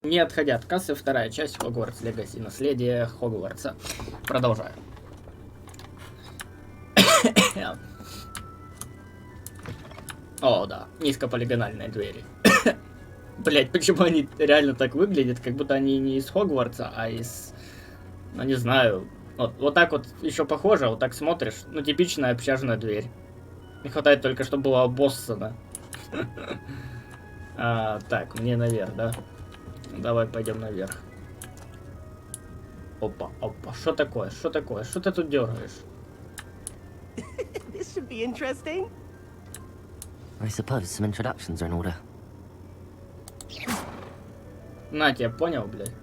Не отходя от кассы, вторая часть Hogwarts Legacy. Наследие Хогвартса. Продолжаю. О, да. Низкополигональные двери. Блять, почему они реально так выглядят, как будто они не из Хогвартса, а из... Ну, не знаю. Вот так вот еще похоже, вот так смотришь. Ну, типичная общажная дверь. Не хватает только, чтобы была обоссана. Так, мне наверх, да? Давай пойдем наверх. Опа, опа. Что такое? Что такое? Что ты тут дергаешь? This should be interesting. I suppose some introductions are in order. На, тебя понял, блядь?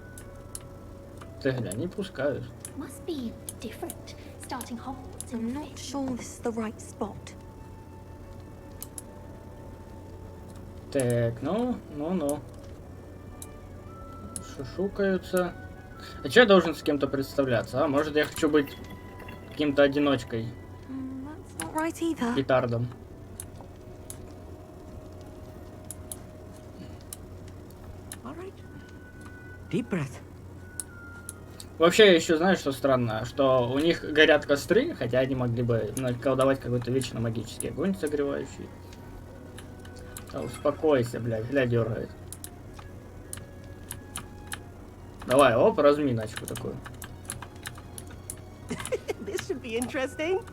Ты глянь, не пускают. Must be different. Starting Hogwarts I'm in not sure this is the right spot. Так, ну. Шушукаются. А че я должен с кем-то представляться, а? Может, я хочу быть каким-то одиночкой. That's not right either. Петардом. All right. Deep breath. Вообще, я еще знаю, что странно, что у них горят костры, хотя они могли бы колдовать какой-то вечно магический огонь согревающий. Да, успокойся, блядь, дергает. Давай, оп, разминочку такую. This should be interesting.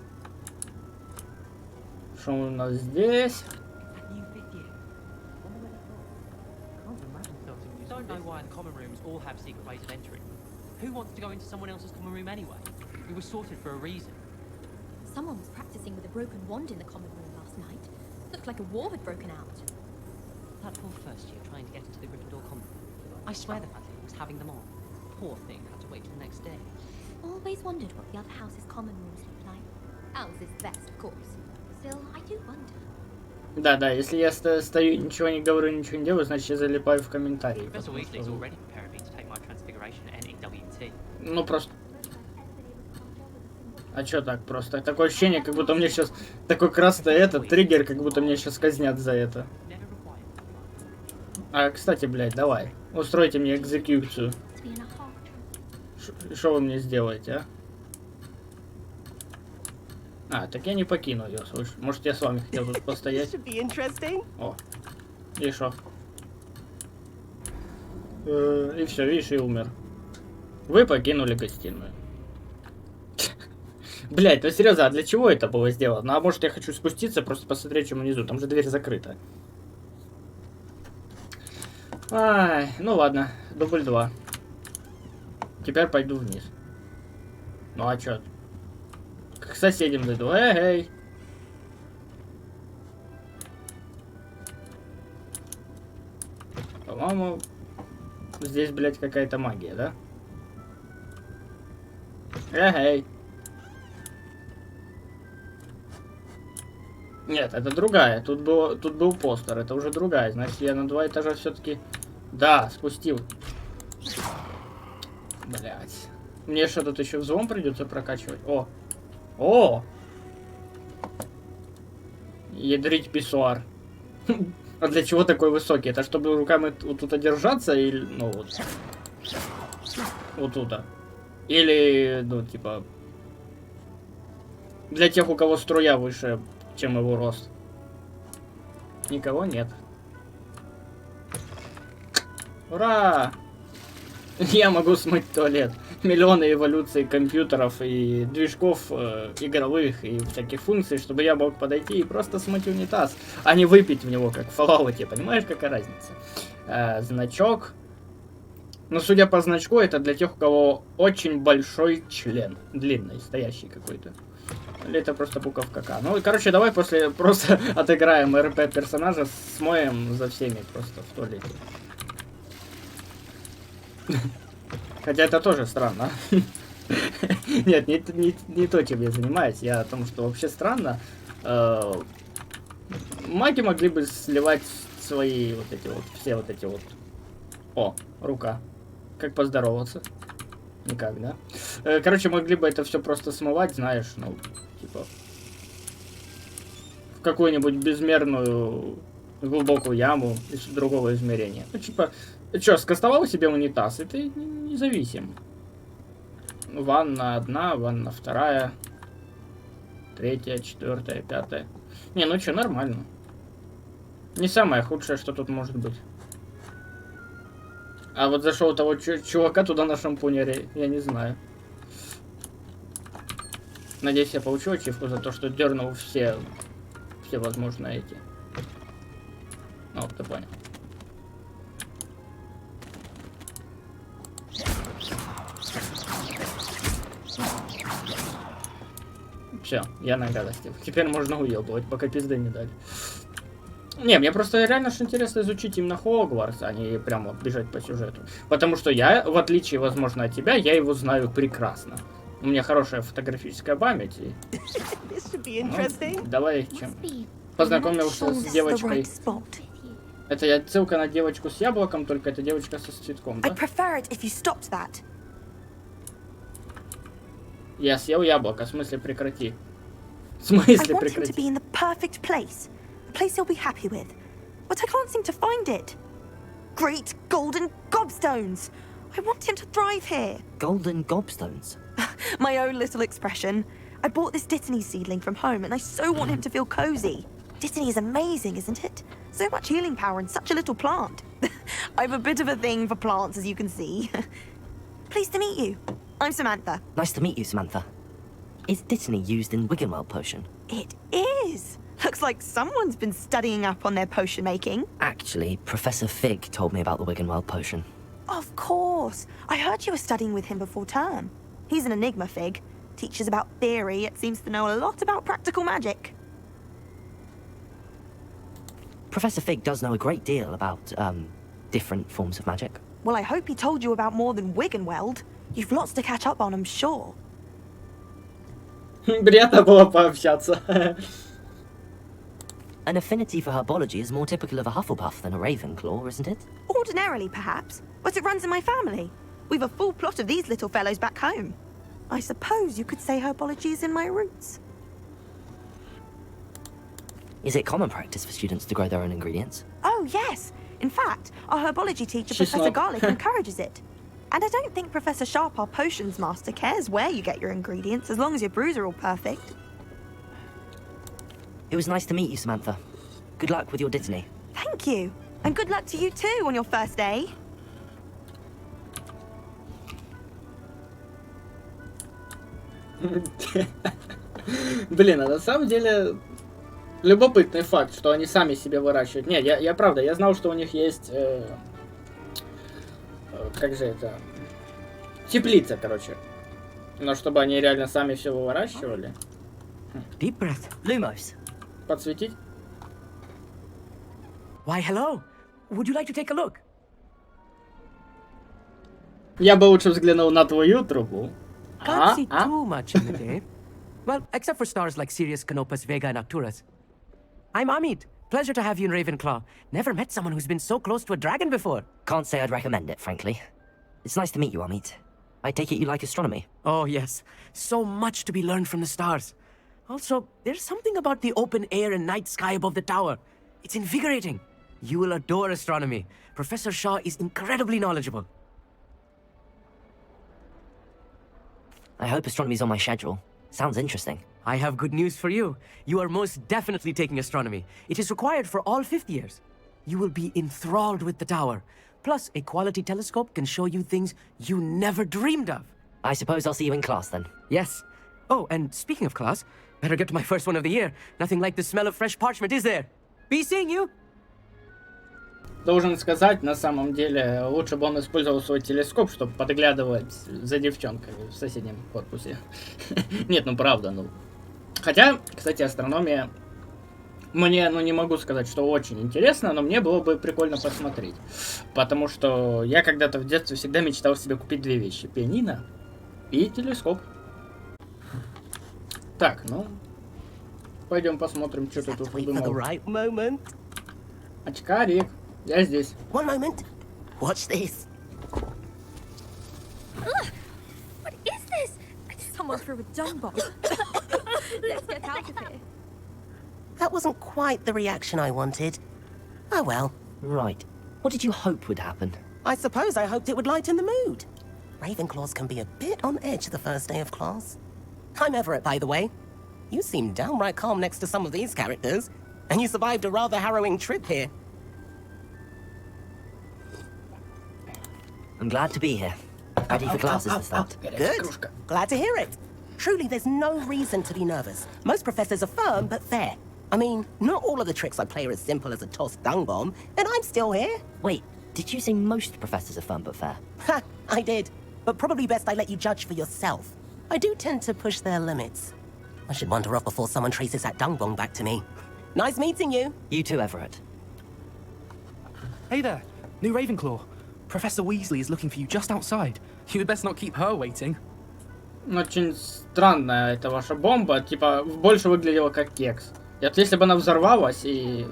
Что у нас здесь? Don't know why the common rooms all have secret ways of entering. Who wants to go into someone else's common room anyway? It was sorted for a reason. Someone was practicing with a broken wand in the common room last night. Looked like a war had broken out. That poor first year trying to get into the Gryffindor common room. I swear the family was having them on. Poor thing had to wait till the next day. Always wondered what the other house's common rooms looked like. Ours is the best, of course. Still, I do wonder. Да, если я стою, ничего не говорю, ничего не делаю, значит я залипаю в комментарии. Professor Weasley's already preparing me to take my transfiguration at NEWT. Ну просто... А чё так просто? Такое ощущение, как будто мне сейчас... Такой красный этот триггер, как будто мне сейчас казнят за это. А, кстати, блядь, давай. Устройте мне экзекуцию. To be in a hard. Что вы мне сделаете, а? Так я не покину ее, слушай. Может, я с вами хотел тут This постоять? should be interesting. О. И шо? И все, видишь, и умер. Вы покинули гостиную. Блять, ну серьезно, а для чего это было сделано? Ну, а может, я хочу спуститься, просто посмотреть, что внизу. Там же дверь закрыта. Ай, ну ладно, дубль 2. Теперь пойду вниз. Ну а чё? К соседям зайду. Эй! По-моему, здесь, блядь, какая-то магия, да? Эй! Нет, это другая. Тут был постер. Это уже другая. Значит, я на 2 этажа все-таки... Да, спустил. Блять. Мне что, тут еще взлом придется прокачивать? О! Ядрить писсуар. А для чего такой высокий? Это чтобы руками вот тут держаться или... Ну вот. Вот тут. Или, ну, типа... Для тех, у кого струя выше, чем его рост. Никого нет. Ура! Я могу смыть туалет. Миллионы эволюций компьютеров и движков игровых и всяких функций, чтобы я мог подойти и просто смыть унитаз, а не выпить в него, как в Fallout. Понимаешь, какая разница? Значок. Но судя по значку, это для тех, у кого очень большой член. Длинный, стоящий какой-то. Или это просто буковка К. Ну, короче, давай после просто отыграем РП персонажа, смоем за всеми просто в туалете. Хотя это тоже странно. Нет, не то, чем я занимаюсь. Я о том, что вообще странно. Маги могли бы сливать свои вот эти вот, все вот эти вот... О, рука. Как поздороваться? Никак, да? Короче, могли бы это все просто смывать, знаешь, ну, типа... В какую-нибудь безмерную в глубокую яму из другого измерения. Ну, типа, что, скастовал себе унитаз, и ты независим. Ванна одна, ванна вторая, третья, четвертая, пятая. Не, ну что, нормально. Не самое худшее, что тут может быть. А вот зашел того чувака туда на шампунере, я не знаю. Надеюсь, я получу ачивку за то, что дернул все возможные эти. Ну, ты понял. Все, я нагадостил. Теперь можно уебывать, пока пизды не дали. Не, мне просто реально ж интересно изучить именно Хогвартс, а не прямо бежать по сюжету. Потому что я, в отличие, возможно, от тебя, я его знаю прекрасно. У меня хорошая фотографическая память. И... This should be Ну, interesting. давай чем. Познакомился с девочкой. Это отсылка на девочку с яблоком, только это девочка со цветком, да? I'd prefer it if you stopped that. Я съел яблоко, в смысле прекрати. В I смысле want him to прекрати? be in the perfect place. A place he'll be happy with. But I can't seem to find it. Great golden gobstones! I want him to thrive here. Golden gobstones. My own little expression. I bought this Dittany seedling from home and I so want him to feel cozy. Dittany is amazing, isn't it? So much healing power in such a little plant. I've a bit of a thing for plants, as you can see. Pleased to meet you. I'm Samantha. Nice to meet you, Samantha. Is Dittany used in Wiggenweld potion? It is. Looks like someone's been studying up on their potion making. Actually, Professor Fig told me about the Wiggenweld potion. Of course. I heard you were studying with him before term. He's an enigma, Fig. Teaches about theory, yet seems to know a lot about practical magic. Professor Fig does know a great deal about, different forms of magic. Well, I hope he told you about more than Wiggenweld. You've lots to catch up on, I'm sure. Приятно было пообщаться. An affinity for herbology is more typical of a Hufflepuff than a Ravenclaw, isn't it? Ordinarily, perhaps, but it runs in my family. We've a full plot of these little fellows back home. I suppose you could say herbology is in my roots. Is it common practice for students to grow their own ingredients? Oh, yes. In fact, our herbology teacher, She's Professor not- Garlick, encourages it. And I don't think Professor Sharp, our potions master, cares where you get your ingredients, as long as your brews are all perfect. It was nice to meet you, Samantha. Good luck with your Dittany. Thank you. And good luck to you too on your first day. Блин, а на самом деле любопытный факт, что они сами себе выращивают. Не, я правда, я знал, что у них есть... как же это? Теплица, короче. Но чтобы они реально сами все выращивали. Deep breath. Lumos. Подсветить? Why, hello. Would you like to take a look? Я бы лучше взглянул на твою трубу. Can't see too much in the day. Well, except for stars like Sirius, Canopus, Vega, and Arcturus. I'm Amit. Pleasure to have you in Ravenclaw. Never met someone who's been so close to a dragon before. Can't say I'd recommend it, frankly. It's nice to meet you, Amit. I take it you like astronomy. Oh, yes. So much to be learned from the stars. Also, there's something about the open air and night sky above the tower. It's invigorating. You will adore astronomy. Professor Shaw is incredibly knowledgeable. I hope astronomy's on my schedule. Sounds interesting. I have good news for you. You are most definitely taking astronomy. It is required for all 5th years. You will be enthralled with the tower. Plus, a quality telescope can show you things you never dreamed of. I suppose I'll see you in class then. Yes. Oh, and speaking of class, better get to my first one of the year. Nothing like the smell of fresh parchment, is there? Be seeing you. Должен сказать, на самом деле, лучше бы он использовал свой телескоп, чтобы подглядывать за девчонками в соседнем корпусе. Нет, ну правда, ну. Хотя, кстати, астрономия... Мне, ну не могу сказать, что очень интересно, но мне было бы прикольно посмотреть. Потому что я когда-то в детстве всегда мечтал себе купить две вещи. Пианино и телескоп. Так, ну... Пойдем посмотрим, что ты тут Wait for the придумал. right moment. Очкарик, я здесь. One moment. Watch this. What is this? Someone threw a dung bomb. Let's get out of here. That wasn't quite the reaction I wanted. Oh well. Right. What did you hope would happen? I suppose I hoped it would lighten the mood. Ravenclaws can be a bit on edge the first day of class. I'm Everett, by the way. You seem downright calm next to some of these characters, and you survived a rather harrowing trip here. I'm glad to be here. Ready for classes to start. Good. Glad to hear it. Truly, there's no reason to be nervous. Most professors are firm but fair. I mean, not all of the tricks I play are as simple as a tossed dung bomb, and I'm still here. Wait, did you say most professors are fun but fair? Ha, I did. But probably best I let you judge for yourself. I do tend to push their limits. I should wander off before someone traces that dung bomb back to me. Nice meeting you. You too, Everett. Hey there, new Ravenclaw. Professor Weasley is looking for you just outside. You had best not keep her waiting. Очень странная эта ваша бомба, типа, больше выглядела как кекс. И вот если бы она взорвалась и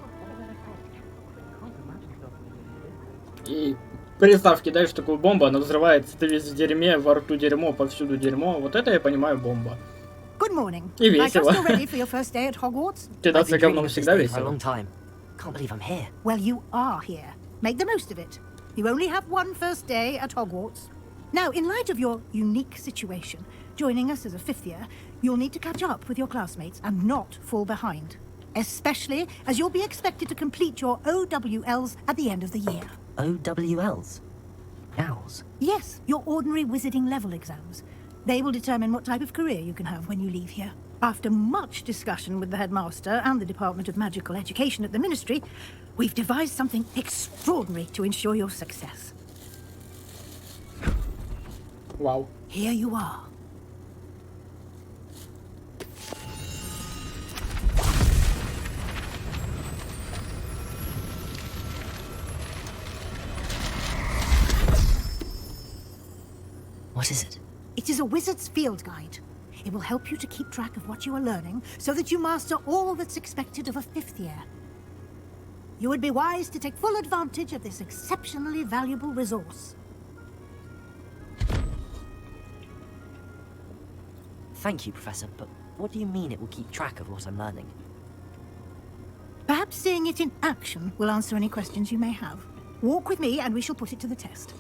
представь, кидаешь такую бомбу, она взрывается, ты весь в дерьме, во рту дерьмо, повсюду дерьмо. Вот это я понимаю бомба. Good morning. И I trust весело. you're ready for your first day at Hogwarts? Кидаться говном всегда for a весело. long time. Can't believe I'm here. Well, you are here. Make the most of it. You only have one first day at Hogwarts. Now, in light of your unique situation, joining us as a fifth year, you'll need to catch up with your classmates and not fall behind. Especially as you'll be expected to complete your OWLs at the end of the year. OWLs? Owls? Yes, your ordinary wizarding level exams. They will determine what type of career you can have when you leave here. After much discussion with the headmaster and the Department of Magical Education at the Ministry, we've devised something extraordinary to ensure your success. Вау. Here you are. What is it? It is a wizard's field guide. It will help you to keep track of what you are learning so that you master all that's expected of a fifth year. You would be wise to take full advantage of this exceptionally valuable resource. Thank you, Professor, but what do you mean it will keep track of what I'm learning? Perhaps seeing it in action will answer any questions you may have. Walk with me and we shall put it to the test.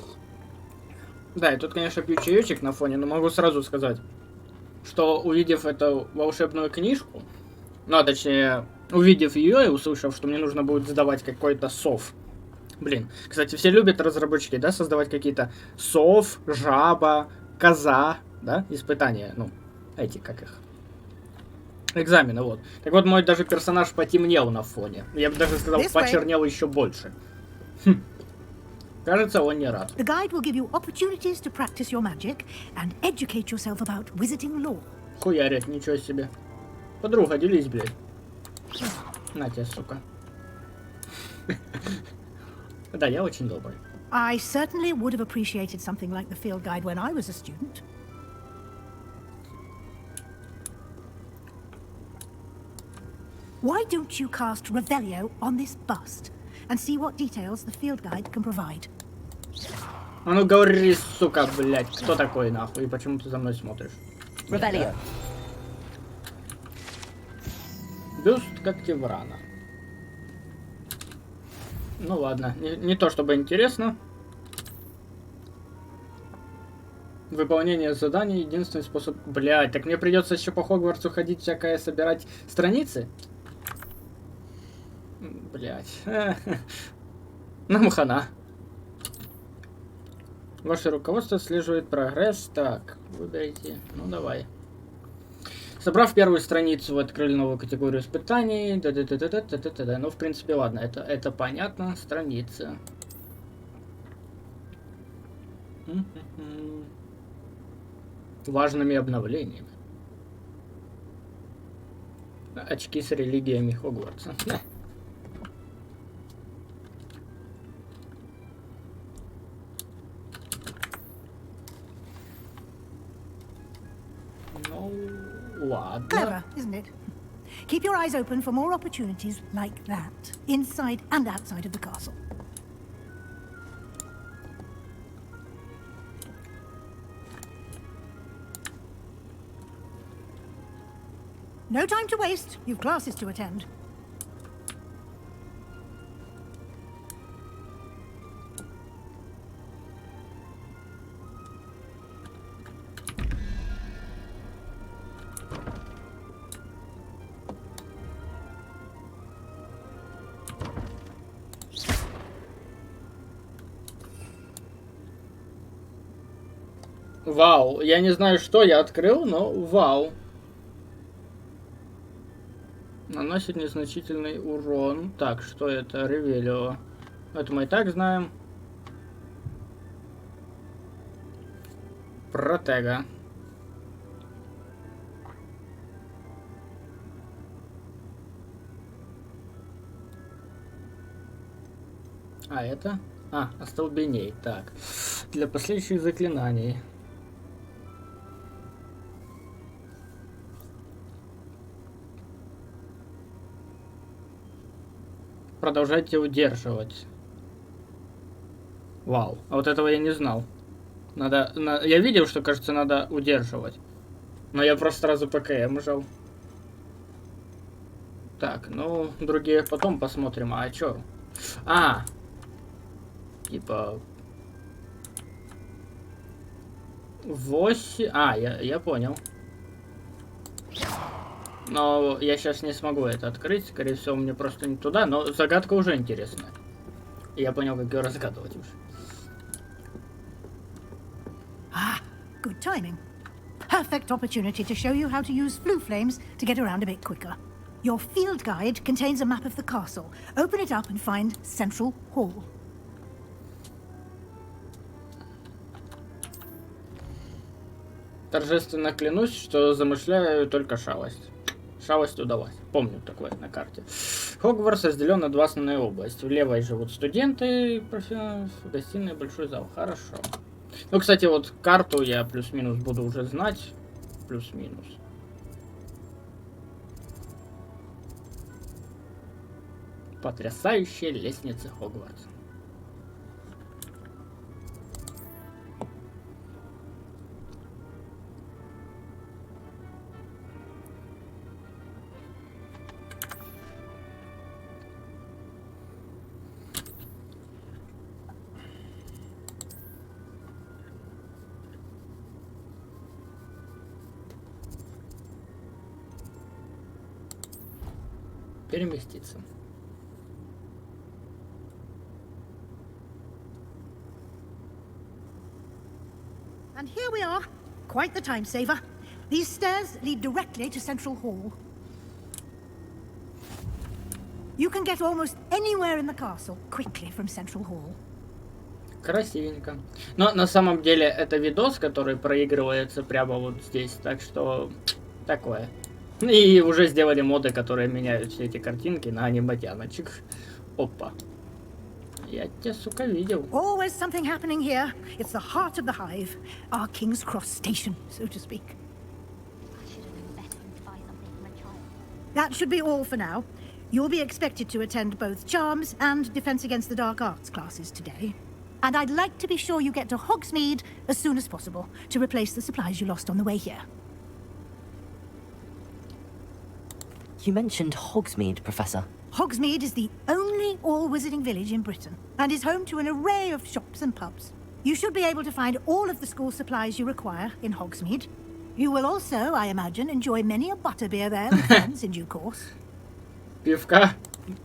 Да, и тут, конечно, пью чаечек на фоне, но могу сразу сказать, что увидев эту волшебную книжку, ну, а точнее, увидев ее и услышав, что мне нужно будет сдавать какой-то сов. Блин, кстати, все любят разработчики, да, создавать какие-то сов, жаба, коза, да, испытания, ну, эти, как их, экзамены, вот. Так вот, мой даже персонаж потемнел на фоне. Я бы даже сказал, почернел еще больше. Хм. Кажется, он не рад. The guide will give you opportunities to practice your magic and educate yourself about wizarding lore. Хуярит, ничего себе. Подруга, делись, блядь. На тебе, сука. Да, я очень добрый. I certainly would have appreciated something like the field guide when I was a student. Why don't you cast Revelio on this bust and see what details the field guide can provide? А ну говори, сука, блядь, кто такой нахуй и почему ты за мной смотришь? Revelio. Бюст Когтеврана. Ну ладно, не то чтобы интересно. Выполнение заданий единственный способ... Блядь, так мне придется еще по Хогвартсу ходить всякое, собирать страницы? Блядь. Нам хана. Ваше руководство отслеживает прогресс. Так, выберите. Ну давай. Собрав первую страницу, вы открыли новую категорию испытаний. Да-да-да-да-да-да-да. Ну, в принципе, ладно, это понятно. Страница. Важными обновлениями. Очки с религиями Хогвартса. Ну, ладно. Clever, isn't it? Keep your eyes open for more opportunities like that, inside and outside of the castle. No time to waste. You've classes to attend. Вау, я не знаю, что я открыл, но вау. Наносит незначительный урон. Так, что это? Ревелио. Это мы и так знаем. Протега. А это? А, остолбеней. Так. Для последующих заклинаний. Продолжайте удерживать. Вау. А вот этого я не знал. Надо... Я видел, что, кажется, надо удерживать. Но я просто сразу ПКМ жал. Так, ну, другие потом посмотрим. А чё? А! Типа... 8... А, я понял. Но я сейчас не смогу это открыть. Скорее всего, мне просто не туда. Но загадка уже интересная. Я понял, как ее разгадывать уже. Ah, good timing. Perfect opportunity to show you how to use flue flames to get around a bit quicker. Your field guide contains a map of the castle. Open it up and find Central Hall. Торжественно клянусь, что замышляю только шалость. Шалость удалась. Помню такое на карте. Хогвартс разделен на 2 основные области. В левой живут студенты, в гостиной большой зал. Хорошо. Ну, кстати, вот карту я плюс-минус буду уже знать. Плюс-минус. Потрясающая лестница Хогвартса. Переместиться. And here we are. Quite the time saver. These stairs lead directly to Central Hall. You can get almost anywhere in the castle quickly from Central Hall. Красивенько. Но на самом деле это видос, который проигрывается прямо вот здесь. Так что такое. И уже сделали моды, которые меняют все эти картинки на аниматяночек. Опа. Я тебя, сука, видел. Always something happening here. It's the heart of the hive. Our King's Cross station, so to speak. I should have known better than to buy something from a child. That should be all for now. You'll be expected to attend both Charms and Defense Against the Dark Arts classes today. And I'd like to be sure you get to Hogsmeade as soon as possible to replace the supplies you lost on the way here. You mentioned Hogsmeade, Professor. Hogsmeade is the only all-wizarding village in Britain and is home to an array of shops and pubs. You should be able to find all of the school supplies you require in Hogsmeade. You will also, I imagine, enjoy many a butterbeer there with friends in due course. Пивка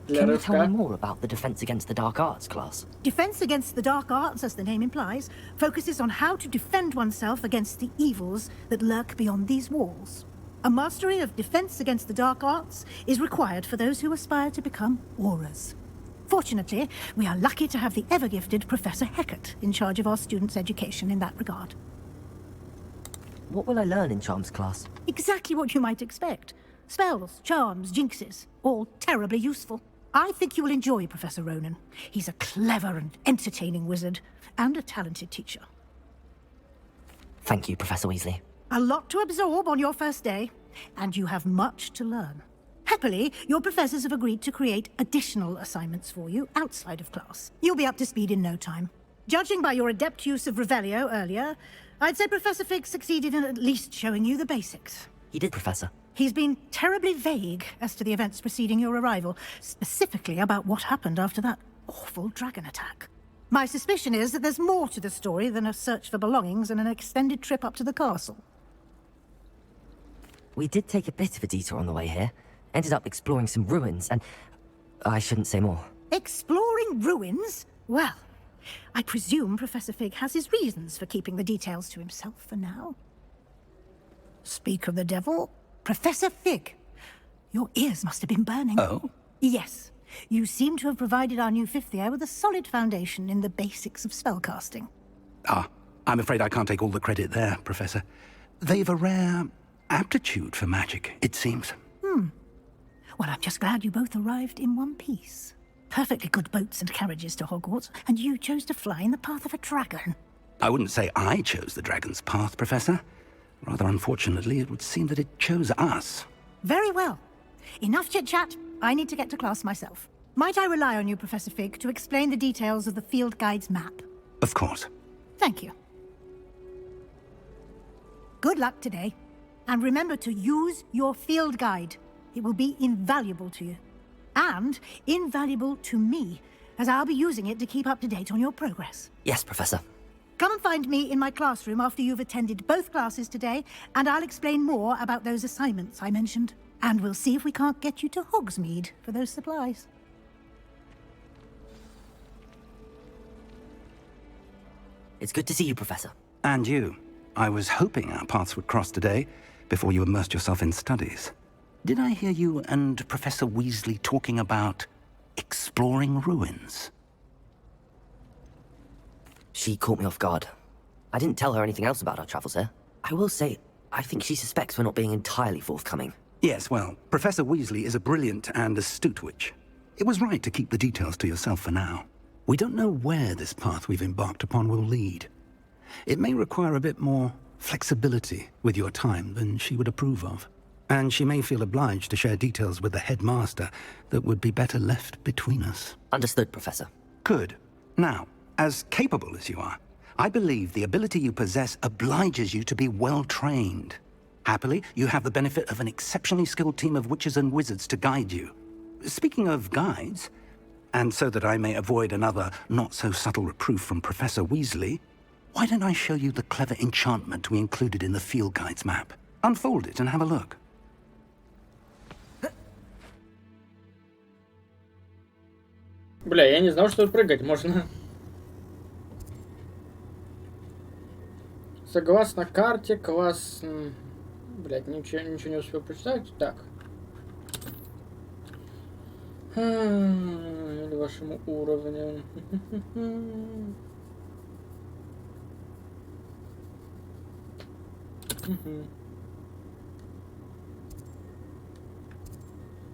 для Can you tell me рывка. more about the Defense Against the Dark Arts class? Defense Against the Dark Arts, as the name implies, focuses on how to defend oneself against the evils that lurk beyond these walls. A mastery of Defense Against the Dark Arts is required for those who aspire to become Aurors. Fortunately, we are lucky to have the ever-gifted Professor Hecat in charge of our students' education in that regard. What will I learn in Charms class? Exactly what you might expect. Spells, charms, jinxes, all terribly useful. I think you will enjoy Professor Ronan. He's a clever and entertaining wizard, and a talented teacher. Thank you, Professor Weasley. A lot to absorb on your first day, and you have much to learn. Happily, your professors have agreed to create additional assignments for you outside of class. You'll be up to speed in no time. Judging by your adept use of Revelio earlier, I'd say Professor Fig succeeded in at least showing you the basics. He did, Professor. He's been terribly vague as to the events preceding your arrival, specifically about what happened after that awful dragon attack. My suspicion is that there's more to the story than a search for belongings and an extended trip up to the castle. We did take a bit of a detour on the way here. Ended up exploring some ruins and... I shouldn't say more. Exploring ruins? Well, I presume Professor Fig has his reasons for keeping the details to himself for now. Speak of the devil, Professor Fig. Your ears must have been burning. Oh? Yes. You seem to have provided our new fifth year with a solid foundation in the basics of spellcasting. Ah, I'm afraid I can't take all the credit there, Professor. They've a rare aptitude for magic, it seems. Well, I'm just glad you both arrived in one piece. Perfectly good boats and carriages to Hogwarts, and you chose to fly in the path of a dragon. I wouldn't say I chose the dragon's path, Professor. Rather unfortunately, it would seem that it chose us. Very well. Enough chit-chat. I need to get to class myself. Might I rely on you, Professor Fig, to explain the details of the field guide's map? Of course. Thank you. Good luck today. And remember to use your field guide. It will be invaluable to you. And invaluable to me, as I'll be using it to keep up to date on your progress. Yes, Professor. Come and find me in my classroom after you've attended both classes today, and I'll explain more about those assignments I mentioned. And we'll see if we can't get you to Hogsmeade for those supplies. It's good to see you, Professor. And you. I was hoping our paths would cross today, before you immersed yourself in studies. Did I hear you and Professor Weasley talking about exploring ruins? She caught me off guard. I didn't tell her anything else about our travels here. I will say, I think she suspects we're not being entirely forthcoming. Yes, well, Professor Weasley is a brilliant and astute witch. It was right to keep the details to yourself for now. We don't know where this path we've embarked upon will lead. It may require a bit more flexibility with your time than she would approve of. And she may feel obliged to share details with the headmaster that would be better left between us. Understood, Professor. Good. Now, as capable as you are, I believe the ability you possess obliges you to be well-trained. Happily, you have the benefit of an exceptionally skilled team of witches and wizards to guide you. Speaking of guides, and so that I may avoid another not-so-subtle reproof from Professor Weasley, why don't I show you the clever enchantment we included in the field guide's map? Unfold it and have a look. Бля, я не знал, что тут прыгать можно. Согласно карте, класс... Блять, ничего не успел прочитать. Так. Или вашему уровню.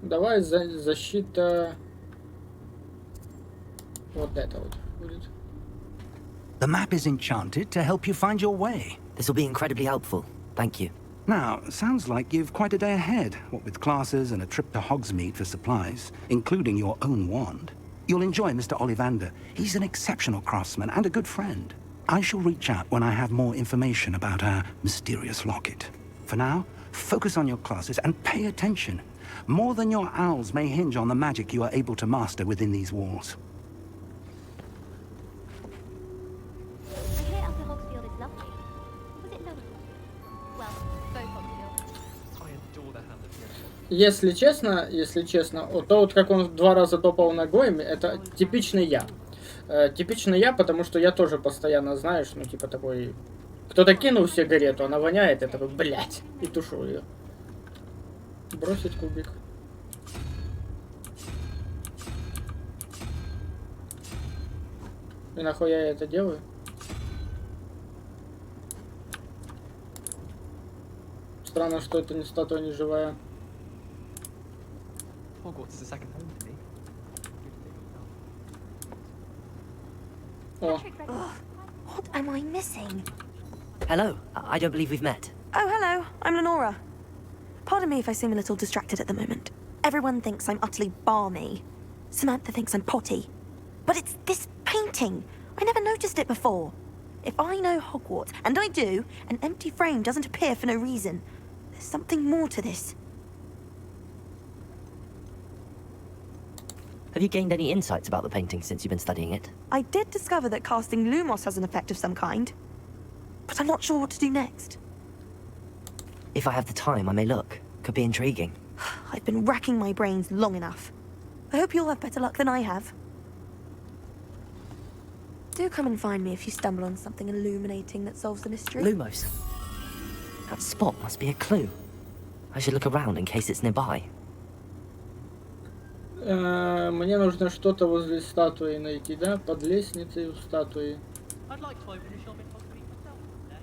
Давай защита... Вот это вот будет. The map is enchanted to help you find your way. This will be incredibly helpful. Thank you. Now, sounds like you've quite a day ahead, what with classes and a trip to Hogsmeade for supplies, including your own wand. You'll enjoy Mr. Ollivander. He's an exceptional craftsman and a good friend. I shall reach out when I have more information about our mysterious locket. For now, focus on your classes and pay attention. More than your owls may hinge on the magic you are able to master within these walls. I hear Elder Hogsfield is lovely. Was it lovely? Well, both Hogsfield. I adore the hand of Если честно, то вот как он 2 раза топал ногой, это типичный я. Типичный я, потому что я тоже постоянно, знаешь, ну типа такой... Кто-то кинул сигарету, она воняет, я такой, блять, и тушу ее. Бросить кубик. И нахуя я это делаю? Странно, что это не статуя не живая. Hogwarts is a second home to me. О, What am I missing? Hello. I don't believe we've met. Oh, hello. I'm Lenora. Pardon me if I seem a little distracted at the moment. Everyone thinks I'm utterly balmy. Samantha thinks I'm potty. But it's this painting. I never noticed it before. If I know Hogwarts, and I do, an empty frame doesn't appear for no reason. There's something more to this. Have you gained any insights about the painting since you've been studying it? I did discover that casting Lumos has an effect of some kind. But I'm not sure what to do next. If I have the time, I may look. Could be intriguing. I've been racking my brains long enough. I hope you'll have better luck than I have. Do come and find me if you stumble on something illuminating that solves the mystery. Lumos. That spot must be a clue. I should look around in case it's nearby. Мне нужно что-то возле статуи найти, да? Под лестницей у статуи. I'd like to open a shop in Hogwarts myself today.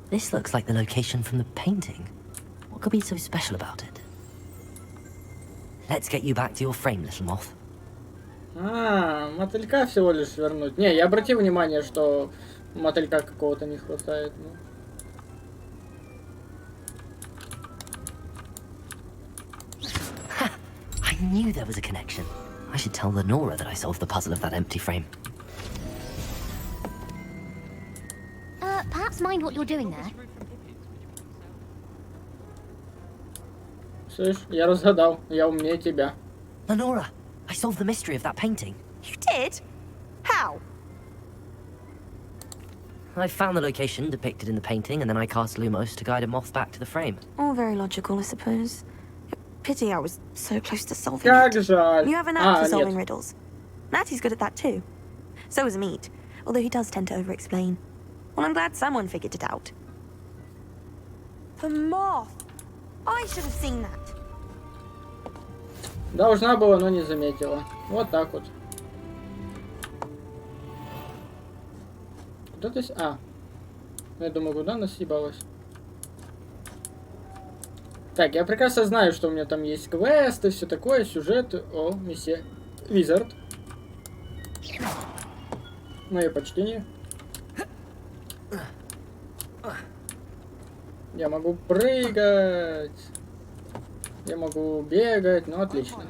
This looks like the location from the painting. What could be so special about it? Let's get you back to your frame, little moth. Мотылька всего лишь вернуть. Не, я обратил внимание, что мотылька какого-то не хватает. Ну. I knew there was a connection. I should tell Lenora that I solved the puzzle of that empty frame. Perhaps mind what you're doing there. Слышь, я разгадал. Я умнее тебя. Lenora, I solved the mystery of that painting. You did? How? I found the location depicted in the painting, and then I cast Lumos to guide a moth back to the frame. All very logical, I suppose. Pity I was so close to solving Как it. жаль. You have an knack for solving нет. riddles. Natty's good at that too. So is Meat, although he does tend to over-explain. Well, I'm glad someone figured it out. The moth! I should have seen that. Должна была, но не заметила. Вот так вот. Куда ты... Я думаю, куда она съебалась? Так, я прекрасно знаю, что у меня там есть квесты, все такое, сюжеты. О, месье Визард. Мое почтение. Я могу прыгать. Я могу бегать, ну отлично.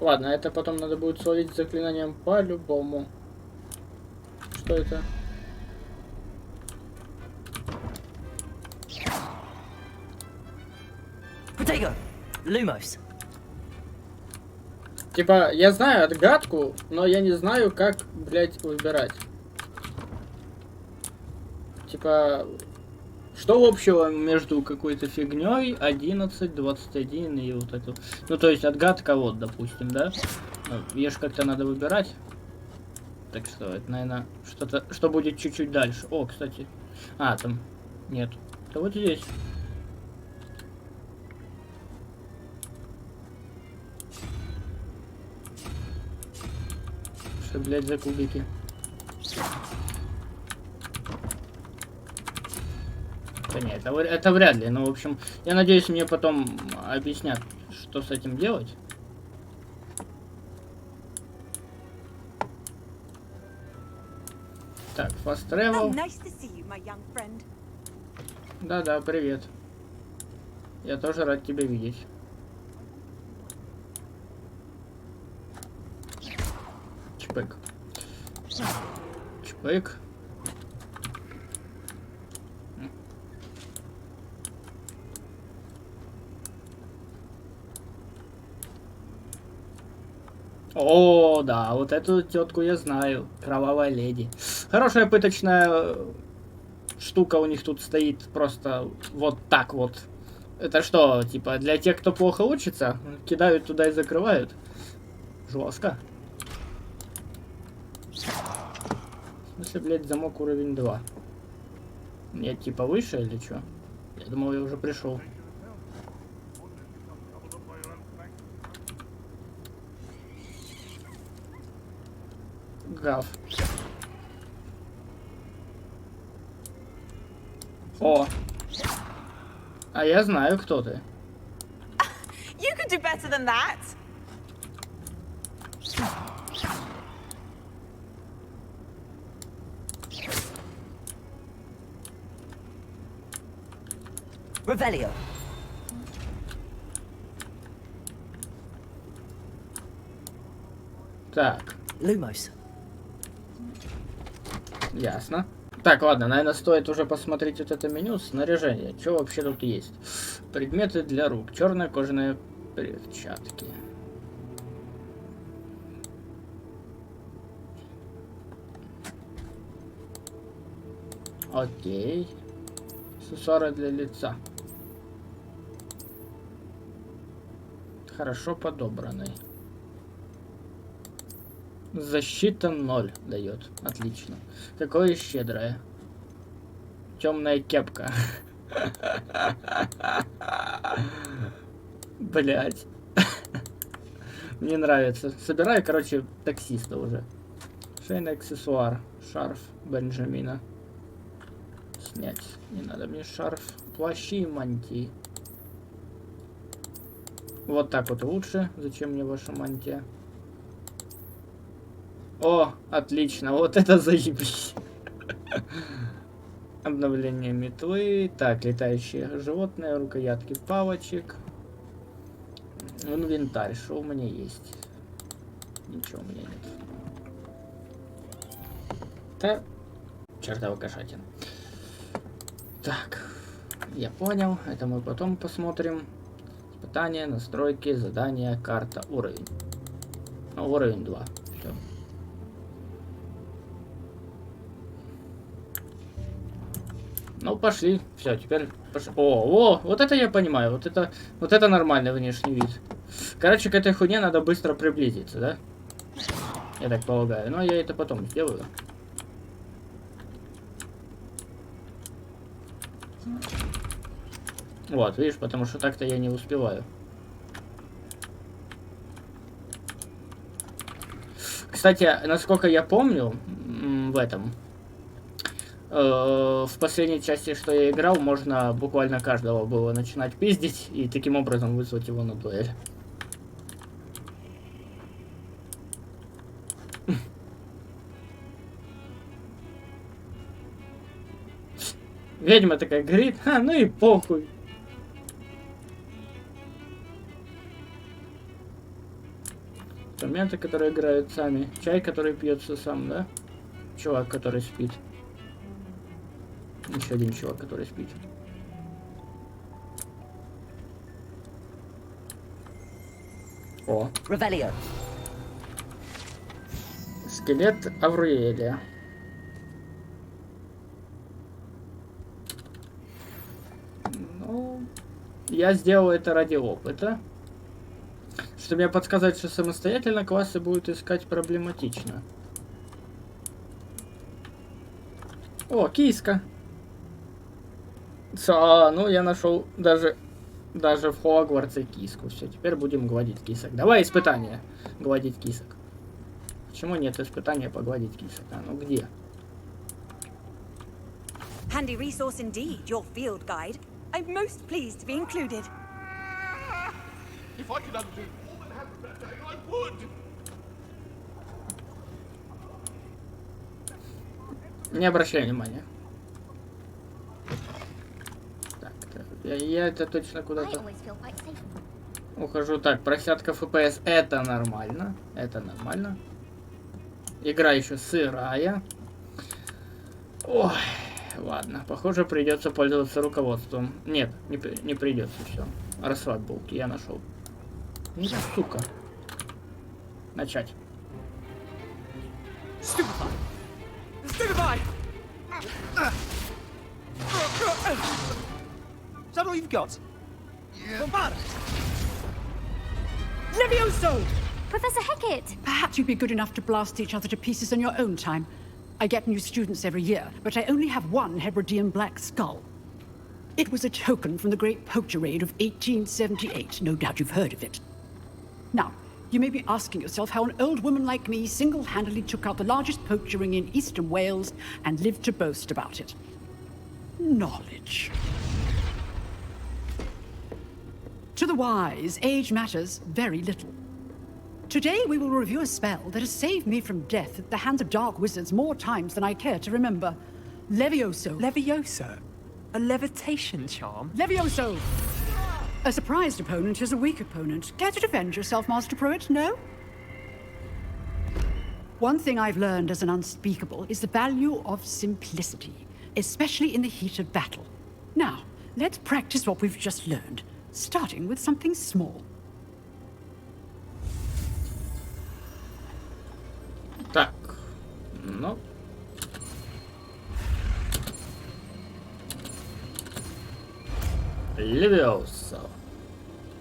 Ладно, это потом надо будет словить заклинанием по-любому. Что это? Protego! Lumos. Типа, я знаю отгадку, но я не знаю, как, блядь, выбирать. Типа, что общего между какой-то фигней 11, 21 и вот это? Ну, то есть отгадка, вот, допустим, да? Ее ж как-то надо выбирать. Так что, это, наверное, что-то, что будет чуть-чуть дальше. О, кстати. Там нет. Да вот здесь. Что, блядь, за кубики? Да нет, это вряд ли. Ну, в общем, я надеюсь, мне потом объяснят, что с этим делать. Так, fast travel. Да-да, привет. Я тоже рад тебя видеть. Чпык. Чпык. О, да, вот эту тетку я знаю. Кровавая леди. Хорошая пыточная штука у них тут стоит. Просто вот так вот. Это что, типа, для тех, кто плохо учится? Кидают туда и закрывают? Жестко. В смысле, блядь, замок уровень 2. Нет, типа выше или что? Я думал, я уже пришел. Гав. О! А я знаю, кто ты. You could do better than that. Revelio. Так, Lumos. ясно. Так, ладно, наверное, стоит уже посмотреть вот это меню. Снаряжение. Что вообще тут есть? Предметы для рук. Черные кожаные перчатки. Окей. Аксессуары для лица. Хорошо подобранный. Защита 0 дает. Отлично. Какое щедрое. Темная кепка. Блять. Мне нравится. Собираю, короче, таксиста уже. Шейный аксессуар. Шарф Бенджамина. Снять. Не надо мне шарф. Плащи и мантии. Вот так вот лучше. Зачем мне ваша мантия? О, отлично. Вот это заебись. Обновление метлы. Так, летающие животные, рукоятки палочек. Инвентарь. Что у меня есть? Ничего у меня нет. Да, чертова кошатина. Так, я понял. Это мы потом посмотрим. Испытания, настройки, задания, карта, уровень. Уровень 2. Все. Ну, пошли. Все, теперь пошли. О, вот это я понимаю. Вот это нормальный внешний вид. Короче, к этой хуйне надо быстро приблизиться, да? Я так полагаю. Но я это потом сделаю. Вот, видишь, потому что так-то я не успеваю. Кстати, насколько я помню, в этом... в последней части, что я играл, можно буквально каждого было начинать пиздить и таким образом вызвать его на дуэль. Ведьма такая говорит, ну и похуй. Инструменты, которые играют сами. Чай, который пьется сам, да? Чувак, который спит. Еще один чувак, который спит. О. Ревелио. Скелет Авриэля. Ну, я сделал это ради опыта. Чтобы мне подсказать, что самостоятельно классы будут искать проблематично. О, киска. Ну я нашел даже в Хогвартсе киску. Все, теперь будем гладить кисок. Давай испытание. Гладить кисок. Почему нет испытания погладить кисок? Ну где? Handy resource indeed, your field guide. I'm most pleased to be included. If I could undo all that happened that day, I would. Не обращай внимания. Так, я это точно куда-то ухожу. Так, просядка FPS, это нормально. Это нормально. Игра еще сырая. Ой, ладно, похоже, придется пользоваться руководством. Нет, не придется, все. Расклад булки я нашел. Ну, сука. Начать. Stupefy! Is that all you've got? Yeah. Levioso! Professor Hecat! Perhaps you'd be good enough to blast each other to pieces on your own time. I get new students every year, but I only have one Hebridean black skull. It was a token from the Great Poacher Raid of 1878. No doubt you've heard of it. Now, you may be asking yourself how an old woman like me single-handedly took out the largest poacher ring in eastern Wales and lived to boast about it. Knowledge. To the wise, age matters very little. Today we will review a spell that has saved me from death at the hands of dark wizards more times than I care to remember. Levioso. Levioso? A levitation charm? Levioso! A surprised opponent is a weak opponent. Care to defend yourself, Master Pruitt? No? One thing I've learned as an unspeakable is the value of simplicity, especially in the heat of battle. Now, let's practice what we've just learned, starting with something small. Так, ну. Левиосо.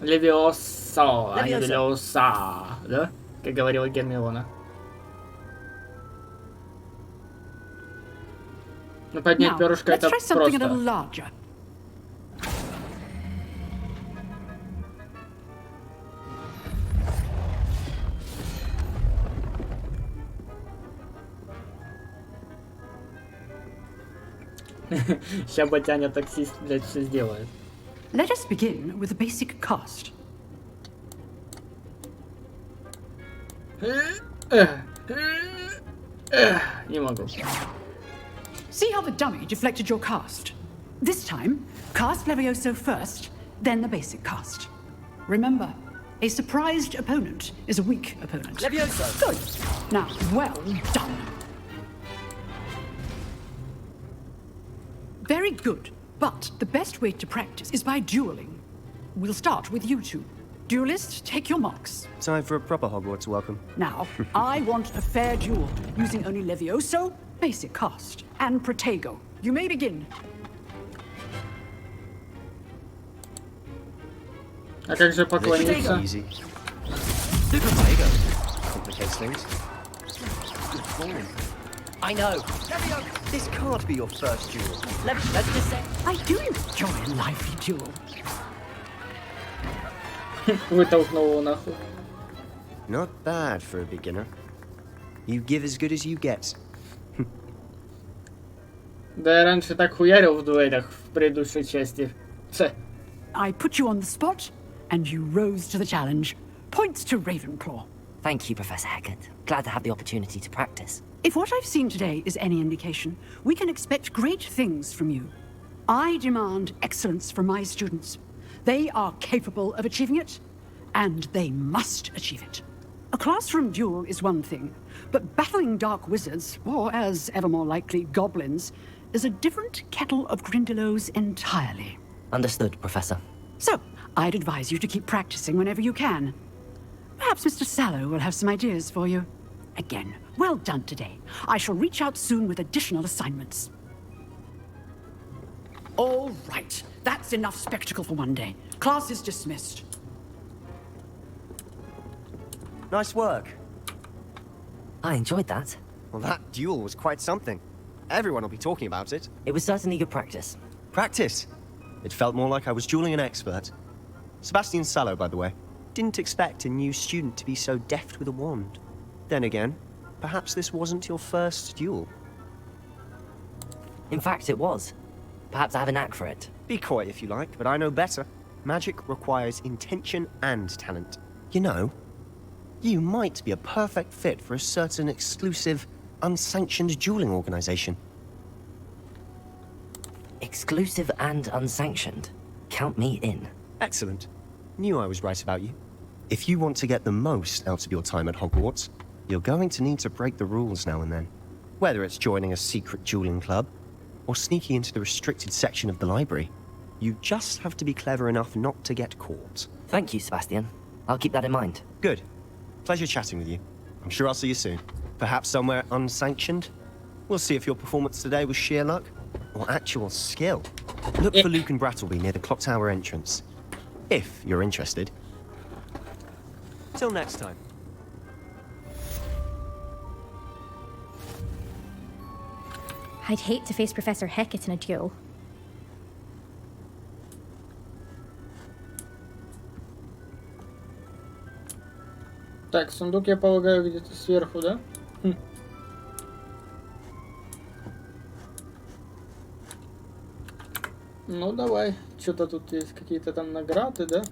Левиосо, а не Левиосо. Левиоса, да? Как говорила Гермиона. Ну, поднять Now, перышко let's это try something a little просто. larger. Ща батяня таксист, блядь, все сделает. Let us begin with a basic cast. Не могу. See how the dummy deflected your cast? This time, cast Levioso first, then the basic cast. Remember, a surprised opponent is a weak opponent. Levioso. Good. Now, well done. Very good. But the best way to practice is by dueling. We'll start with you two. Duelists, take your marks. Time for a proper Hogwarts welcome. Now, I want a fair duel, using only Levioso, basic cast, and Protego. You may begin. А как же This поклониться? is easy. Super Protego complicates things. Good form. I know. This can't be your first duel. Let's just say. I do enjoy a lively duel. Вытолкнул его нахуй. Not bad for a beginner. You give as good as you get. Да я раньше так хуярил в дуэлях в предыдущей части. Ц. I put you on the spot, and you rose to the challenge. Points to Ravenclaw. Thank you, Professor Hecat. Glad to have the opportunity to practice. If what I've seen today is any indication, we can expect great things from you. I demand excellence from my students. They are capable of achieving it, and they must achieve it. A classroom duel is one thing, but battling dark wizards, or as ever more likely, goblins, is a different kettle of Grindylows entirely. Understood, Professor. So, I'd advise you to keep practicing whenever you can. Perhaps Mr. Sallow will have some ideas for you. Again, well done today. I shall reach out soon with additional assignments. All right, that's enough spectacle for one day. Class is dismissed. Nice work. I enjoyed that. Well, that duel was quite something. Everyone will be talking about it. It was certainly good practice. Practice? It felt more like I was dueling an expert. Sebastian Sallow, by the way. Didn't expect a new student to be so deft with a wand. Then again, perhaps this wasn't your first duel. In fact, it was. Perhaps I have a knack for it. Be coy if you like, but I know better. Magic requires intention and talent. You know, you might be a perfect fit for a certain exclusive, unsanctioned dueling organization. Exclusive and unsanctioned. Count me in. Excellent. Knew I was right about you. If you want to get the most out of your time at Hogwarts, you're going to need to break the rules now and then. Whether it's joining a secret dueling club, or sneaking into the restricted section of the library, you just have to be clever enough not to get caught. Thank you, Sebastian. I'll keep that in mind. Good. Pleasure chatting with you. I'm sure I'll see you soon. Perhaps somewhere unsanctioned? We'll see if your performance today was sheer luck, or actual skill. Look for Luke and Brattleby near the clock tower entrance. If you're interested. Till next time. I'd hate to face Professor Hecat in a duel. Так, сундук, я полагаю, где-то сверху, да? Хм. Ну, давай. Что-то тут есть какие-то там награды, да?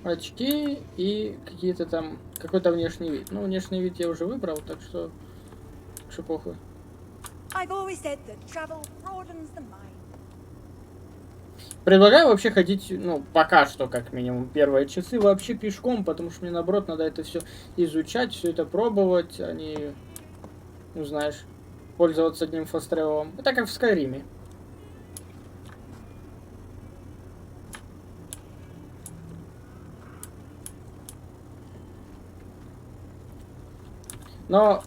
Очки и какие-то там... Какой-то внешний вид. Ну, внешний вид я уже выбрал, так что похуй. I've always said that travel broadens the mind. Предлагаю вообще ходить, ну, пока что, как минимум, первые часы вообще пешком, потому что мне, наоборот, надо это все изучать, все это пробовать, а не, ну, знаешь, пользоваться одним фаст-тревелом. Это как в Скайриме. Но,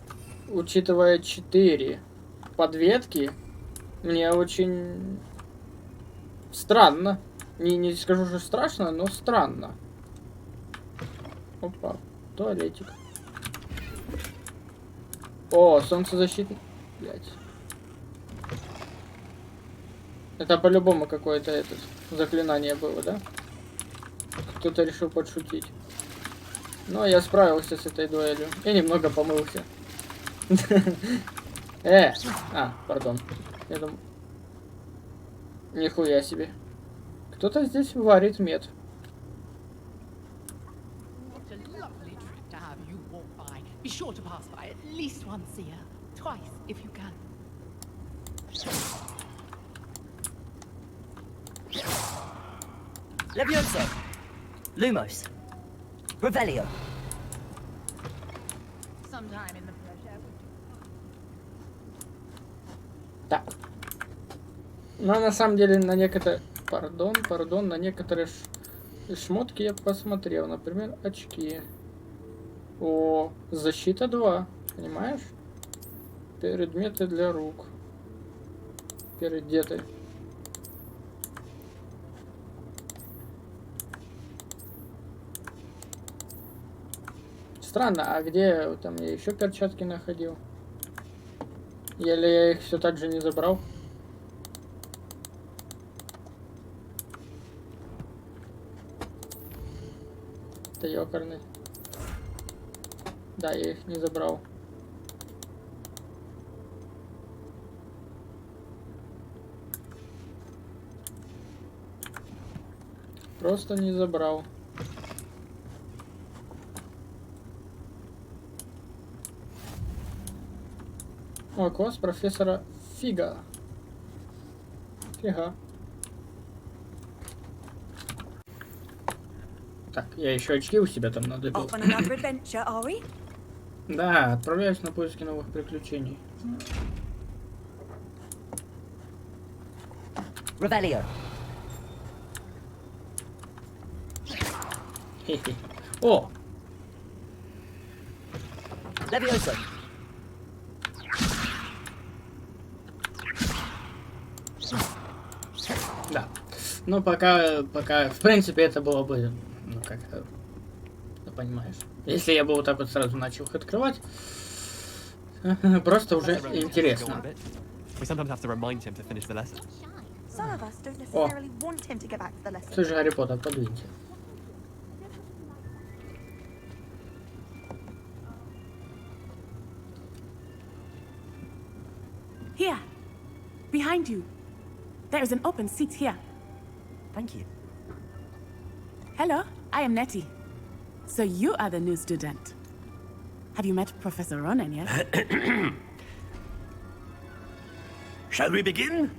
учитывая 4 подветки, мне очень странно. Не скажу, что страшно, но странно. Опа, туалетик. О, солнцезащитный. Блять. Это по-любому какое-то это заклинание было, да? Кто-то решил подшутить. Но я справился с этой дуэлью. И немного помылся. Пардон. Я думаю... Нихуя себе. Кто-то здесь варит мед. What a lovely trip to have you walk by. Be sure to pass by at least once a year. Twice, if you can. Levioso. Lumos. Revelio. Sometime in the pleasure. Так. Но на самом деле на некоторые... Пардон, на некоторые шмотки я посмотрел. Например, очки. О, защита 2. Понимаешь? Предметы для рук. Передеты. Странно, а где там я еще перчатки находил? Или я их все так же не забрал? Это ёкарный. Да, я их не забрал. Просто не забрал. О, класс профессора Фига. Фига. Так, я еще очки у себя там надо было. Off on another adventure, are we? Да, отправляюсь на поиски новых приключений. Revelio. Хе-хе. О! Levioso. Да. Ну, пока, в принципе, это было бы, ну, как-то, ты понимаешь. Если я бы вот так вот сразу начал их открывать, просто уже интересно. We sometimes have to remind him to finish the lesson. Some of us don't necessarily want him to go back to the lesson. Слушай, Гарри Поттер, подвиньте. Here, behind you. There is an open seat here. Thank you. Hello, I am Nettie. So you are the new student. Have you met Professor Ronan yet? Shall we begin?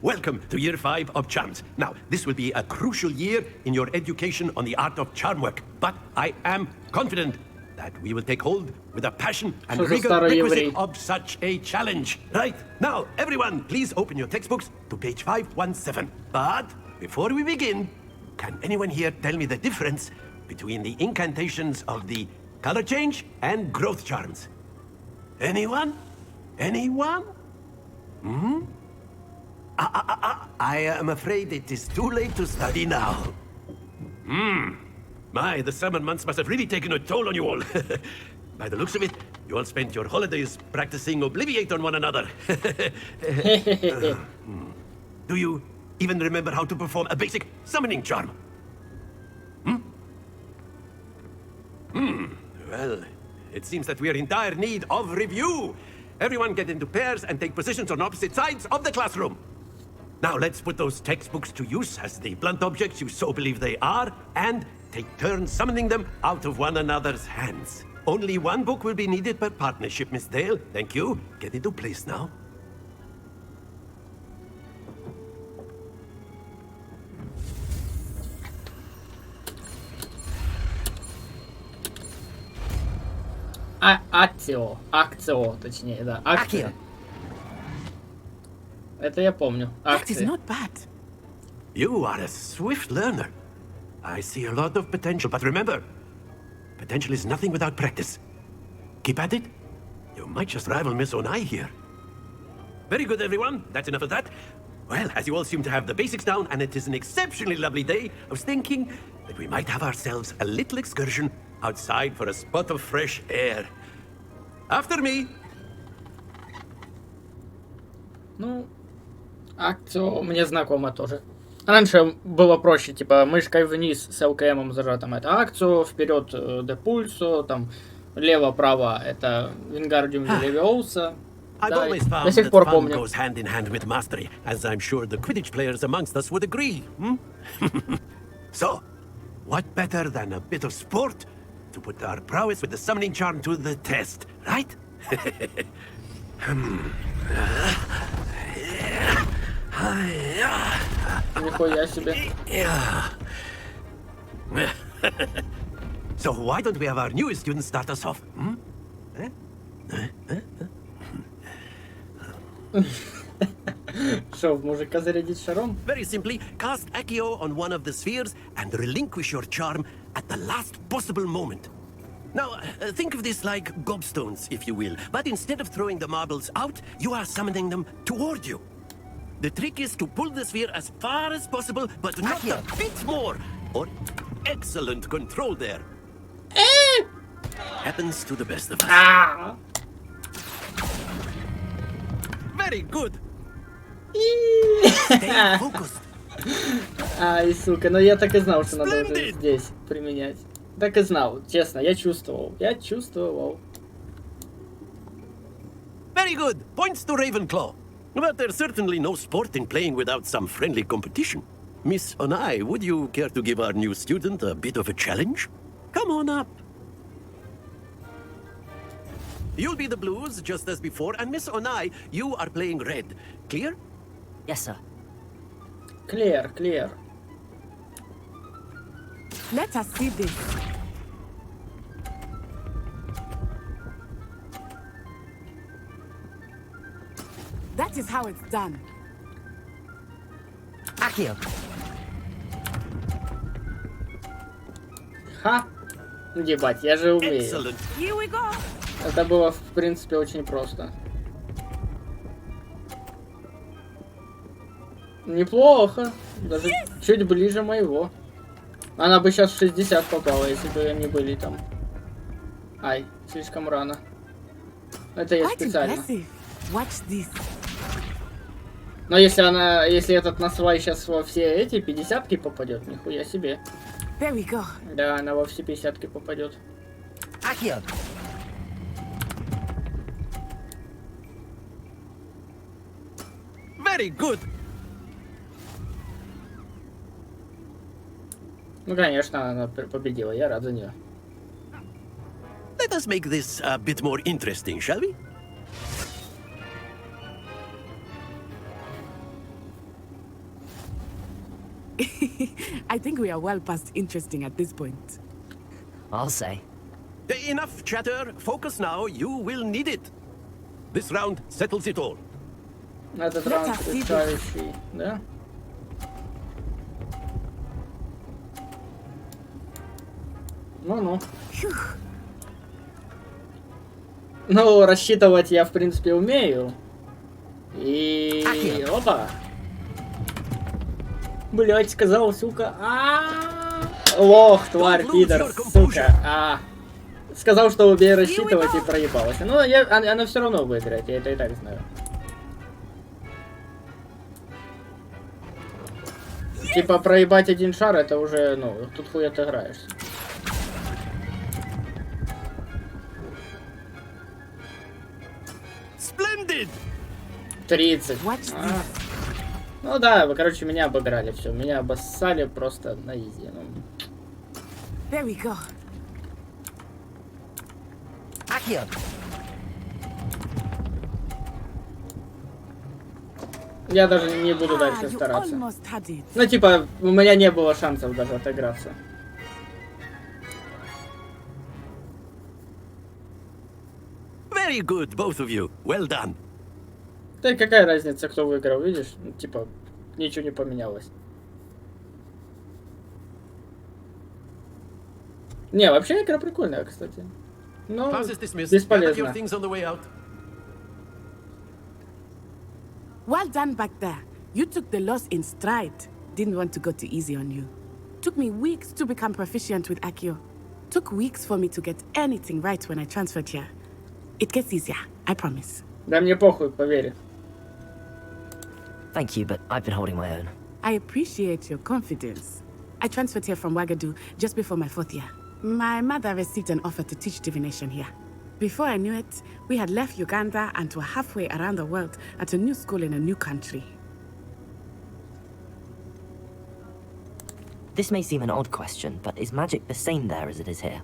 Welcome to Year 5 of Charms. Now, this will be a crucial year in your education on the art of charm work, but I am confident that we will take hold with a passion and rigor requisite of such a challenge. Right, now, everyone, please open your textbooks to page 517. But before we begin, can anyone here tell me the difference between the incantations of the color change and growth charms? Anyone? Anyone? Hmm? I am afraid it is too late to study now. My, the summer months must have really taken a toll on you all. By the looks of it, you all spent your holidays practicing Obliviate on one another. Do you even remember how to perform a basic summoning charm? Well, it seems that we are in dire need of review. Everyone get into pairs and take positions on opposite sides of the classroom. Now let's put those textbooks to use as the blunt objects you so believe they are, and take turns summoning them out of one another's hands. Only one book will be needed per partnership, Miss Dale. Thank you. Get into place now. Акцио, точнее, да. Акция. Это я помню. That is not bad. You are a swift learner. I see a lot of potential, but remember, potential is nothing without practice. Keep at it. You might just rival Miss Onai here. Very good, everyone. That's enough of that. Well, as you all seem to have the basics down, and it is an exceptionally lovely day, I was thinking that we might have ourselves a little excursion outside for a spot of fresh air. After me. Ну, акцию мне знакомо тоже. Раньше было проще, типа мышкой вниз с ЛКМом зажатым это акцию, вперед Депульсо, там лево-право это Вингардиум Левиоуса. I've Да, always до found сих that пор fun помню. goes hand in hand with mastery, as I'm sure the Quidditch players amongst us would agree. Hmm? So, what better than a bit of sport to put our prowess with the summoning charm to the test, right? Нихуя себе. So why don't we have our newest student start us off? Hmm? Что, мужика зарядить шаром? Very simply, cast Accio on one of the spheres and relinquish your charm at the last possible moment. Now, think of this like gobstones, if you will, but instead of throwing the marbles out, you are summoning them toward you. The trick is to pull the sphere as far as possible, but not a bit more. Or excellent control there. Happens to the best of us. Very good. Stay focused. Ай, сука, ну я так и знал, что надо уже здесь применять. Так и знал, честно, я чувствовал. Very good. Points to Ravenclaw. But there's certainly no sport in playing without some friendly competition. Miss Onai, would you care to give our new student a bit of a challenge? Come on up. You'll be the blues, just as before, and Miss Onai, you are playing red. Clear? Yes, sir. Clear. Let us see this. That is how it's done. Accio. Ха! Ебать, я же умею. Here we go. Это было, в принципе, очень просто. Неплохо. Даже чуть ближе моего. Она бы сейчас в 60 попала, если бы они были там. Ай, слишком рано. Это я специально. Watch this. Но если этот насвай сейчас во все эти 50-ки попадет, нихуя себе. There we go. Да, она во все 50-ки попадет. Accio. Very good. Ну, конечно, она победила, я рад за нее. Let us make this a bit more interesting, shall we? I think we are well past interesting at this point. I'll say. Enough chatter. Focus now. You will need it. This round settles it all. Этот раунд решающий, да? Ну. Ну, рассчитывать я, в принципе, умею. И... Опа! Блять, сказал, сука. Лох, тварь, пидор, сука. Сказал, что умею рассчитывать и проебалась. Но она все равно выиграет, я это и так знаю. Типа проебать один шар, это уже, ну, тут хуй отыграешься. Splendid! 30. Ну да, короче, меня обыграли, все. Меня обоссали просто на изи. Ну. There we go. Accio. Я даже не буду дальше стараться. Ну, типа, у меня не было шансов даже отыграться. Very good, both of you. Well done. Да и какая разница, кто выиграл, видишь? Ну, типа, ничего не поменялось. Не, вообще игра прикольная, кстати. Ну, Class is dismissed. Gather your бесполезно. things on the way out. Well done back there. You took the loss in stride. Didn't want to go too easy on you. Took me weeks to become proficient with Accio. Took weeks for me to get anything right when I transferred here. It gets easier, I promise. Да мне похуй, поверь. Thank you, but I've been holding my own. I appreciate your confidence. I transferred here from Wagadu just before my 4th year. My mother received an offer to teach divination here. Before I knew it, we had left Uganda and were halfway around the world at a new school in a new country. This may seem an odd question, but is magic the same there as it is here?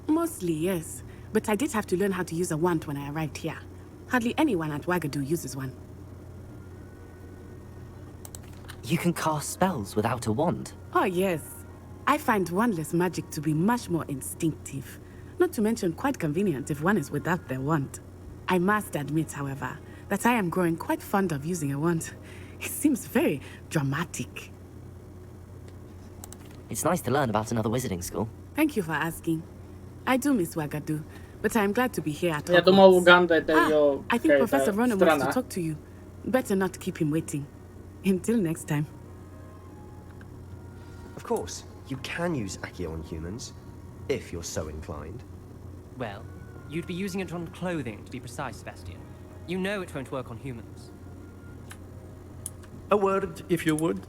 Mostly, yes. But I did have to learn how to use a wand when I arrived here. Hardly anyone at Wagadu uses one. You can cast spells without a wand. Oh, yes. I find wandless magic to be much more instinctive. Not to mention quite convenient if one is without their wand. I must admit, however, that I am growing quite fond of using a wand. It seems very dramatic. It's nice to learn about another wizarding school. Thank you for asking. I do miss Wagadu, but I am glad to be here at Я Hogwarts. думал, Уганда это ее I think Professor какая-то Ronan wants страна. to talk to you. Better not keep him waiting. Until next time. Of course, you can use Accio on humans, if you're so inclined. Well, you'd be using it on clothing, to be precise, Sebastian. You know it won't work on humans. A word, if you would.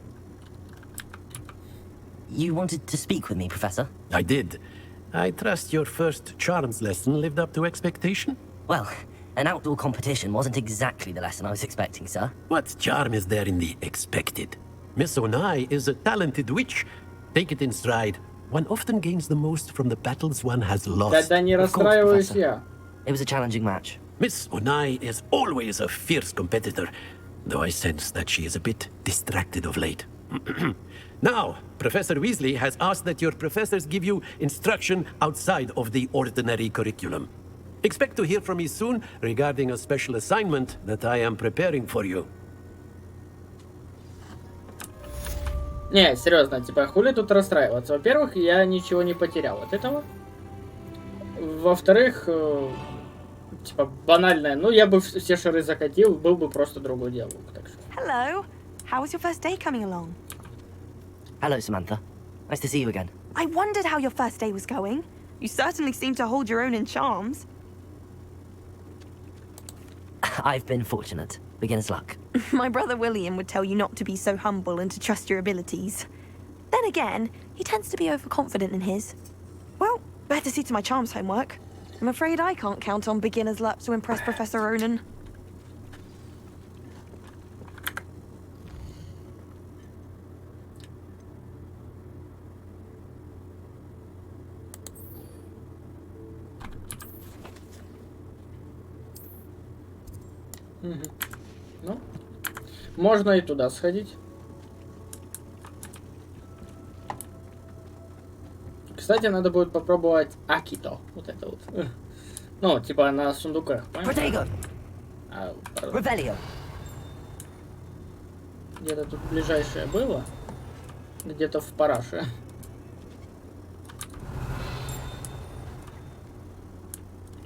You wanted to speak with me, Professor? I did. I trust your first charms lesson lived up to expectation? Well, an outdoor competition wasn't exactly the lesson I was expecting, sir. What charm is there in the expected? Miss Onai is a talented witch. Take it in stride. One often gains the most from the battles one has lost. Да не расстраиваюсь я. It was a challenging match. Miss Onai is always a fierce competitor, though I sense that she is a bit distracted of late. Now, Professor Weasley has asked that your professors give you instruction outside of the ordinary curriculum. Expect to hear from me soon regarding a special assignment that I am preparing for you. Не, серьезно, типа, хули тут расстраиваться? Во-первых, я ничего не потерял от этого. Во-вторых, типа, банальное, ну, я бы все шары закатил, был бы просто другой диалог, так что. Hello. How was your first day coming along? Hello, Samantha. Nice to see you again. I wondered how your first day was going. You certainly seem to hold your own in charms. I've been fortunate. Beginner's luck. My brother William would tell you not to be so humble and to trust your abilities. Then again, he tends to be overconfident in his. Well, better see to my charms homework. I'm afraid I can't count on beginner's luck to impress Professor Ronan. Ну, можно и туда сходить. Кстати, надо будет попробовать Акито. Вот это вот. Ну, типа на сундуках. Где-то тут ближайшее было. Где-то в параше.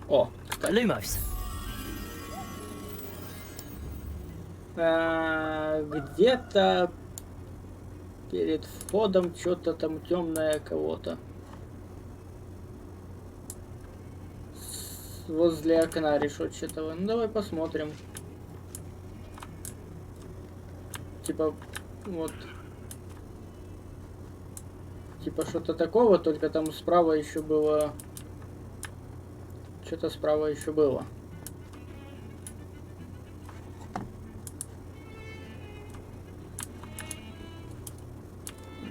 О, кстати. Lumos. Где-то перед входом что-то там темное кого-то. Возле окна решетчатого. Ну давай посмотрим. Типа вот. Типа что-то такого, только там справа еще было. Что-то справа еще было.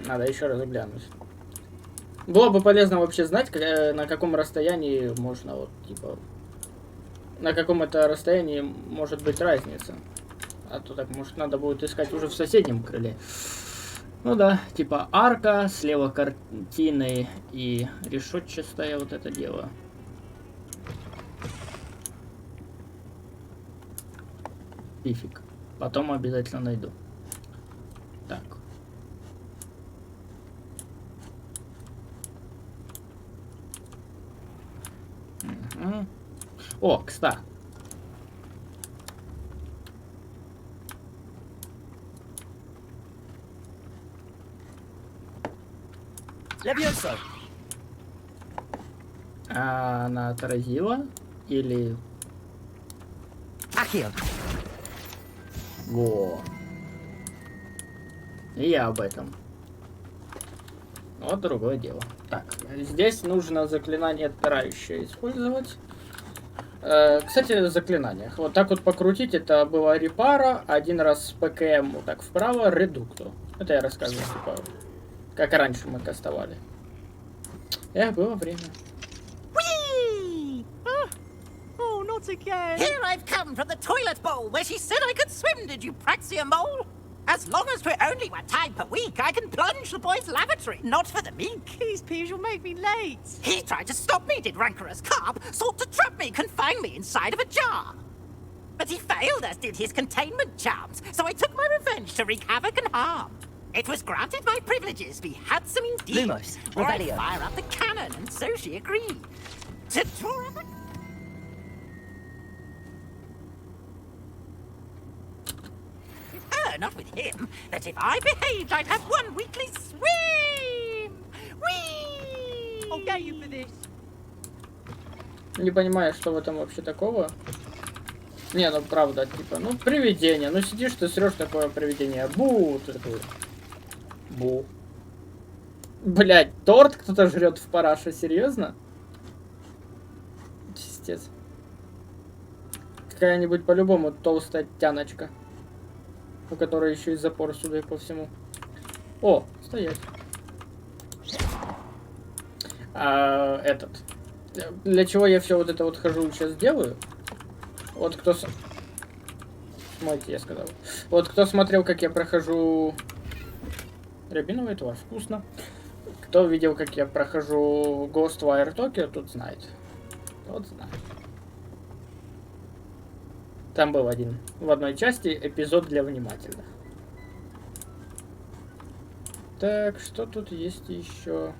Надо еще раз глянуть. Было бы полезно вообще знать, на каком расстоянии можно, вот, типа, на каком это расстоянии может быть разница. А то так, может, надо будет искать уже в соседнем крыле. Ну да, типа арка, слева картины и решетчатое вот это дело. Пифик. Потом обязательно найду. Так. О, кстати. Levioso. А она отразила? Или... Accio. Во. И я об этом. Вот другое дело. Так, здесь нужно заклинание отпирающее использовать. Кстати, о заклинаниях. Вот так вот покрутить, это было репара, один раз с ПКМ вот так вправо, редукто. Это я рассказывал, типа, как раньше мы кастовали. Было время. Whee! Oh, not again. Here I've come from the toilet bowl where she said I could swim, did you praxia mole? As long as we're only one time per week, I can plunge the boys' lavatory, not for the meek. Please, Peas, you'll make me late. He tried to stop me, did rancorous carp, sought to trap me, confine me inside of a jar. But he failed, as did his containment charms, so I took my revenge to wreak havoc and harm. It was granted my privileges, be handsome indeed. Lumos, or I'd Revelio. fire up the cannon, and so she agreed. To draw up a... Not with him, that if I behaved, I'd have one weekly swim! Whee! I'll get you for this. Не понимаю, что в этом вообще такого. Не, ну правда, типа, ну привидение. Ну сидишь, ты срешь такое привидение. Бу! Ты такой. Бу. Блять, торт кто-то жрет в параше, серьезно? Пиздец. Какая-нибудь по-любому толстая тяночка. У которой еще и запор, судя по всему. О, стоять. Этот. Для чего я все вот это вот хожу сейчас делаю? Вот кто... Смойте, я сказал. Вот кто смотрел, как я прохожу... Рябиновый тварь, вкусно. Кто видел, как я прохожу Ghostwire Tokyo, тот знает. Тот знает. Там был в одной части эпизод для внимательных. Так, что тут есть еще?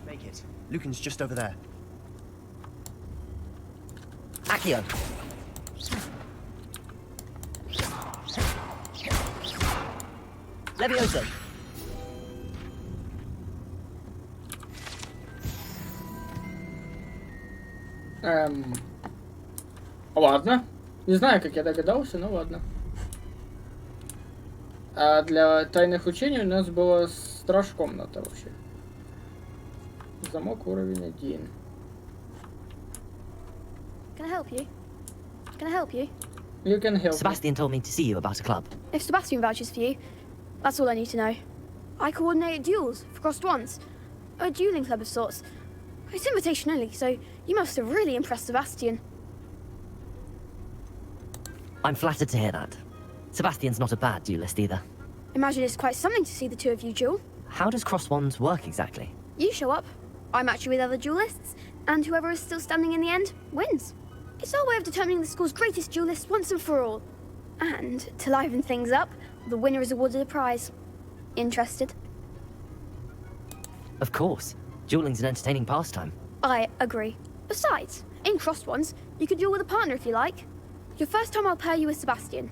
Make it. Lucan's just over there. Accio. Levioso. Ладно. Не знаю, как я догадался, но ладно. А для тайных учений у нас была страж-комната вообще. Замок уровень 1. Can I help you? Can I help you? You can help Sebastian told me to see you about a club. If Sebastian vouches for you, that's all I need to know. I coordinate duels for crossed ones. A dueling club of sorts. It's invitation only, so you must have really impressed Sebastian. I'm flattered to hear that. Sebastian's not a bad duelist either. Imagine it's quite something to see the two of you duel. How does cross wands work exactly? You show up, I match you with other duelists, and whoever is still standing in the end wins. It's our way of determining the school's greatest duelist once and for all. And, to liven things up, the winner is awarded a prize. Interested? Of course. Dueling's an entertaining pastime. I agree. Besides, in crossed ones, you can duel with a partner if you like. Your first time I'll pair you with Sebastian.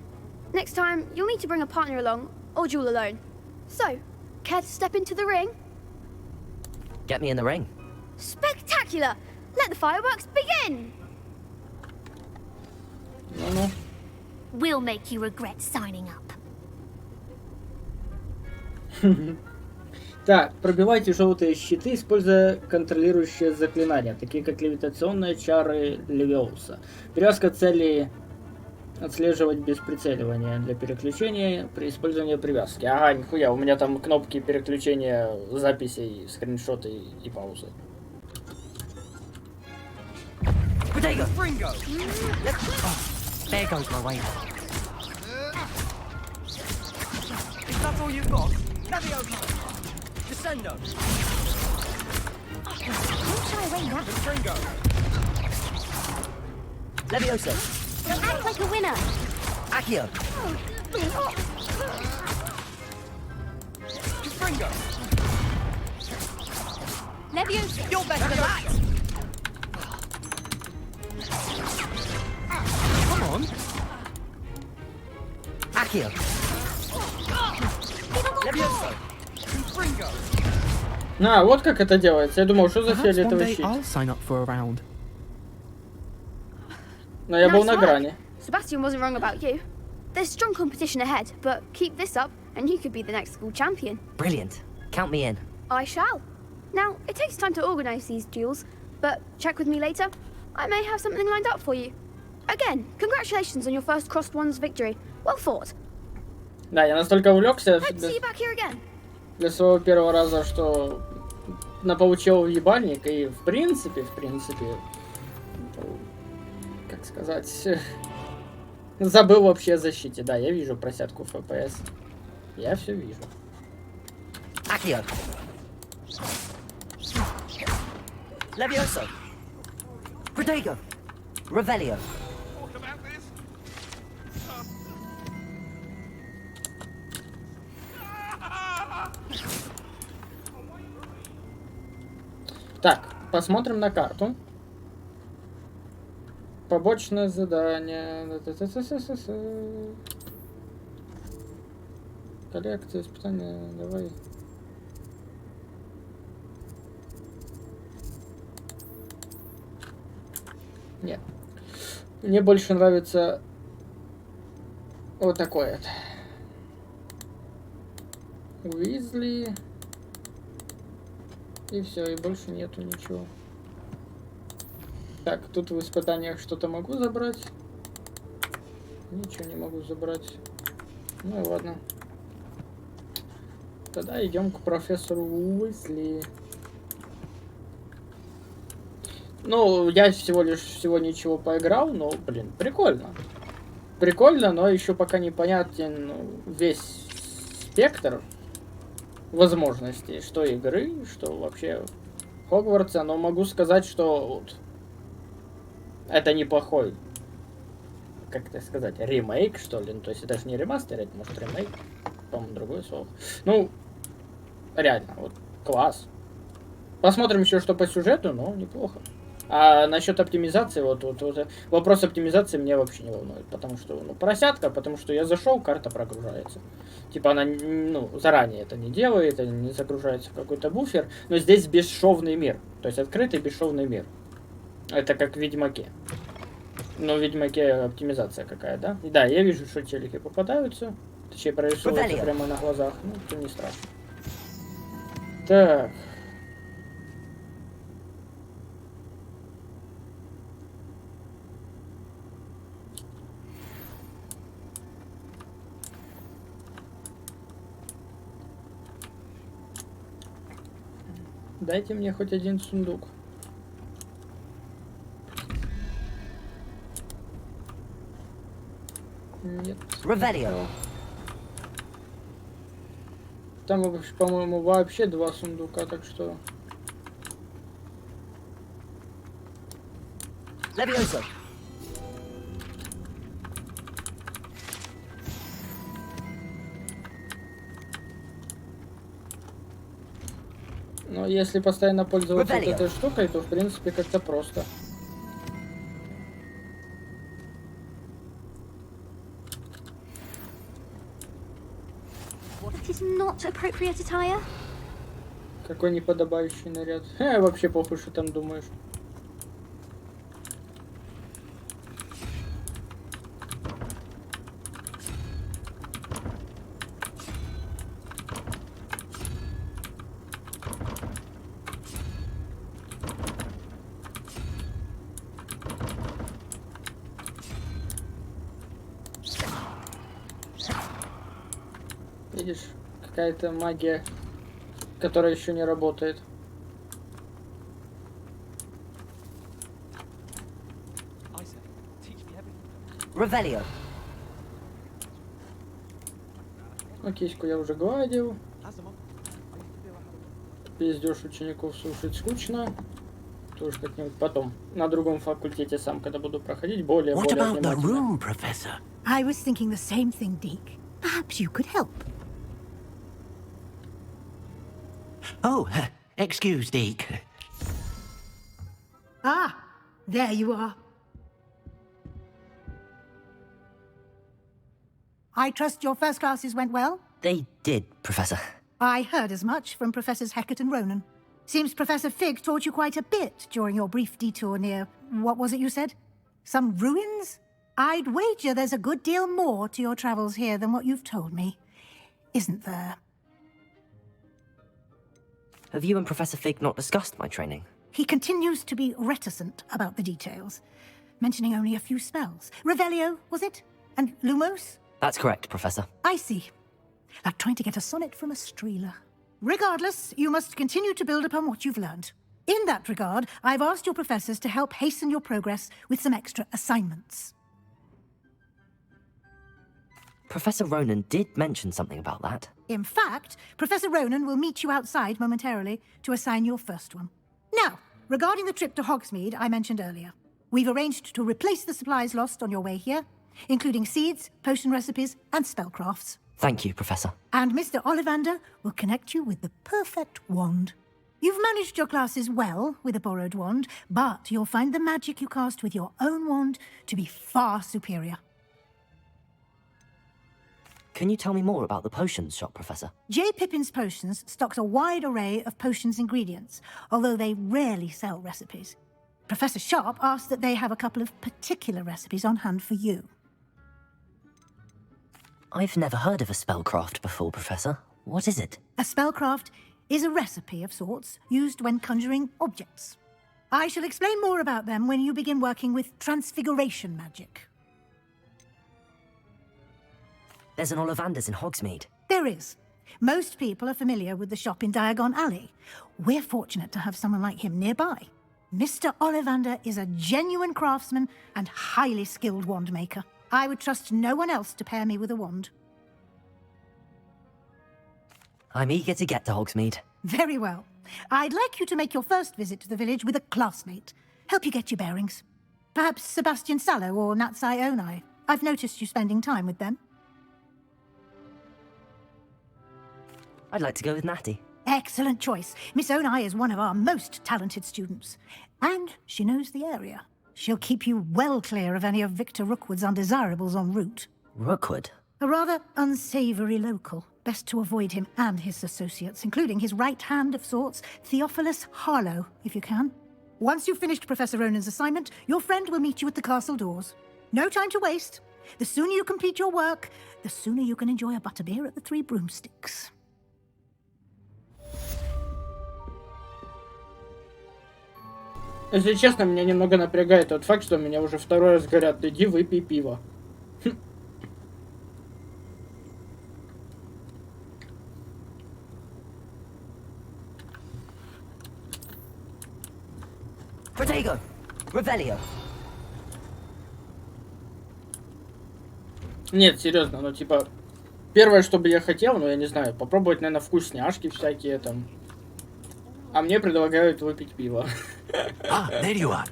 Next time, you'll need to bring a partner along, or duel alone. So, care to step into the ring? Get me in the ring. Spectacular! Let the fireworks begin! Ну-ну. We'll make you regret signing up. Так, пробивайте желтые щиты, используя контролирующие заклинания, такие как левитационные чары Левиуса. Привязка цели отслеживать без прицеливания для переключения при использовании привязки. Ага, нихуя, у меня там кнопки переключения записей, скриншоты и паузы. There goes my way. Is that all you've got? Levioso! Descendo! Don't shy away now. Fringo! Levioso! Don't act like a winner. Accio! Leviosa. You're better than that! Come on. Accio. Leviosa. А, вот как это делается. Я думал, что за Perhaps one фиолетовый day щит. I'll sign up for a round. Но я был Nice на work. грани. Sebastian wasn't wrong about you. There's strong competition ahead, but keep this up and you could be the next school champion. Brilliant. Count me in. I shall. Now, it takes time to organise these duels, but check with me later. I may have something lined up for you. Again, congratulations on your first Crossed Ones victory. Well fought. Да, я настолько увлекся Hope to see you back here again. для своего первого раза, что получил в ебальник, и в принципе, как сказать, забыл вообще о защите. Да, я вижу просядку FPS. Я все вижу. Accio. Leviosa. Protego. Revelio. Так, посмотрим на карту. Побочное задание. Коллекция, испытания, давай. Нет. Мне больше нравится вот такой вот. Уизли. И все, и больше нету ничего. Так, тут в испытаниях что-то могу забрать. Ничего не могу забрать. Ну и ладно. Тогда идем к профессору Уизли. Ну, я всего ничего поиграл, но, блин, прикольно. Прикольно, но еще пока непонятен весь спектр возможностей, что игры, что вообще Хогвартса, но могу сказать, что вот, это неплохой, как это сказать, ремейк, что ли, ну, то есть это же не ремастер, это может ремейк, по-моему, другое слово. Ну, реально, вот, класс. Посмотрим еще, что по сюжету, но неплохо. А насчет оптимизации, вот вопрос оптимизации меня вообще не волнует, потому что, ну, просядка, потому что я зашел, карта прогружается. Типа она, ну, заранее это не делает, не загружается в какой-то буфер, но здесь бесшовный мир, то есть открытый бесшовный мир. Это как в Ведьмаке. Но в Ведьмаке оптимизация какая, да? И да, я вижу, что челики попадаются, точнее прорисовываются прямо на глазах, ну, это не страшно. Так. Дайте мне хоть один сундук. Нет. Revelio. Там, по-моему, вообще 2 сундука, так что... Leviosa. Но если постоянно пользоваться вот Revelio. этой штукой, то в принципе как-то просто. That is not appropriate attire. Какой неподобающий наряд. Вообще похуй, что там думаешь. Видишь, какая-то магия, которая еще не работает. Revelio. Ну, киську я уже гладил. Пиздёж учеников слушать скучно. Тоже как-нибудь потом. На другом факультете сам, когда буду проходить, более What about the внимательно. room, Professor? I was thinking the same thing, Deke. Perhaps you could help. Oh, excuse, Deke. Ah, there you are. I trust your first classes went well? They did, Professor. I heard as much from Professors Hecat and Ronan. Seems Professor Fig taught you quite a bit during your brief detour near... what was it you said? Some ruins? I'd wager there's a good deal more to your travels here than what you've told me. Isn't there? Have you and Professor Fig not discussed my training? He continues to be reticent about the details, mentioning only a few spells. Revelio, was it? And Lumos? That's correct, Professor. I see. Like trying to get a sonnet from a streeler. Regardless, you must continue to build upon what you've learned. In that regard, I've asked your professors to help hasten your progress with some extra assignments. Professor Ronan did mention something about that. In fact, Professor Ronan will meet you outside momentarily to assign your first one. Now, regarding the trip to Hogsmeade I mentioned earlier, we've arranged to replace the supplies lost on your way here, including seeds, potion recipes, and spellcrafts. Thank you, Professor. And Mr. Ollivander will connect you with the perfect wand. You've managed your classes well with a borrowed wand, but you'll find the magic you cast with your own wand to be far superior. Can you tell me more about the potions shop, Professor? J. Pippin's Potions stocks a wide array of potions ingredients, although they rarely sell recipes. Professor Sharp asked that they have a couple of particular recipes on hand for you. I've never heard of a spellcraft before, Professor. What is it? A spellcraft is a recipe of sorts used when conjuring objects. I shall explain more about them when you begin working with transfiguration magic. There's an Ollivander's in Hogsmeade. There is. Most people are familiar with the shop in Diagon Alley. We're fortunate to have someone like him nearby. Mr. Ollivander is a genuine craftsman and highly skilled wand maker. I would trust no one else to pair me with a wand. I'm eager to get to Hogsmeade. Very well. I'd like you to make your first visit to the village with a classmate. Help you get your bearings. Perhaps Sebastian Sallow or Natsai Onai. I've noticed you spending time with them. I'd like to go with Natty. Excellent choice. Miss Onai is one of our most talented students. And she knows the area. She'll keep you well clear of any of Victor Rookwood's undesirables en route. Rookwood? A rather unsavoury local. Best to avoid him and his associates, including his right hand of sorts, Theophilus Harlow, if you can. Once you've finished Professor Ronan's assignment, your friend will meet you at the castle doors. No time to waste. The sooner you complete your work, the sooner you can enjoy a butterbeer at the Three Broomsticks. Если честно, меня немного напрягает тот факт, что меня уже второй раз говорят: иди выпей пиво. Protego! Revelio! Нет, серьезно, ну типа, первое, что бы я хотел, ну я не знаю, попробовать, наверное, вкусняшки всякие там. А мне предлагают выпить пиво. Ah, there you are.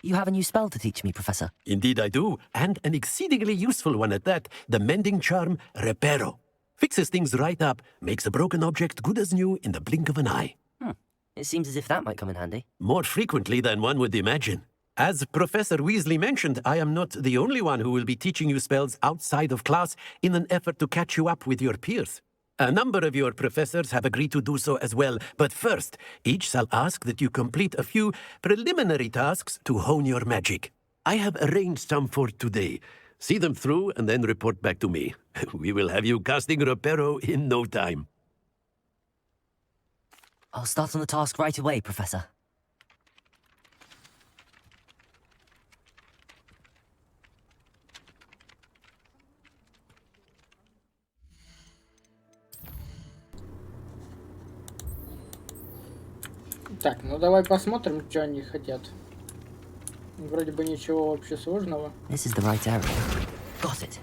You have a new spell to teach me, Professor. Indeed I do, and an exceedingly useful one at that. The mending charm, Reparo. Fixes things right up, makes a broken object good as new in the blink of an eye. It seems as if that might come in handy. More frequently than one would imagine. As Professor Weasley mentioned, I am not the only one who will be teaching you spells outside of class in an effort to catch you up with your peers. A number of your professors have agreed to do so as well, but first, each shall ask that you complete a few preliminary tasks to hone your magic. I have arranged some for today. See them through and then report back to me. We will have you casting Reparo in no time. I'll start on the task right away, Professor. Так, ну давай посмотрим, что они хотят. Вроде бы ничего вообще сложного. This is the right area. Got it.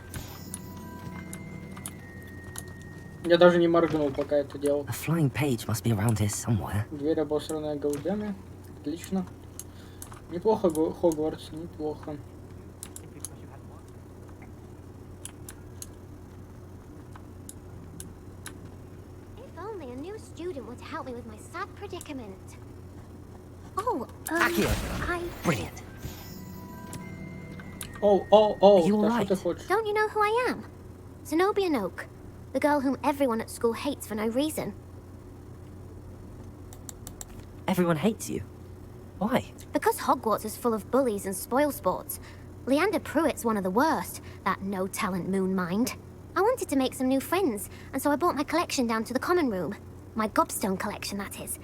Я даже не моргнул, пока это делал. A flying page must be around here somewhere. Дверь, обосранная голубями. Отлично. Неплохо, Хогвартс, неплохо. If only able to help me with my sad predicament. Oh, Accio. I... Brilliant. Oh, Are you да alright? что ты хочешь? Don't you know who I am? Zenobia Noak, the girl whom everyone at school hates for no reason. Everyone hates you. Why? Because Hogwarts is full of bullies and spoilsports. Leander Pruitt's one of the worst, that no-talent moon mind. I wanted to make some new friends, and so I brought my collection down to the common room. My gobstone collection, that is.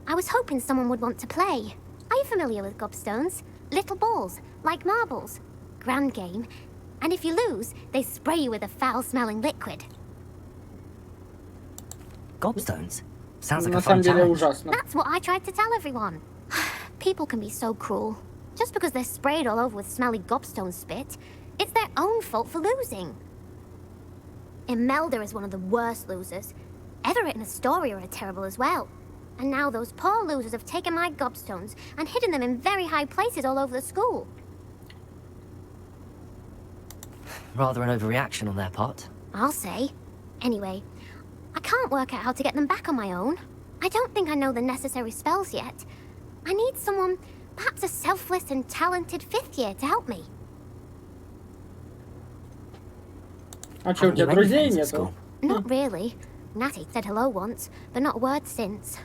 I was hoping someone would want to play. Are you familiar with gobstones? Little balls, like marbles. Grand game. And if you lose, they spray you with a foul-smelling liquid. Gobstones? Sounds like На a fun самом деле challenge. ужасно. That's what I tried to tell everyone. People can be so cruel. Just because they're sprayed all over with smelly gobstone spit, it's their own fault for losing. Imelda is one of the worst losers. Everett and Astoria are terrible as well. And now those poor losers have taken my gobstones and hidden them in very high places all over the school. Rather an overreaction on their part. I'll say. Anyway, I can't work out how to get them back on my own. I don't think I know the necessary spells yet. I need someone, perhaps a selfless and talented fifth year to help me. А что, у тебя друзей нету? Not really. Natty said hello once, but not a word since.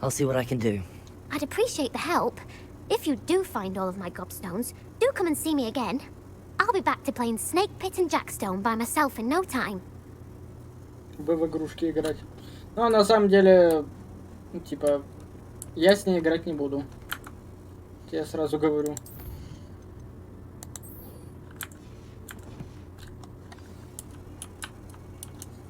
I'll see what I can do. I'd appreciate the help. If you do find all of my gobstones, do come and see me again. I'll be back to playing Snake Pit and Jackstone by myself in no time. Бы в игрушки играть. Но на самом деле, типа, я с ней играть не буду. Я сразу говорю.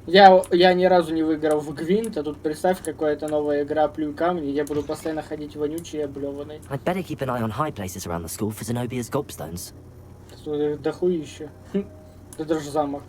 Я ни разу не выиграл в Гвинт, а тут представь, какая-то новая игра «Плюй камни», я буду постоянно ходить вонючий и облеванный. I'd better keep an eye on high places around the school for Zenobia's gobstones. Дохуище. Это даже замок.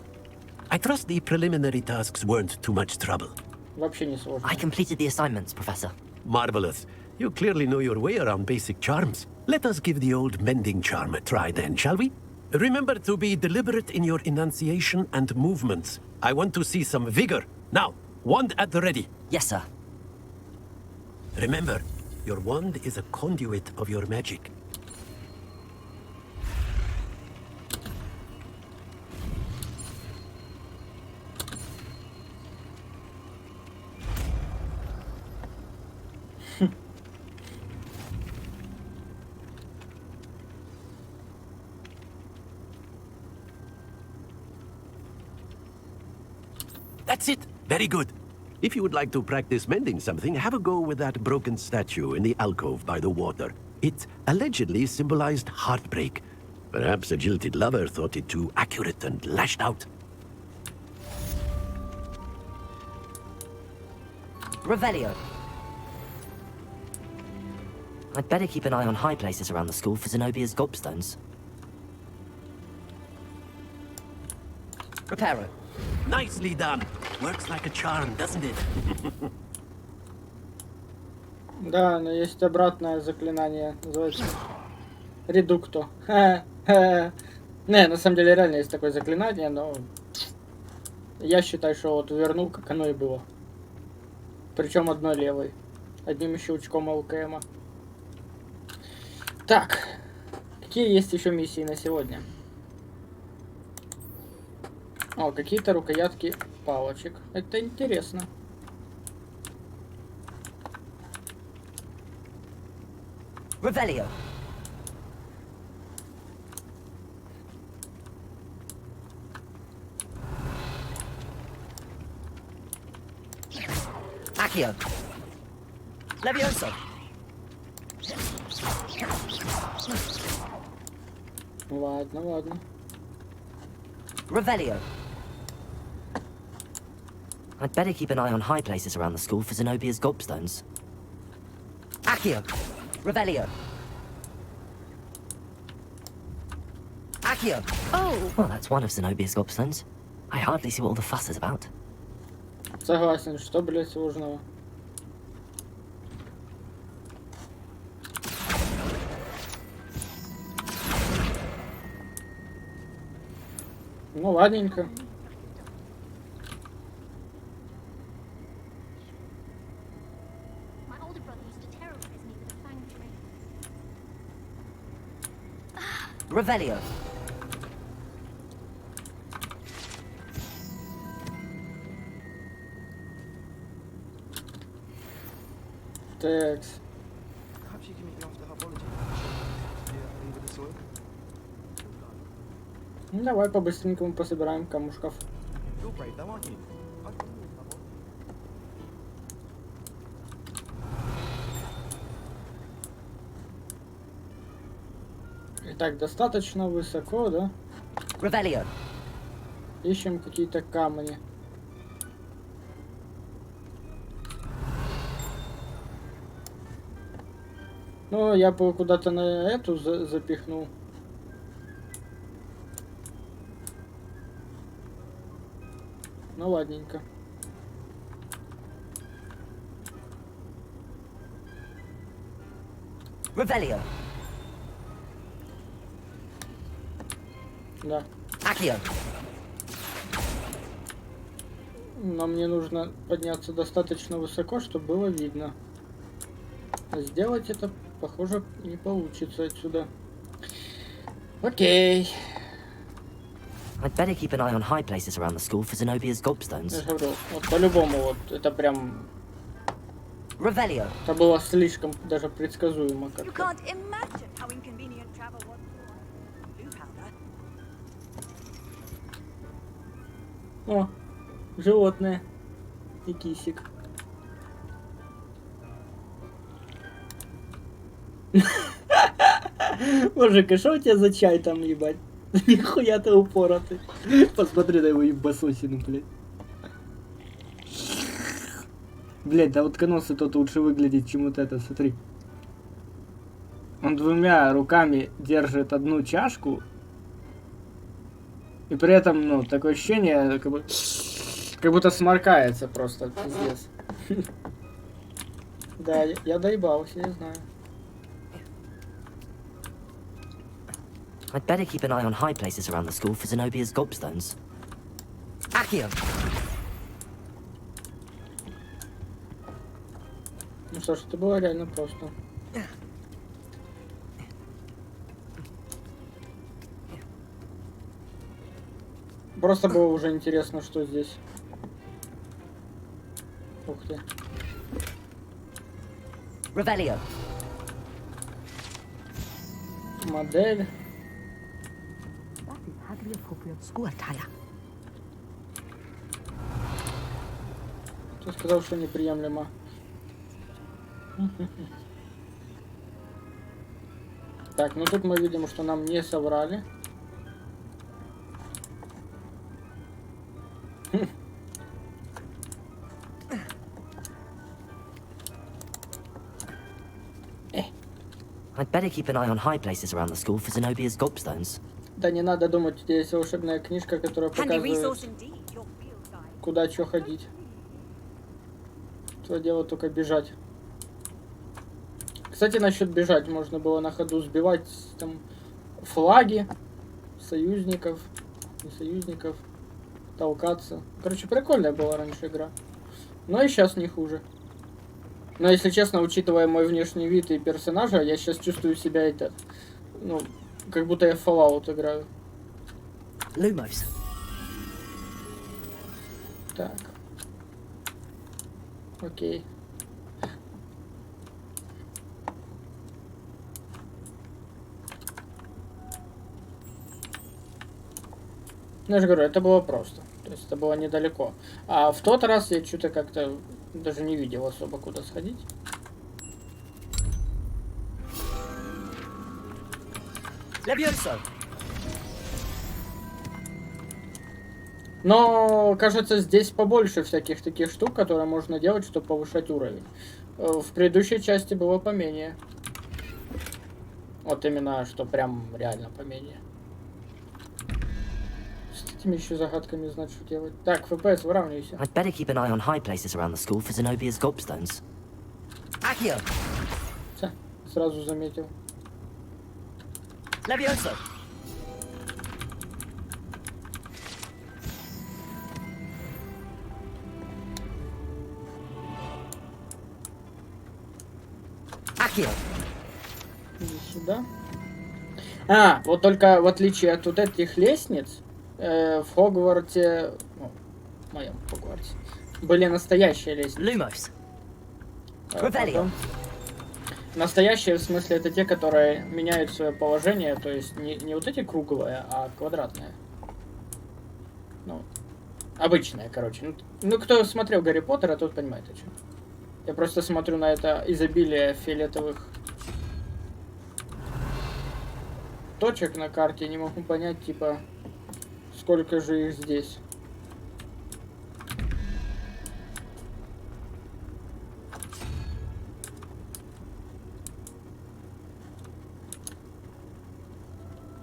I trust the preliminary tasks weren't too much trouble. Вообще не сложно. I completed the assignments, Professor. Marvelous. You clearly know your way around basic charms. Let us give the old mending charm a try then, shall we? Remember to be deliberate in your enunciation and movements. I want to see some vigor. Now, wand at the ready. Yes, sir. Remember, your wand is a conduit of your magic. That's it. Very good. If you would like to practice mending something, have a go with that broken statue in the alcove by the water. It allegedly symbolized heartbreak. Perhaps a jilted lover thought it too accurate and lashed out. Revelio. I'd better keep an eye on high places around the school for Zenobia's gobstones. Reparo. Nicely done. Works like a charm, doesn't it? Да, но есть обратное заклинание, называется редукто. Не, на самом деле реально есть такое заклинание, но я считаю, что вот вернул, как оно и было. Причем одной левой. Одним щелчком ЛКМа. Так, какие есть еще миссии на сегодня? О, какие-то рукоятки палочек. Это интересно. Revelio. Accio. Levioso. Ладно, ладно. Revelio. I'd better keep an eye on high places around the school for Zenobia's gobstones. Accio. Revelio. Accio. Oh. Well, that's one of Zenobia's gobstones. I hardly see what all the fuss is about. Согласен, что, блять, сложного. Ну, ладненько. Revelio. Текс. Perhaps you can meet me after herbology. Leave with the soil. Ну, давай по-быстренькому пособираем камушков. You're brave though, aren't you? I've got more herbology. Итак, достаточно высоко, да? Revelio. Ищем какие-то камни. Ну, я бы куда-то на эту запихнул. Ну, ладненько. Revelio. Да. Accio. Но мне нужно подняться достаточно высоко, чтобы было видно. Сделать это, похоже, не получится отсюда. Окей. I'd better keep an eye on high places around the school for Zenobia's Я gobstones. же говорю, вот по-любому, вот это прям... Revelio. Это было слишком даже предсказуемо You как-то. can't imagine how inconvenient travel was for blue powder. О, животное. И кисик. Мужик, а что у тебя за чай там, ебать? Нихуя ты упоротый. Посмотри на его ебасосину, блядь. Блядь, да утконосый тот лучше выглядит, чем вот это, смотри. Он двумя руками держит одну чашку. И при этом, ну, такое ощущение, как будто сморкается просто, пиздец. Да, я доебался, я знаю. I'd better keep an eye on high places around the school for Zenobia's gobstones. Accio. Ну что ж, это было реально просто. Просто было уже интересно, что здесь. Ух ты. Revelio. Модель. That is hardly appropriate school attire. Кто сказал, что неприемлемо? Так, ну тут мы видим, что нам не соврали. I'd better keep an eye on high places around the school for Zenobia's gobstones. Да не надо думать, у тебя есть волшебная книжка, которая Handy показывает, resource indeed. Your field guide. куда что ходить. Твое дело только бежать. Кстати, насчет бежать, можно было на ходу сбивать там флаги союзников, не союзников, толкаться. Короче, прикольная была раньше игра. Но и сейчас не хуже. Но если честно, учитывая мой внешний вид и персонажа, я сейчас чувствую себя это, ну, как будто я в Fallout играю. Lumos. Так. Окей. Ну, я же говорю, это было просто. То есть это было недалеко. А в тот раз я что-то как-то даже не видел особо, куда сходить. Levioso. Но, кажется, здесь побольше всяких таких штук, которые можно делать, чтобы повышать уровень. В предыдущей части было поменее. Вот именно, что прям реально поменее. С этими еще загадками знать, что делать. Так, FPS, выравнивайся. I'd better keep an eye on high places around the school for Zenobia's gobstones. Accio. Ца, сразу заметил. Levioso. Accio. Иди сюда. А, вот только в отличие от вот этих лестниц, в Хогвартсе, ну, в моем Хогвартсе, были настоящие лестницы. Lumos. Потом... Настоящие, в смысле, это те, которые меняют свое положение, то есть не вот эти круглые, а квадратные. Ну, обычные, короче. Ну, кто смотрел Гарри Поттера, тот понимает, о чем. Я просто смотрю на это изобилие фиолетовых точек на карте, не могу понять, типа, сколько же их здесь.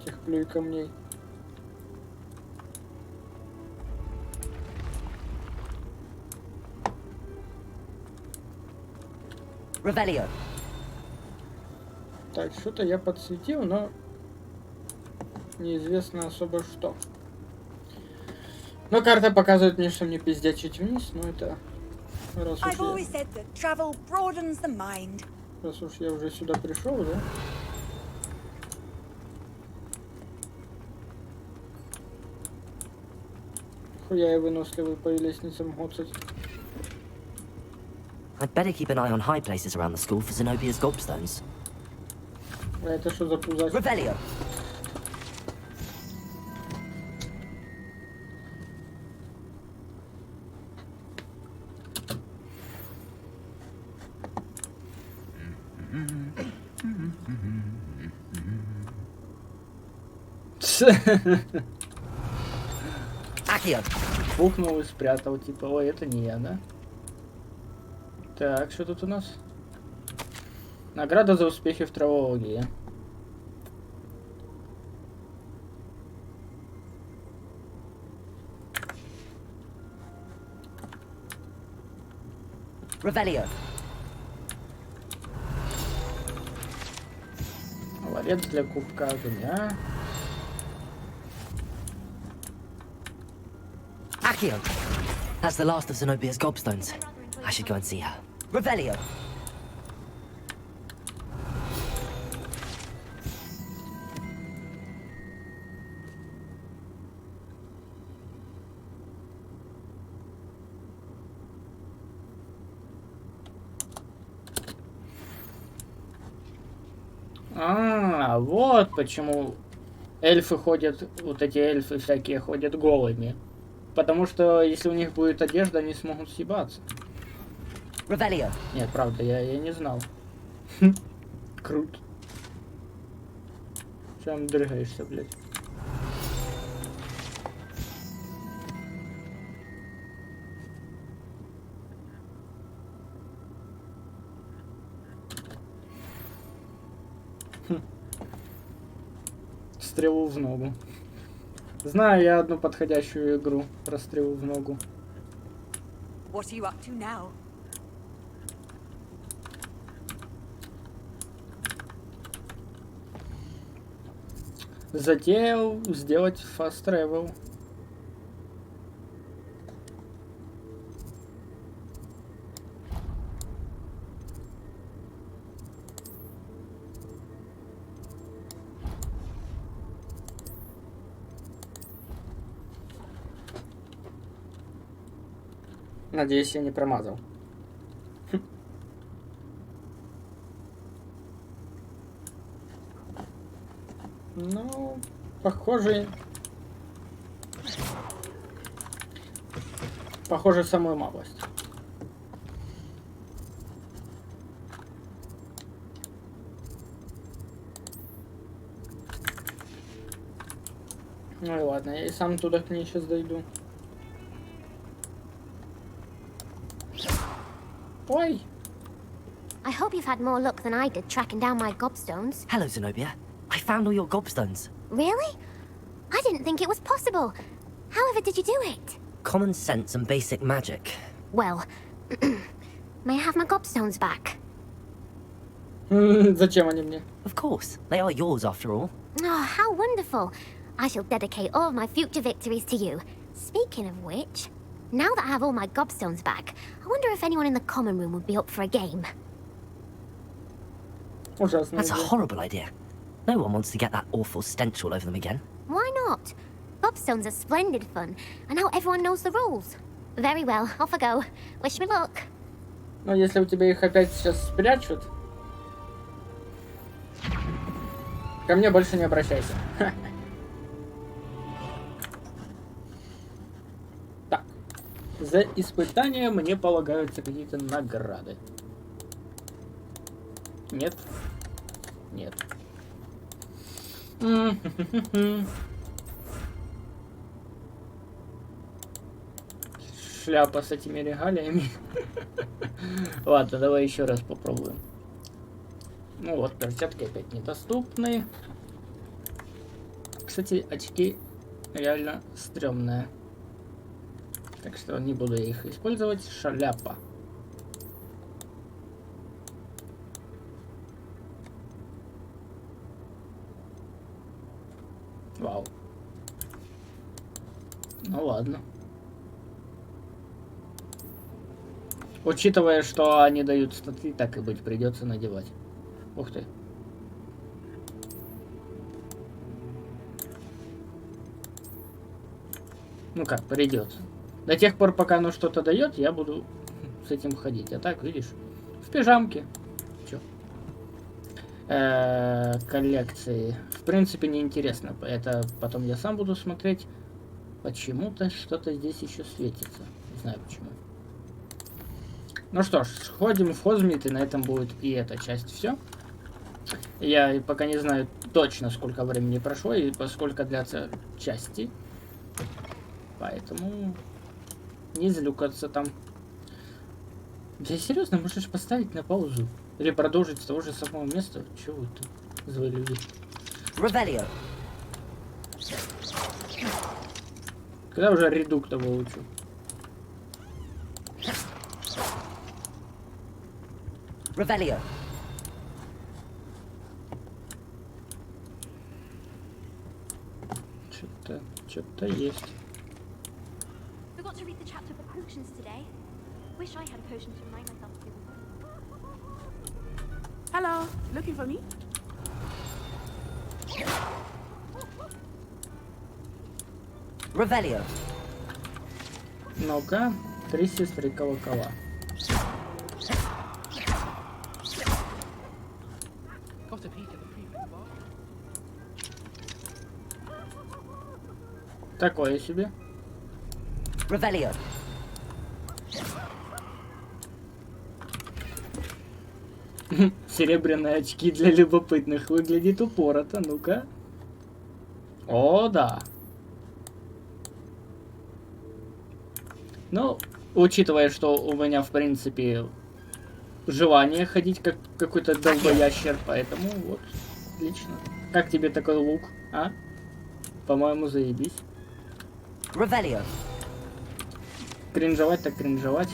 Тех плюй камней. Revelio. Так, что-то я подсветил, но неизвестно особо что. Но карта показывает мне, что мне пиздячить вниз, но это раз уж я уже сюда пришел, да? Хуя я выносливый по лестницам гоцать. I'd better keep an eye on high places around the school for Zenobia's gobstones. А это что за пузырь? Revelio. Акио. Пукнул и спрятал, типа, ой, это не я, да? Так, что тут у нас? Награда за успехи в травологии. Revelio. Ларец для кубка огня. Accio. That's the last of Zenobia's gobstones. I should go and see her. Revelio. А, вот почему эльфы ходят, вот эти эльфы всякие ходят голыми. Потому что если у них будет одежда, они смогут съебаться. Revelio. Нет, правда, я не знал. Круто. Сам дрыгаешься, блядь. Стрелу в ногу. Знаю я одну подходящую игру про стрелу в ногу. What are you up to now? Затеял сделать fast travel. Надеюсь, я не промазал. Ну, похоже, самую малость. Ну и ладно, я и сам туда к ней сейчас дойду. Ой! I hope you've had more luck than I did tracking down my gobstones. Hello, Zenobia. I found all your gobstones. Really? I didn't think it was possible. However did you do it? Common sense and basic magic. Well, may I have my gobstones back? Зачем они мне? Of course. They are yours after all. Oh, how wonderful. I shall dedicate all of my future victories to you. Speaking of which, now that I have all my gobstones back, I wonder if anyone in the common room would be up for a game. Ужасная That's a идея. horrible idea. No one wants to get that awful stench all over them again. Why not? Bobstones are splendid fun, and now everyone knows the rules. Very well, off I go. Wish me luck. Ну, если у тебя их опять сейчас спрячут, ко мне больше не обращайся. Так. За испытания мне полагаются какие-то награды. Нет? Нет. Шляпа с этими регалиями. Ладно, давай еще раз попробуем. Ну вот, перчатки опять недоступны. Кстати, очки реально стрёмные. Так что не буду их использовать. Шляпа. Вау. Ну ладно. Учитывая, что они дают статы, так и быть, придется надевать. Ух ты. Ну как, придется. До тех пор, пока оно что-то дает, я буду с этим ходить. А так, видишь, в пижамке. Чё? Коллекции. В принципе, неинтересно. Это потом я сам буду смотреть. Почему-то что-то здесь еще светится. Не знаю почему. Ну что ж, сходим в Хозмит, и на этом будет и эта часть все. Я пока не знаю точно, сколько времени прошло и поскольку длятся части. Поэтому не злюкаться там. Да серьезно, можешь поставить на паузу. Или продолжить с того же самого места. Чего вы тут, злые люди? Ревелио. Когда уже редукта выучу? Ревелио. Что-то есть. Forgot to read the chapter for potions today. Wish I had a potion to remind myself to. Hello, looking for me? Ревелио. Ну-ка, 3 сестры колокола. Got a peek at the prefect bar. Такое себе. Ревелио. Серебряные очки для любопытных выглядит упорото. Ну-ка. О, да. Ну, учитывая, что у меня, в принципе, желание ходить как какой-то долбоящер, поэтому вот, отлично. Как тебе такой лук, а? По-моему, заебись. Ревелио. Кринжовать так кринжовать.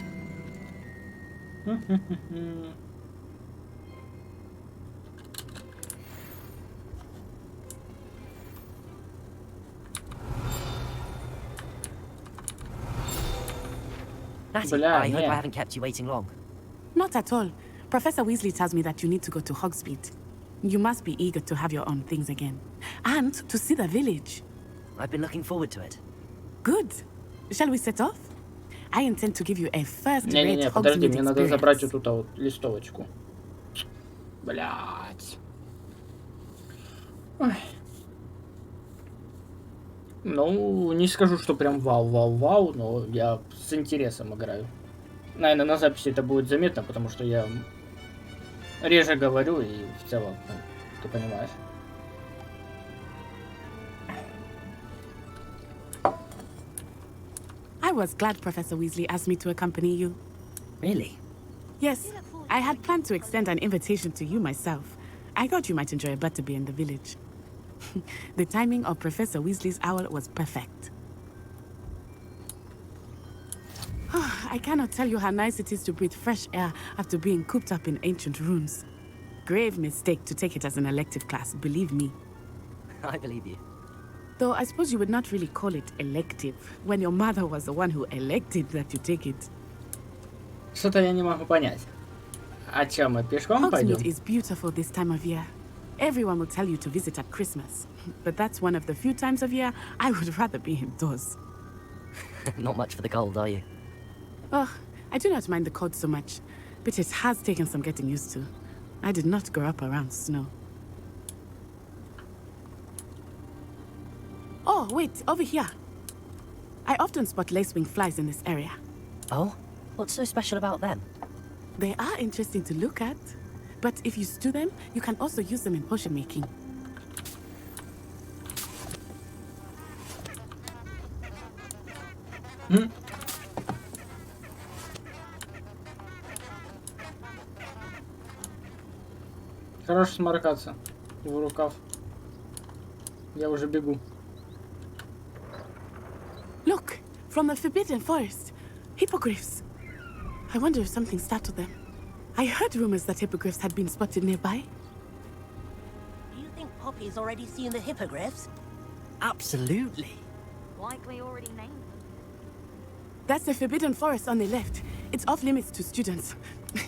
Natty, Blah, I hope yeah. I haven't kept you waiting long. Not at all. Professor Weasley tells me that you need to go to Hogsmeade. You must be eager to have your own things again. And to see the village. I've been looking forward to it. Good. Shall we set off? I intend to give you a first-rate Не-не-не, подожди, Hogsmeade мне надо experience. забрать вот эту вот листовочку. Блять. Ой. Ну, не скажу, что прям вау-вау-вау, но я с интересом играю. Наверное, на записи это будет заметно, потому что я реже говорю и в целом, ну, ты понимаешь. I was glad Professor Weasley asked me to accompany you. Really? Yes, I had planned to extend an invitation to you myself. I thought you might enjoy a butterbeer in the village. The timing of Professor Weasley's owl was perfect. I cannot tell you how nice it is to breathe fresh air after being cooped up in ancient rooms. Grave mistake to take it as an elective class, believe me. I believe you. Though I suppose you would not really call it elective, when your mother was the one who elected that you take it. Что-то я не могу понять. А чё, мы пешком пойдем? Hogsmeade is beautiful this time of year. Everyone will tell you to visit at Christmas, but that's one of the few times of year I would rather be indoors. Not much for the cold, are you? Oh, I do not mind the cold so much, but it has taken some getting used to. I did not grow up around snow. Oh, wait, over here. I often spot lacewing flies in this area. Oh? What's so special about them? They are interesting to look at, but if you stew them, you can also use them in potion making. Хорош сморкаться в рукав. Я уже бегу. Look, from the Forbidden Forest. Hippogriffs. I wonder if something startled them. I heard rumors that hippogriffs had been spotted nearby. Do you think Poppy's already seen the hippogriffs? Absolutely. Likely already named them. That's the Forbidden Forest on the left. It's off limits to students,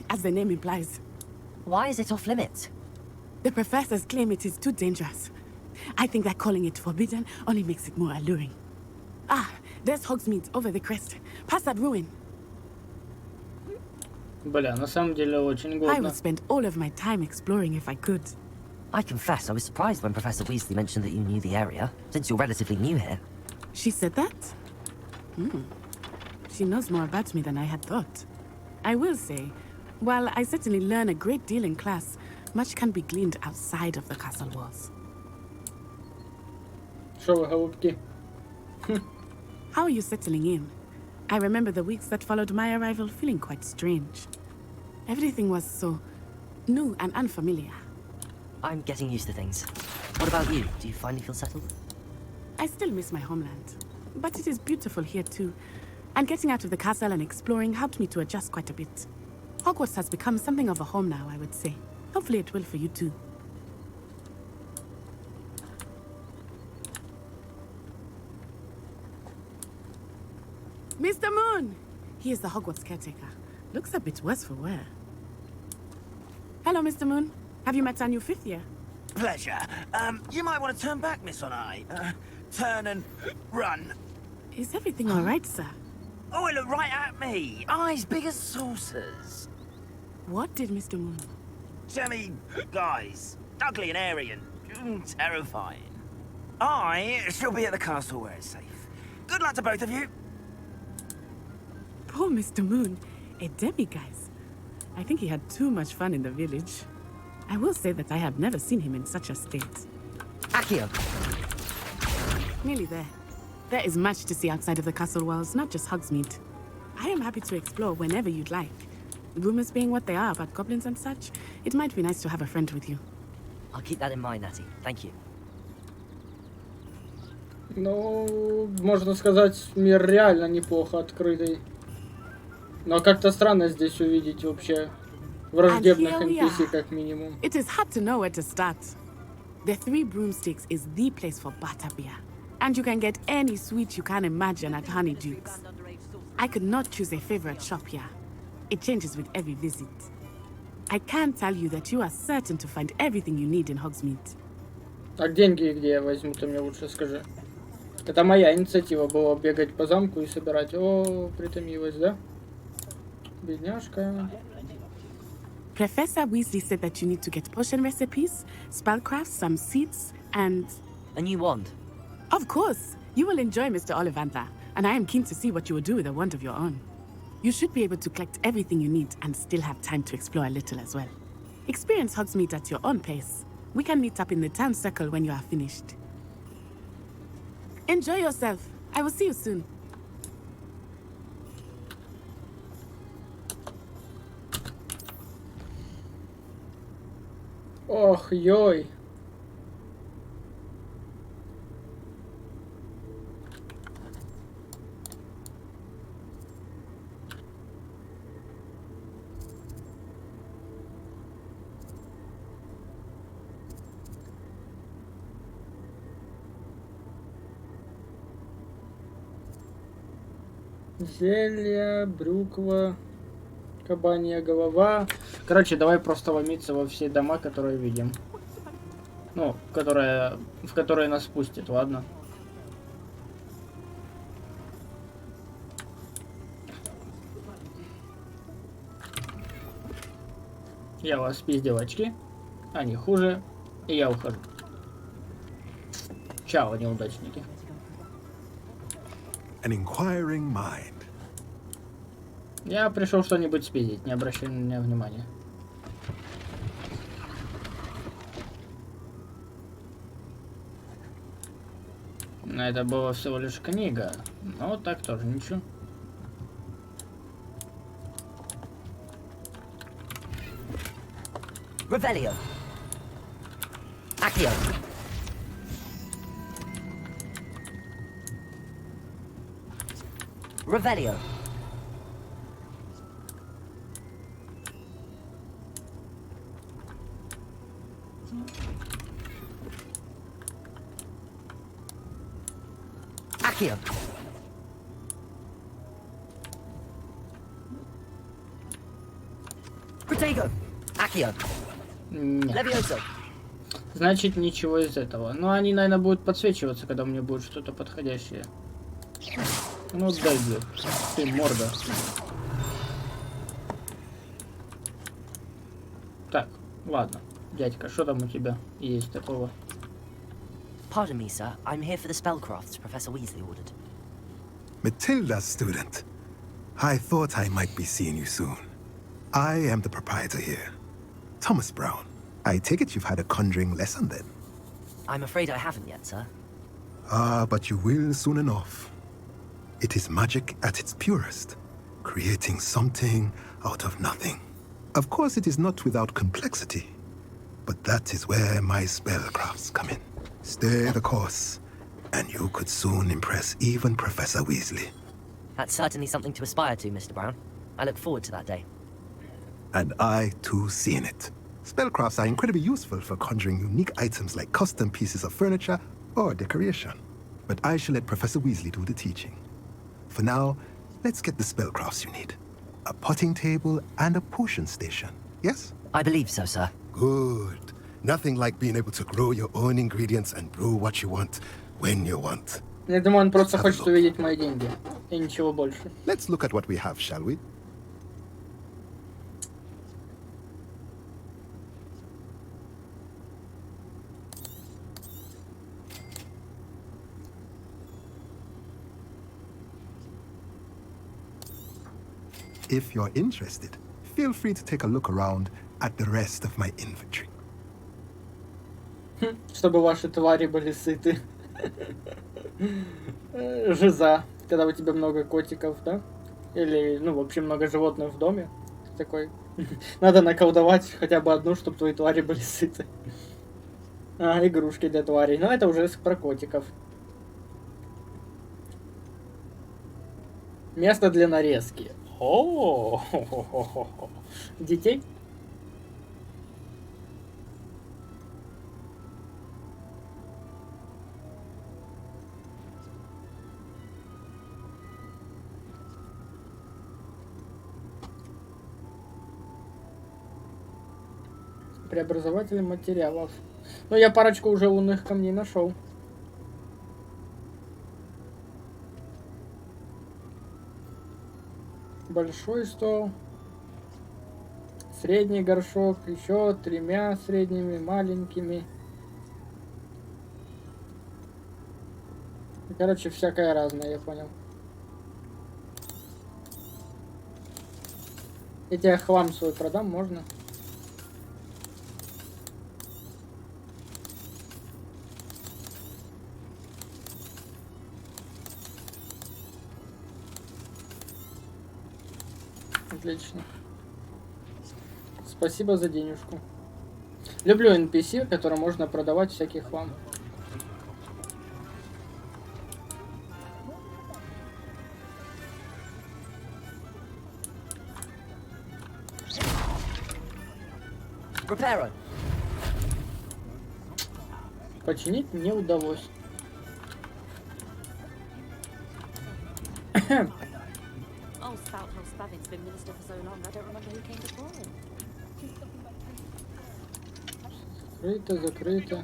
as the name implies. Why is it off limits? The professors claim it is too dangerous. I think that calling it forbidden only makes it more alluring. Ah, there's Hogsmeade over the crest. Past that ruin. Бля, на самом деле очень I годно. would spend all of my time exploring if I could. I confess, I was surprised when Professor Weasley mentioned that you knew the area, since you're relatively new here. She said that? She knows more about me than I had thought. I will say, while I certainly learn a great deal in class, much can be gleaned outside of the castle walls. Шо вы, голубки? How are you settling in? I remember the weeks that followed my arrival feeling quite strange. Everything was so new and unfamiliar. I'm getting used to things. What about you? Do you finally feel settled? I still miss my homeland, but it is beautiful here too. And getting out of the castle and exploring helped me to adjust quite a bit. Hogwarts has become something of a home now, I would say. Hopefully it will for you too. Mr. Moon! He is the Hogwarts caretaker. Looks a bit worse for wear. Hello, Mr. Moon. Have you met our new fifth year? Pleasure. You might want to turn back, Miss Onai. Turn and run. Is everything all right, sir? Oh, it looked right at me. Eyes big as saucers. What did Mr. Moon? Jammy, guys. Ugly and airy and terrifying. I shall be at the castle where it's safe. Good luck to both of you. Poor Mr. Moon. A demiguise. I think he had too much fun in the village. I will say that I have never seen him in such a state. Accio! Nearly there. There is much to see outside of the castle walls, not just Hogsmeade. I am happy to explore whenever you'd like. Rumors being what they are about goblins and such, it might be nice to have a friend with you. I'll keep that in mind, Natty. Thank you. Ну, можно сказать, мир реально неплохо открытый. Но как-то странно здесь увидеть вообще враждебных NPC как минимум. It is hard to know where to start. The Three Broomsticks is the place for butterbeer. And you can get any sweet you can imagine at Honeyduke's. I could not choose a favorite shop here. It changes with every visit. I can tell you that you are certain to find everything you need in Hogsmeade. А деньги где я возьму, ты мне лучше скажи. Это моя инициатива была бегать по замку и собирать. О, притомилась, да? Бедняжка. Professor Weasley said that you need to get potion recipes, spellcrafts, some seeds, and... A new wand. Of course! You will enjoy Mr. Ollivander, and I am keen to see what you will do with a wand of your own. You should be able to collect everything you need and still have time to explore a little as well. Experience Hogsmeade at your own pace. We can meet up in the town circle when you are finished. Enjoy yourself. I will see you soon. Ох, йой. Зелье, брюква, кабанья голова. Короче, давай просто ломиться во все дома, которые видим. Ну, в которое нас пустит, ладно. Я вас спиздил очки, они хуже, и я ухожу. Чао, неудачники. An inquiring mind. Я пришел что-нибудь спиздить, не обращай на меня внимания. Но это была всего лишь книга, но так тоже ничего. Revelio. Accio. Revelio. Accio. Protego. Accio. Нет. Levioso. Значит, ничего из этого. Но они, наверное, будут подсвечиваться, когда у меня будет что-то подходящее. Ну, дай мне. Ты морда. Так, ладно. Дядька, что там у тебя есть такого? Pardon me, sir. I'm here for the spellcrafts Professor Weasley ordered. Matilda's student. I thought I might be seeing you soon. I am the proprietor here. Thomas Brown. I take it you've had a conjuring lesson then? I'm afraid I haven't yet, sir. Ah, but you will soon enough. It is magic at its purest, creating something out of nothing. Of course, it is not without complexity, but that is where my spellcrafts come in. Stay the course, and you could soon impress even Professor Weasley. That's certainly something to aspire to, Mr. Brown. I look forward to that day. And I, too, seen it. Spellcrafts are incredibly useful for conjuring unique items like custom pieces of furniture or decoration. But I shall let Professor Weasley do the teaching. For now, let's get the spellcrafts you need. A potting table and a potion station, yes? I believe so, sir. Good. Nothing like being able to grow your own ingredients and brew what you want, when you want. Я думаю, он просто хочет увидеть мои деньги. И ничего больше. Let's look at what we have, shall we? If you're interested, feel free to take a look around at the rest of my inventory. Чтобы ваши твари были сыты. Жиза. Когда у тебя много котиков, да? Или, ну, вообще много животных в доме. Такой. Надо наколдовать хотя бы одну, чтобы твои твари были сыты. А, игрушки для тварей. Но это уже про котиков. Место для нарезки. О, детей? Преобразователи материалов. Ну, я парочку уже лунных камней нашел. Большой стол, средний горшок, еще 3 средними, маленькими. Короче, всякое разное, я понял. Я тебе хлам свой продам, можно? Отлично. Спасибо за денежку. Люблю NPC, которым можно продавать всякий хлам. Reparo. Починить не удалось. Oh, Spouthouse Spavin's been minister for so long, I don't remember who came before him. Закрыто, закрыто.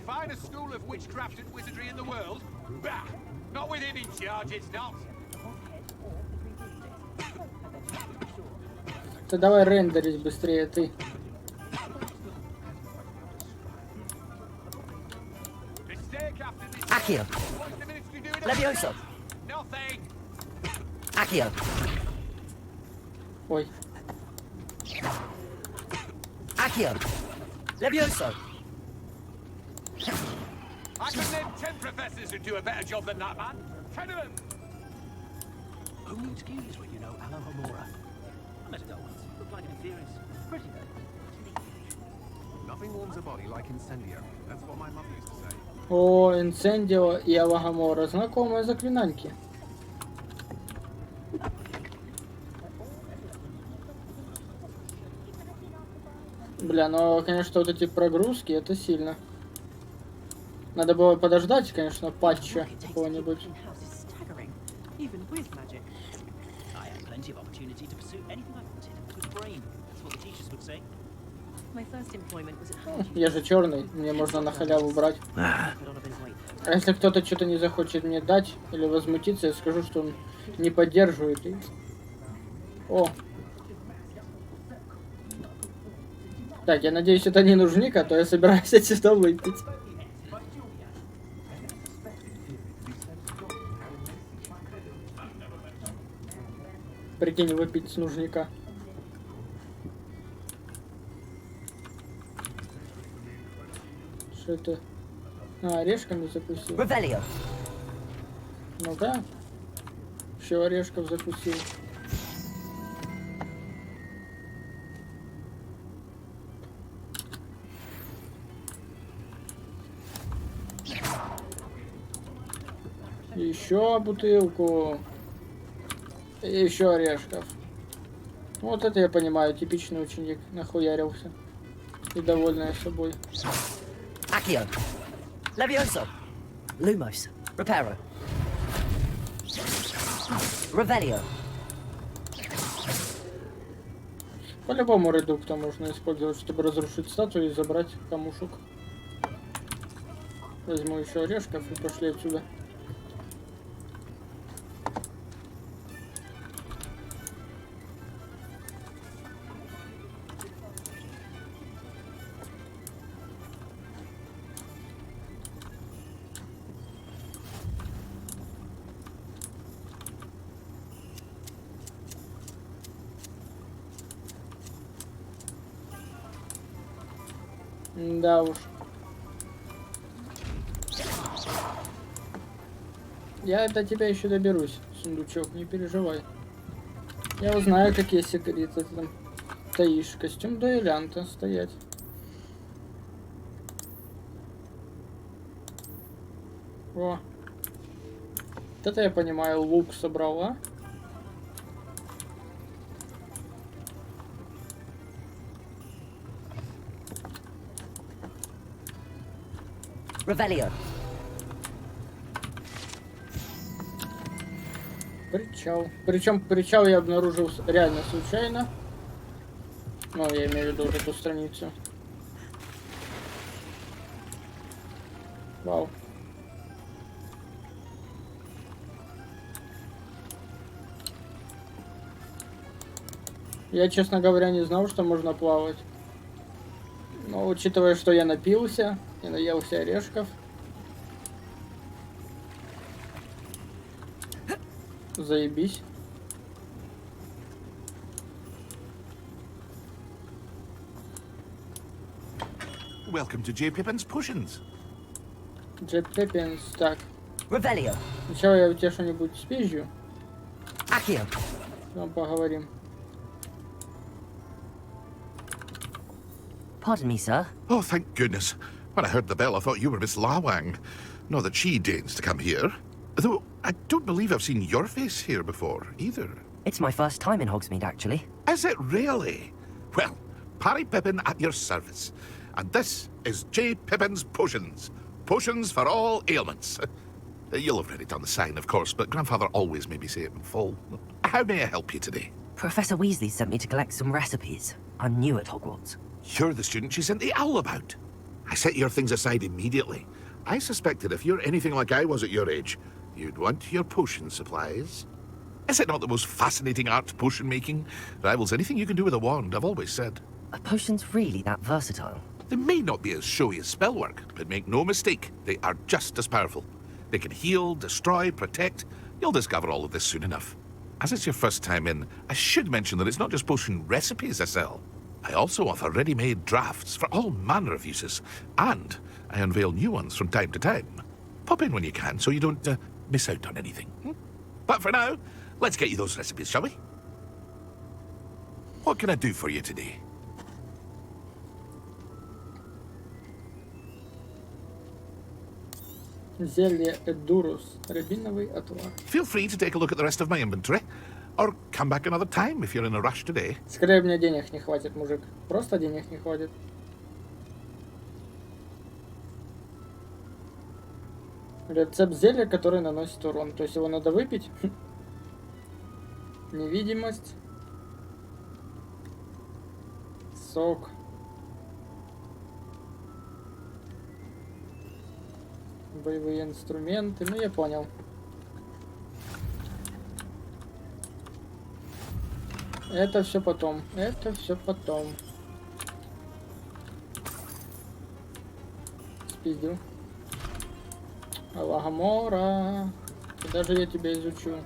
Finest school of witchcraft and wizardry in the world? Bah! Not with him in charge, it's not. Да давай рендерить быстрее ты. Accio. Levioso. Accio. Ой. Accio. Levioso. I could name 10 professors who'd do a better job than that man. 10 of them! Only excuse when you know Alohomora. I met a girl once. Looked like an inferior. Pretty though. Nothing warms a body like incendio. That's what my mother used to say. О, инцендио и Алагамора. Знакомые заклинаньки. Бля, ну, конечно, вот эти прогрузки, это сильно. Надо было подождать, конечно, патча какого-нибудь. Even with magic. I had plenty of opportunity to pursue anything I wanted with brain. That's what the teachers would say. My first employment was at Я же черный, мне можно на халяву брать. А если кто-то что-то не захочет мне дать или возмутиться, я скажу, что он не поддерживает. И... О! Так, я надеюсь, это не нужник, а то я собираюсь отсюда выпить. Прикинь, выпить с нужника. Что это? А, орешками закусил. Ну-ка. Еще орешков закусил. Еще бутылку. И еще орешков. Вот это я понимаю, типичный ученик, нахуярился. И довольная собой. Accio. Levioso. Lumos. Reparo. Revelio. По-любому редукта можно использовать, чтобы разрушить статую и забрать камушек. Возьму еще орешков и пошли отсюда. Да уж. Я до тебя еще доберусь, сундучок, не переживай. Я узнаю, какие секреты ты там таишь. Костюм дуэлянта стоять. О. Вот это я понимаю, лук собрал, а? Revelio. Причал. Причем причал я обнаружил реально случайно. Ну, я имею в виду вот эту страницу. Вау. Я, честно говоря, не знал, что можно плавать. Но учитывая, что я напился и наелся орешков. Заебись. Welcome to J. Pippin's Potions. J. Pippin's, так. Revelio. Сначала я у тебя что-нибудь спизжу. Accio. Потом поговорим. Pardon me, sir. Oh, thank goodness. When I heard the bell, I thought you were Miss Lawang. Not that she deigns to come here. Though, I don't believe I've seen your face here before, either. It's my first time in Hogsmeade, actually. Is it really? Well, Parry Pippin at your service. And this is J. Pippin's Potions. Potions for all ailments. You'll have read it on the sign, of course, but Grandfather always made me say it in full. How may I help you today? Professor Weasley sent me to collect some recipes. I'm new at Hogwarts. You're the student she sent the owl about. I set your things aside immediately. I suspected if you're anything like I was at your age, you'd want your potion supplies. Is it not the most fascinating art, potion making? Rivals anything you can do with a wand, I've always said. Are potions really that versatile? They may not be as showy as spellwork, but make no mistake, they are just as powerful. They can heal, destroy, protect. You'll discover all of this soon enough. As it's your first time in, I should mention that it's not just potion recipes I sell. I also offer ready-made drafts for all manner of uses, and I unveil new ones from time to time. Pop in when you can so you don't miss out on anything. But for now, let's get you those recipes, shall we? What can I do for you today? Зелье Эдурус, рябиновый отвар. Feel free to take a look at the rest of my inventory, or come back another time if you're in a rush today. Скорее мне денег не хватит, мужик. Просто денег не хватит. Рецепт зелья, который наносит урон. То есть его надо выпить. Невидимость. Сок. Боевые инструменты. Ну, я понял. Это все потом. Это все потом. Спиздил. Алагамора. Даже я тебя изучу.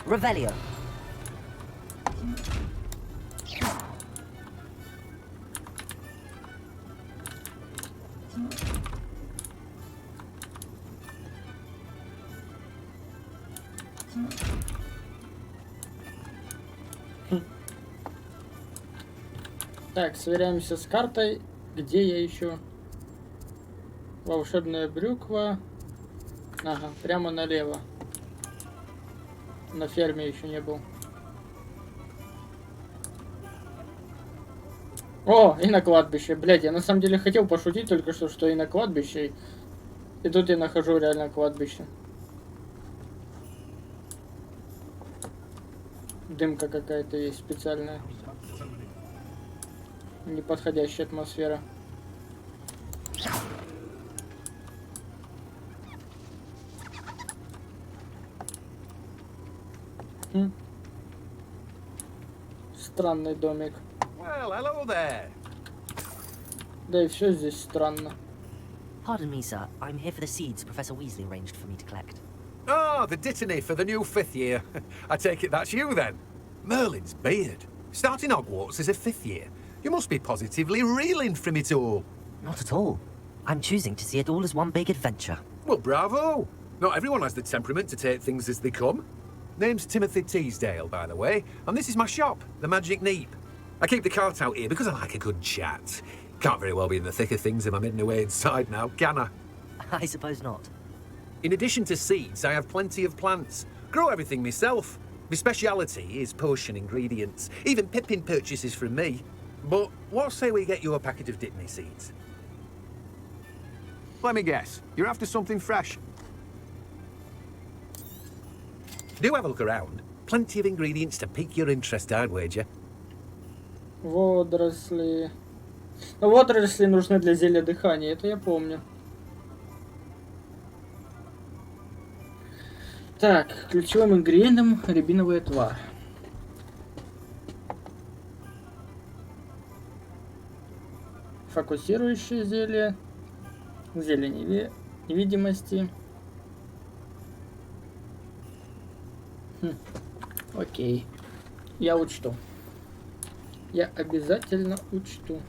Revelio. Так, сверяемся с картой. Где я еще? Волшебная брюква. Ага, прямо налево. На ферме еще не был. О, и на кладбище. Блять, я на самом деле хотел пошутить только что и на кладбище. И тут я нахожу реально кладбище. Дымка какая-то есть специальная. Неподходящая атмосфера. Странный домик. Well, hello there. Да и все здесь странно. Pardon me, sir. I'm here for the seeds Professor Weasley arranged for me to collect. Ah, the dittany for the new 5th year. I take it that's you then. Merlin's beard. Starting Hogwarts as a 5th year. You must be positively reeling from it all. Not at all. I'm choosing to see it all as one big adventure. Well, bravo. Not everyone has the temperament to take things as they come. Name's Timothy Teasdale, by the way, and this is my shop, the Magic Neep. I keep the cart out here because I like a good chat. Can't very well be in the thick of things if I'm hidden away inside now, can I? I suppose not. In addition to seeds, I have plenty of plants. Grow everything myself. My speciality is potion ingredients. Even Pippin purchases from me. But what say we get you a packet of Dittany seeds? Let me guess. You're after something fresh. Do have a look around. Plenty of ingredients to pique your interest, I'd wager. Водоросли. Водоросли нужны для зелья дыхания, это я помню. Так, ключевым ингредиентом рябиновый отвар. Фокусирующее зелье. Зелье невидимости. Окей. Я учту. Я обязательно учту.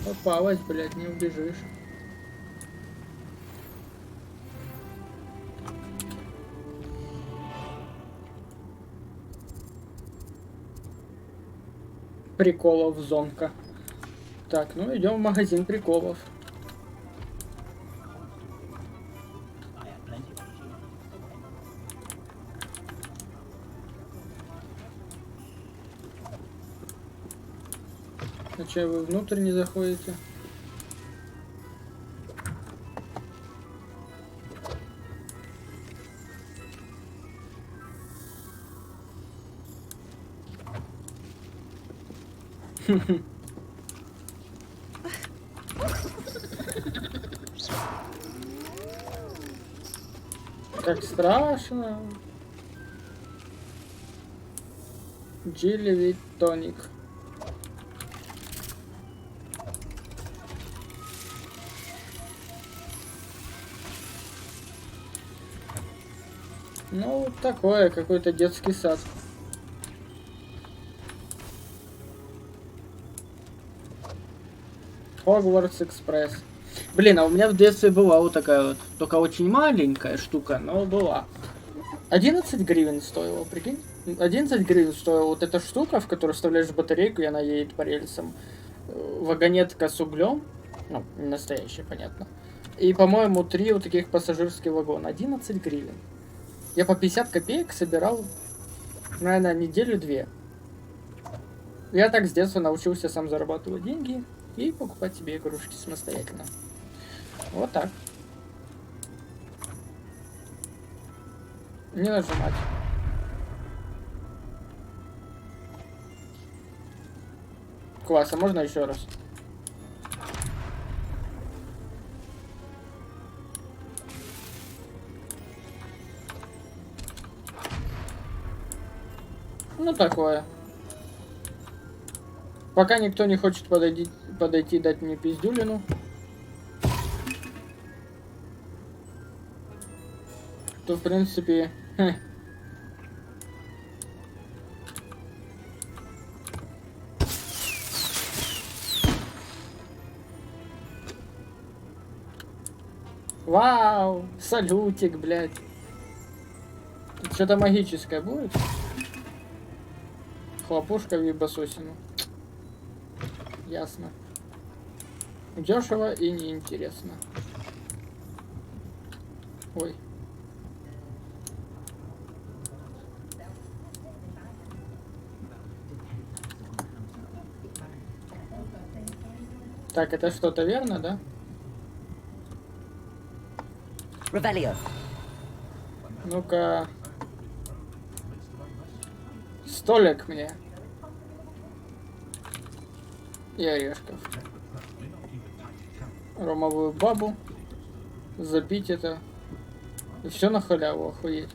Попалась, блядь, не убежишь. Приколов зонка. Так, ну идем в магазин приколов. А че вы внутрь не заходите? Как страшно. Джилли тоник. Ну, вот такое, какой-то детский сад. Hogwarts Экспресс. Блин, а у меня в детстве была вот такая вот, только очень маленькая штука, но была. 11 гривен стоила, прикинь? 11 гривен стоила вот эта штука, в которую вставляешь батарейку, и она едет по рельсам. Вагонетка с углем. Ну, не настоящая, понятно. И, по-моему, 3 вот таких пассажирских вагона. 11 гривен. Я по 50 копеек собирал, наверное, неделю-две. Я так с детства научился сам зарабатывать деньги и покупать себе игрушки самостоятельно. Вот так. Не нажимать. Класс, а можно еще раз? Ну такое. Пока никто не хочет подойти дать мне пиздюлину. То в принципе... Вау! Салютик, блядь. Тут что-то магическое будет? Хлопушка в ебасосину. Ясно. Дешево и неинтересно. Ой. Так, это что-то верно, да? Revelio. Ну-ка. Столик мне. И орешков. Ромовую бабу. Забить это. И все на халяву, охуеть.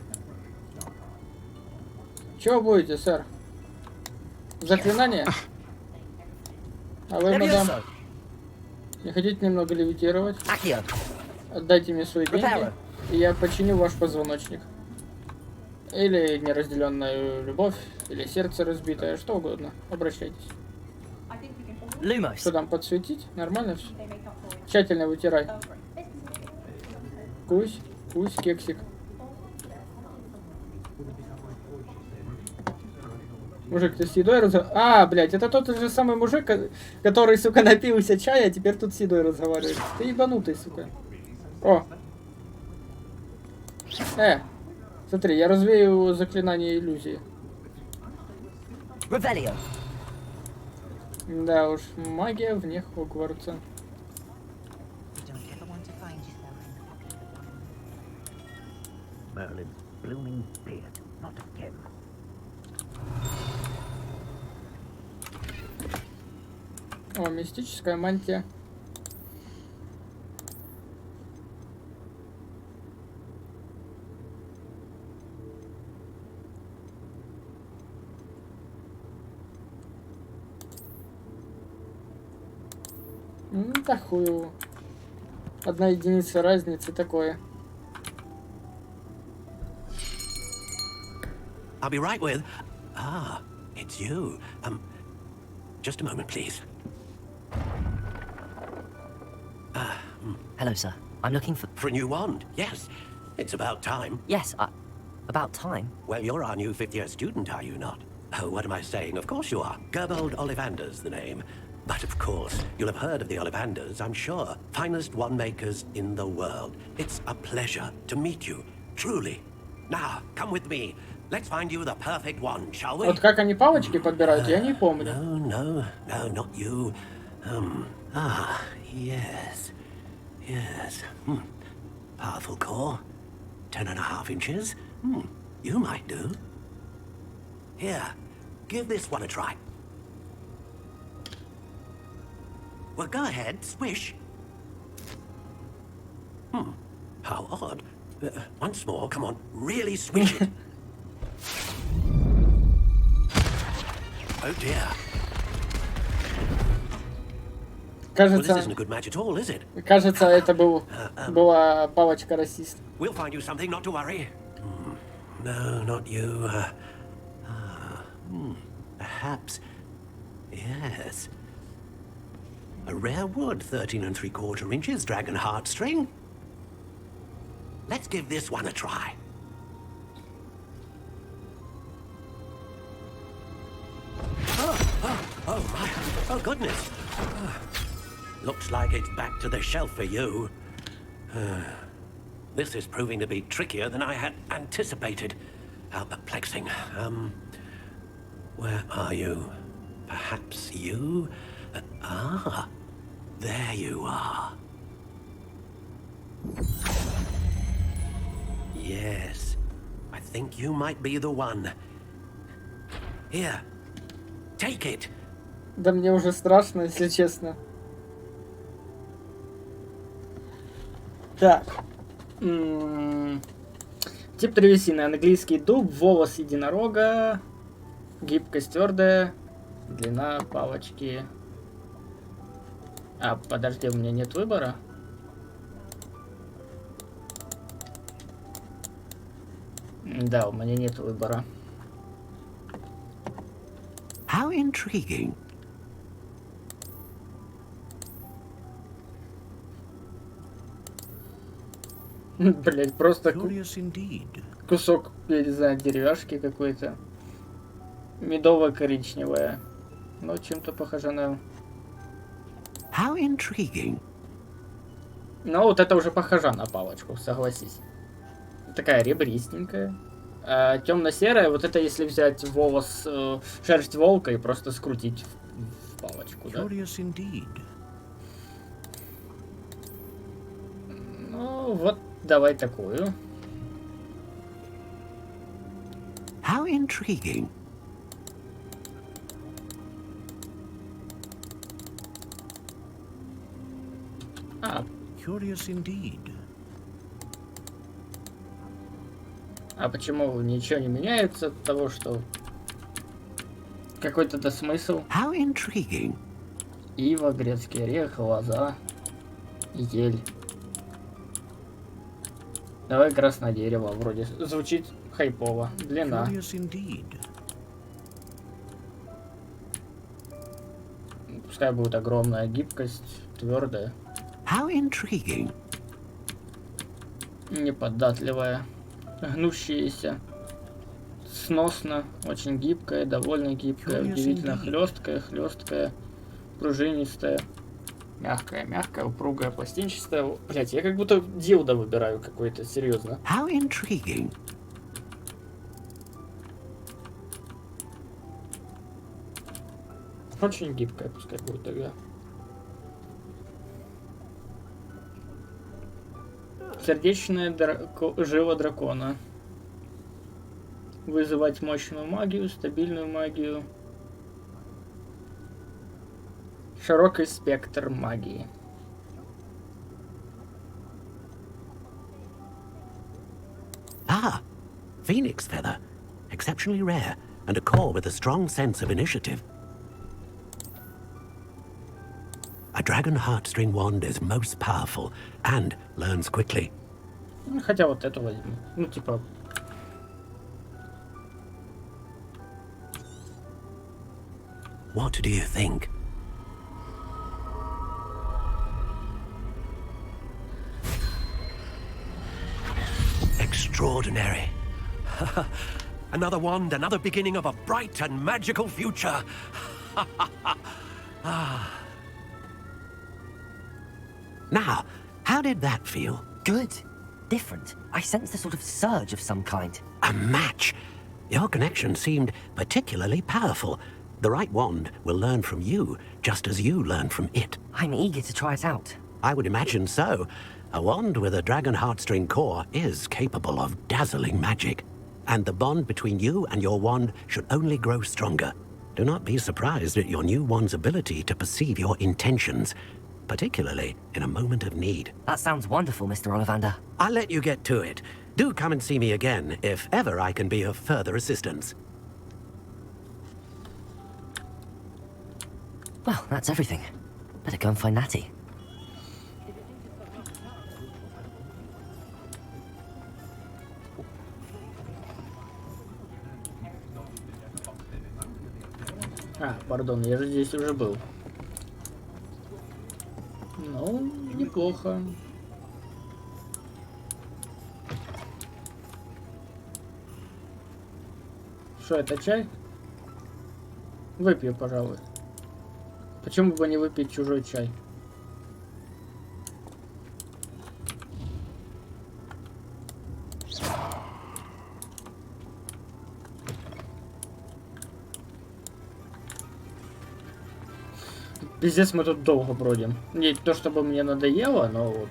Чего будете, сэр? Заклинание? А вы, мадам, не хотите немного левитировать? Отдайте мне свои деньги, и я починю ваш позвоночник. Или неразделенная любовь, или сердце разбитое, что угодно. Обращайтесь. Что там, подсветить? Нормально все? Тщательно вытирай. Кусь, кусь, кексик. Мужик, ты с едой разговариваешь? А, блядь, это тот же самый мужик, который, сука, напился чая, а теперь тут с едой разговаривает. Ты ебанутый, сука. О. Смотри, я развею заклинание иллюзии. Revelio. Да уж, магия вне Хогвартса. Merlin's blooming beard, not again. О, мистическая мантия. Да хуево. 1 единица разницы такое. I'll be right with... Ah, it's you. Just a moment, please. Hello, sir. I'm looking for... For a new wand, yes. It's about time. Yes, about time? Well, you're our new 5th-year student, are you not? Oh, what am I saying? Of course you are. Gerbold Ollivander's the name. But of course, you'll have heard of the Ollivanders, I'm sure. Finest wand makers in the world. It's a pleasure to meet you, truly. Now, come with me. Let's find you the perfect wand, shall we? Вот как они палочки подбирают, я не помню. No, not you. Yes. Yes. Powerful core. 10.5 inches. You might do. Here, give this one a try. Well, go ahead, swish. How odd. Once more, come on, really swish it. Oh dear. Well, this Кажется, isn't a good match at all, is it? кажется, это была палочка-расист. We'll find you something, not to worry. No, not you. Perhaps. Yes. A rare wood, 13 3/4 inches, dragon heartstring. Let's give this one a try. Oh my. Oh, goodness. Looks like it's back to the shelf for you. This is proving to be trickier than I had anticipated. How perplexing. Where are you? Perhaps you? There you are. Yes, I think you might be the one. Here, take it. Да мне уже страшно, если честно. Так. Тип древесины. Английский дуб, волос единорога, гибкость твердая, длина палочки. А, подожди, у меня нет выбора. Да, у меня нет выбора. How intriguing. Блять, просто кусок, я не знаю, деревяшки какой-то. Медово-коричневая. Ну, чем-то похоже на... How intriguing. Ну, вот это уже похоже на палочку, согласись. Такая ребристенькая. А темно-серая, вот это если взять волос, шерсть волка и просто скрутить в палочку, да? Ну, вот давай такую. How intriguing. Curious indeed. А почему ничего не меняется от того, что какой-то смысл? How intriguing. Ива, грецкий орех, лоза, ель. Давай красное дерево, вроде звучит хайпово. Длина. Пускай будет огромная гибкость, твердая. How intriguing. Неподатливая, гнущаяся, сносно, очень гибкая, довольно гибкая, удивительно хлесткая, пружинистая, мягкая, упругая, пластинчатая. Блять, я как будто дилдо выбираю какой-то, серьезно. How intriguing. Очень гибкая, пускай будет тогда. Сердечная жила дракона. Вызывать мощную магию, стабильную магию. Широкий спектр магии. Ah, phoenix feather. Exceptionally rare, and a core with a strong sense of initiative. A dragon heartstring wand is most powerful and learns quickly. Хотя вот эту возьму. Ну, типа... What do you think? Extraordinary. Another wand, another beginning of a bright and magical future. Now, how did that feel? Good. Different. I sensed a sort of surge of some kind. A match. Your connection seemed particularly powerful. The right wand will learn from you, just as you learn from it. I'm eager to try it out. I would imagine so. A wand with a dragon heartstring core is capable of dazzling magic. And the bond between you and your wand should only grow stronger. Do not be surprised at your new one's ability to perceive your intentions, particularly in a moment of need. That sounds wonderful, Mr. Ollivander. I'll let you get to it. Do come and see me again if ever I can be of further assistance. Well, that's everything. Better go and find Natty. А, пардон, я же здесь уже был. Ну, неплохо. Что, это чай? Выпью, пожалуй. Почему бы не выпить чужой чай? Пиздец, мы тут долго бродим. Не то чтобы мне надоело, но вот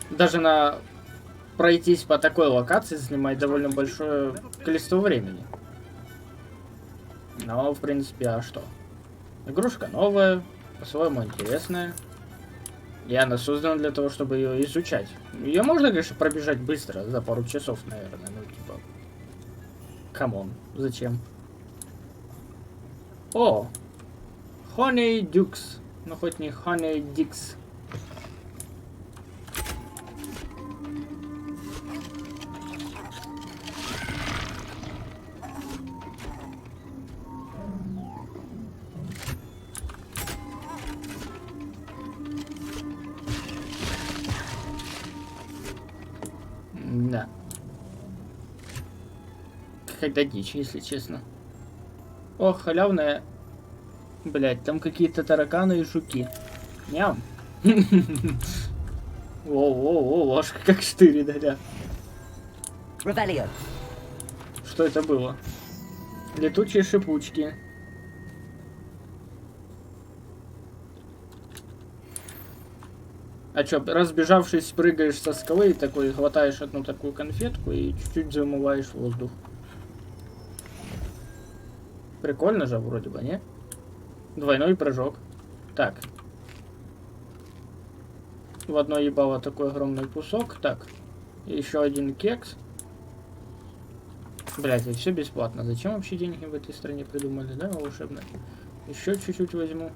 даже на пройтись по такой локации занимает довольно большое количество времени. Но, в принципе, а что? Игрушка новая, по-своему интересная. И она создана для того, чтобы ее изучать. Ее можно, конечно, пробежать быстро, за пару часов, наверное. Ну, типа, камон, зачем? О! Honey Dukes. Ну, хоть не Honey Dix. Да. Какая-то дичь, если честно. О, халявная. Блять, там какие-то тараканы и жуки. Ням. Воу-воу-воу, аж как штыри дарят. Ревелио. Что это было? Летучие шипучки. А чё, разбежавшись, прыгаешь со скалы и такой хватаешь одну такую конфетку и чуть-чуть замываешь воздух. Прикольно же вроде бы, не? Двойной прыжок. Так. В одно ебало такой огромный кусок. Так. Еще один кекс. Блять, это все бесплатно. Зачем вообще деньги в этой стране придумали, да, волшебно? Еще чуть-чуть возьму.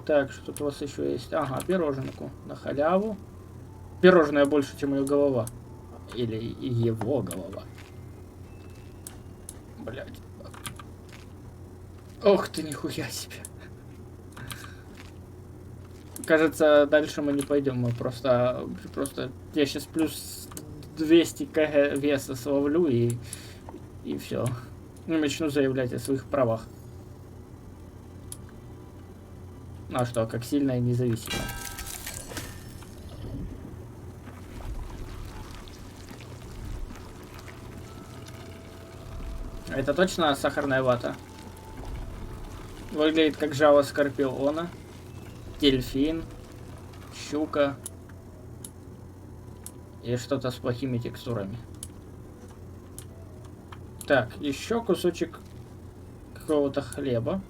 Так, что тут у вас еще есть? Ага, пироженку. На халяву. Пирожное больше, чем ее голова. Или его голова. Блять. Ох ты, нихуя себе. Кажется, дальше мы не пойдем. Мы просто я сейчас плюс 200 кг веса словлю и все. И начну заявлять о своих правах. Ну а что, как сильно и независимо. Это точно сахарная вата? Выглядит как жало скорпиона, дельфин, щука и что-то с плохими текстурами. Так, еще кусочек какого-то хлеба.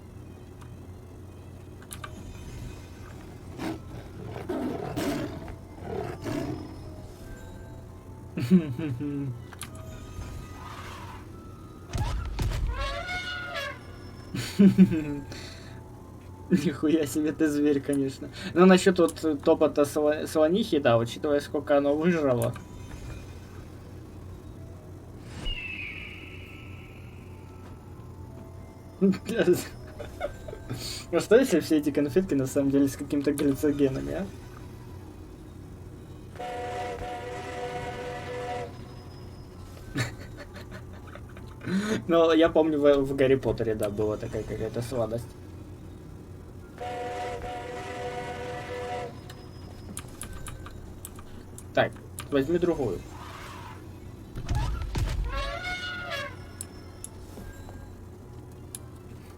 Нихуя себе ты зверь, конечно. Но насчет вот топота слонихи, да, учитывая, сколько оно выжрало. А что если все эти конфетки на самом деле с какими-то глицогенами, а? Ну, я помню, в Гарри Поттере, да, была такая какая-то сладость. Так, возьми другую.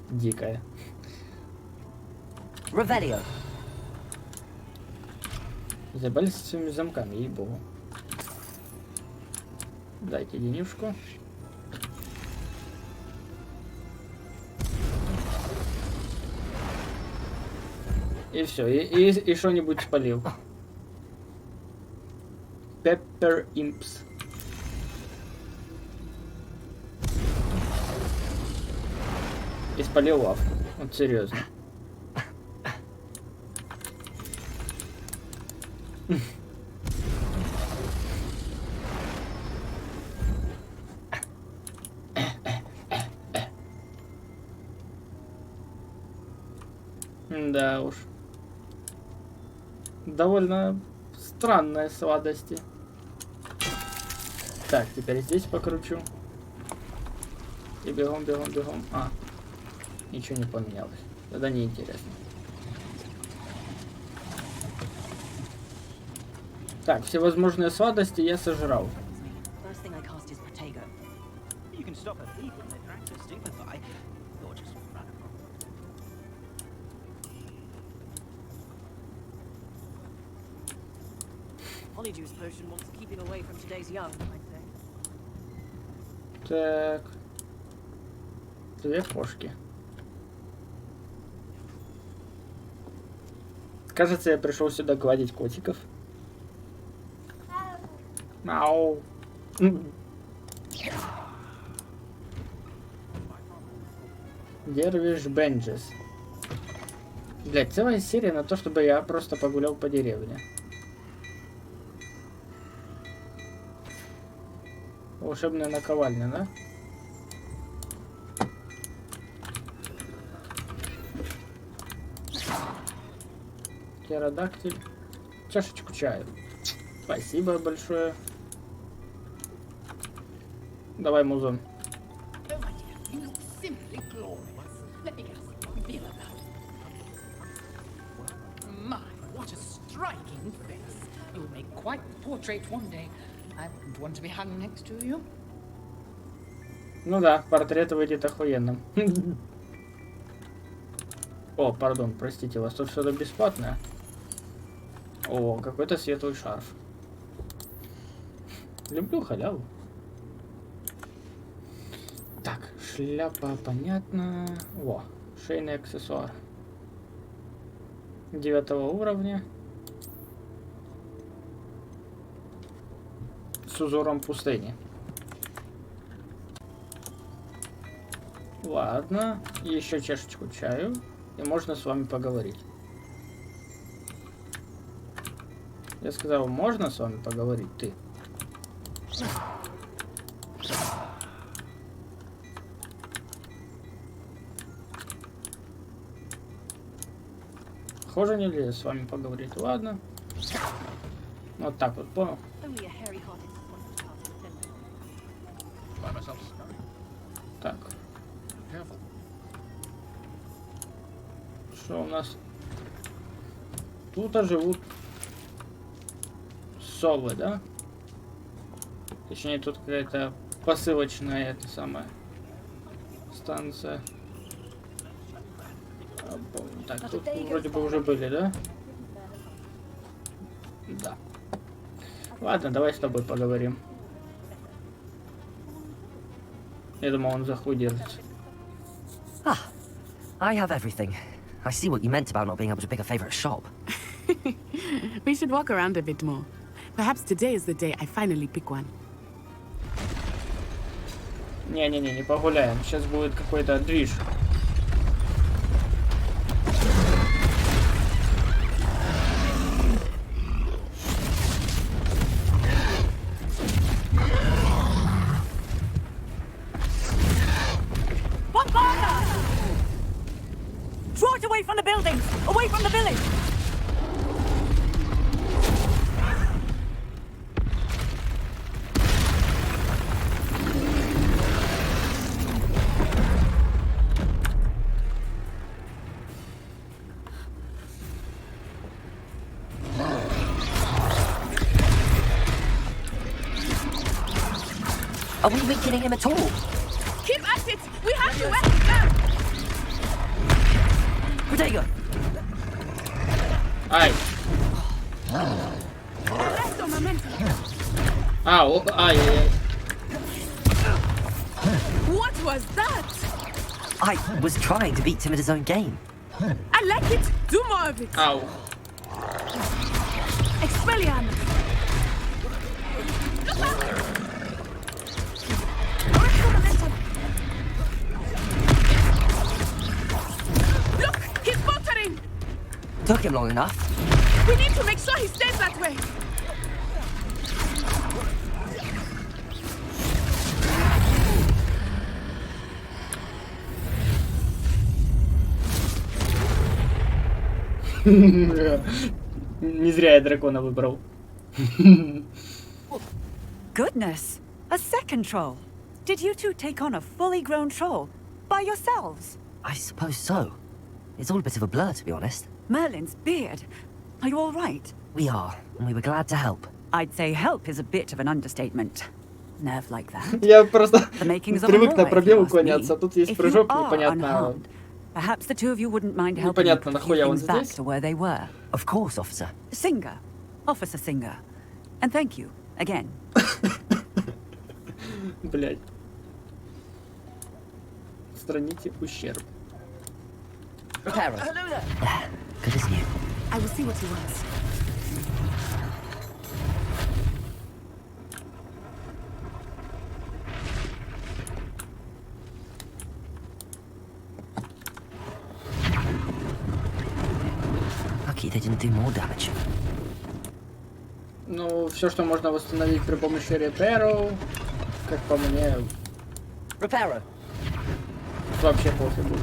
Дикая. Ревелио. Забыли со своими замками, ей-богу. Дайте денежку. И все, и что-нибудь спалил. Pepper Imps. И спалил лавку. Вот серьезно. Да уж. Довольно странные сладости. Так, теперь здесь покручу. И бегом, бегом, бегом. А, ничего не поменялось. Тогда неинтересно. Так, всевозможные сладости я сожрал. Honeydew potion wants keeping away from today's young, I'd say. Так. Две кошки. Кажется, я пришел сюда гладить котиков. Мяу. Дервиш Бенджес. Блять, целая серия на то, чтобы я просто погулял по деревне. Волшебная наковальня, да? Птеродактиль. Чашечку чаю. Спасибо большое. Давай, музон. My, what a striking face. You'll make quite the portrait one day. I wouldn't want to be hung next to you. Ну да, портрет выйдет охуенным. О, пардон, простите, у вас тут что-то бесплатное? О, какой-то светлый шарф. Люблю халяву. Так, шляпа, понятно. О, шейный аксессуар. 9 уровня. С узором пустыни. Ладно, еще чашечку чаю, и можно с вами поговорить. Я сказал, можно с вами поговорить, ты? Похоже, нельзя с вами поговорить. Ладно. Вот так вот, понял? Так. Что у нас? Тут живут совы, да? Точнее, тут какая-то посылочная, это самая станция. Так, тут вроде бы уже были, да? Да. Ладно, давай с тобой поговорим. Я думал, он за хуй держится. Ah, I have everything. I see what you meant about not being able to pick a favorite shop. We should walk around a bit more. Perhaps today is the day I finally pick one. Не-не-не, не погуляем. Сейчас будет какой-то движ. Draw it away from the buildings! Away from the village! Are we weakening him at all? Keep at it! We have to weapons now! Protego! Ай! Ай, ай. What was that? I was trying to beat him at his own game. I like it. Do more of it. Ау. Expelliarmus. Look, he's faltering. Took him long enough. We need to make sure he stays that way. Не зря я дракона выбрал. Goodness, a second troll. Did you two take on a fully grown troll by yourselves? I suppose so. It's all a bit of a blur, to be honest. Merlin's beard. Are you all right? We are, and we were glad to help. I'd say help is a bit of an understatement. Nerve like that. Я просто The makings of a привык на Moai, if пробел you ask me. уклоняться, а тут есть If прыжок, you are непонятно. unharmed, perhaps the two of you wouldn't mind helping me Непонятно, put нахуя он things back здесь. to where they were. Of course, officer. Singer. Officer Singer. And thank you, again. Блять. Устраните ущерб. Reparo. Hello there. Good as new. I will see what he wants. Lucky they didn't do more damage. Ну, все, что можно восстановить при помощи Reparo, как по мне, Reparo. вообще пофигу.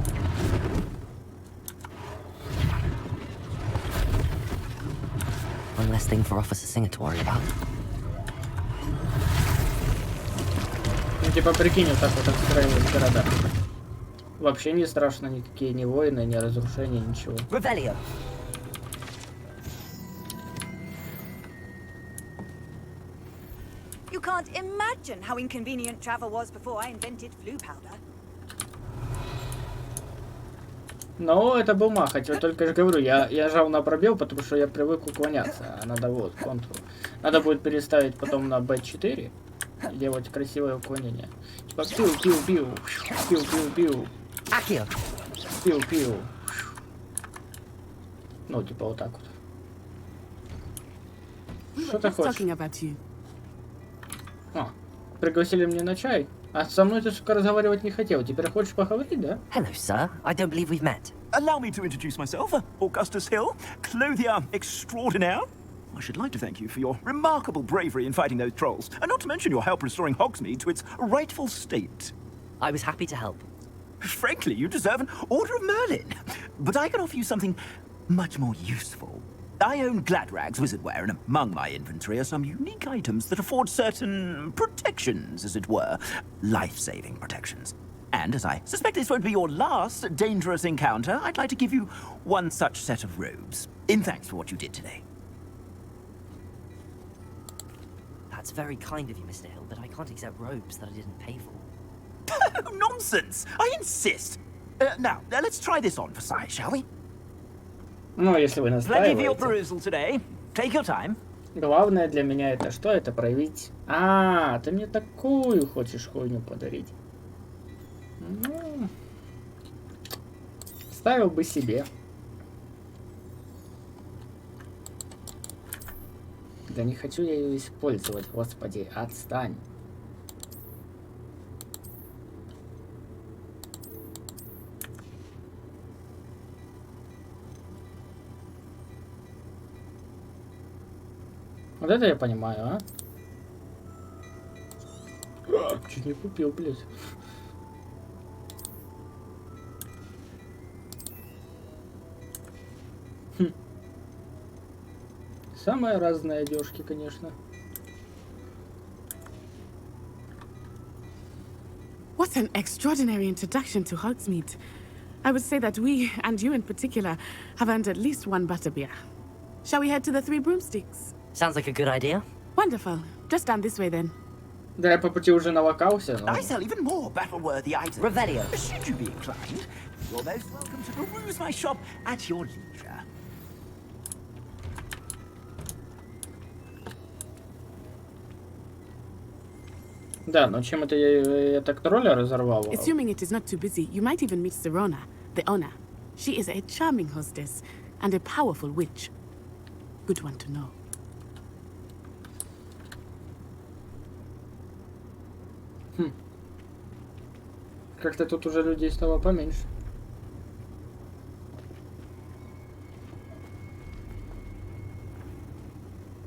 One less thing for Officer Singer to worry about. Ну, типа, прикинь, вот так вот отстраивать города. Вообще не страшно, никакие ни войны, ни разрушения, ничего. Revelio. You can't imagine how inconvenient travel was before I invented flu powder. Но это был махать, я только же говорю, я жал на пробел, потому что я привык уклоняться, а надо вот, контрол. Надо будет переставить потом на B4 и делать красивое уклонение. Типа пиу-пиу-пиу, пиу-пиу-пиу, Акио. пиу-пиу. Ну, типа вот так вот. Что ты хочешь? Talking about you. А, пригласили меня на чай? А со мной ты, сука, разговаривать не хотел. Теперь хочешь поговорить, да? Hello, sir. I don't believe we've met. Allow me to introduce myself, Augustus Hill, clothier extraordinaire. I should like to thank you for your remarkable bravery in fighting those trolls, and not to mention your help restoring Hogsmeade to its rightful state. I was happy to help. Frankly, you deserve an Order of Merlin. But I can offer you something much more useful. I own Gladrag's wizardware, and among my inventory are some unique items that afford certain protections, as it were. Life-saving protections. And as I suspect this won't be your last dangerous encounter, I'd like to give you one such set of robes, in thanks for what you did today. That's very kind of you, Mr. Hill, but I can't accept robes that I didn't pay for. Nonsense! I insist! Now, let's try this on for size, shall we? Ну, если вы Plenty for your настаиваете. perusal today. Take your time. Главное для меня это что? Это проявить... А, ты мне такую хочешь хуйню подарить. Ну... Ставил бы себе. Да не хочу я ее использовать, господи, отстань. Вот это я понимаю, а? Чуть не купил, блядь. Хм. Самые разные одежки, конечно. What an extraordinary introduction to Hogsmeade. I would say that we, and you in particular, have earned at least one butterbeer. Shall we head to the Three Broomsticks? Sounds like a good idea. Wonderful. Just down this way then. Да, я по пути уже налокался, но... I sell even more battle-worthy items. Revelio. Should you be inclined, you're most welcome to peruse my shop at your leisure. Да, но чем это я так тролля разорвал? Assuming it is not too busy, you might even meet Serona, the owner. She is a charming hostess and a powerful witch. Good one to know. Как-то тут уже людей стало поменьше.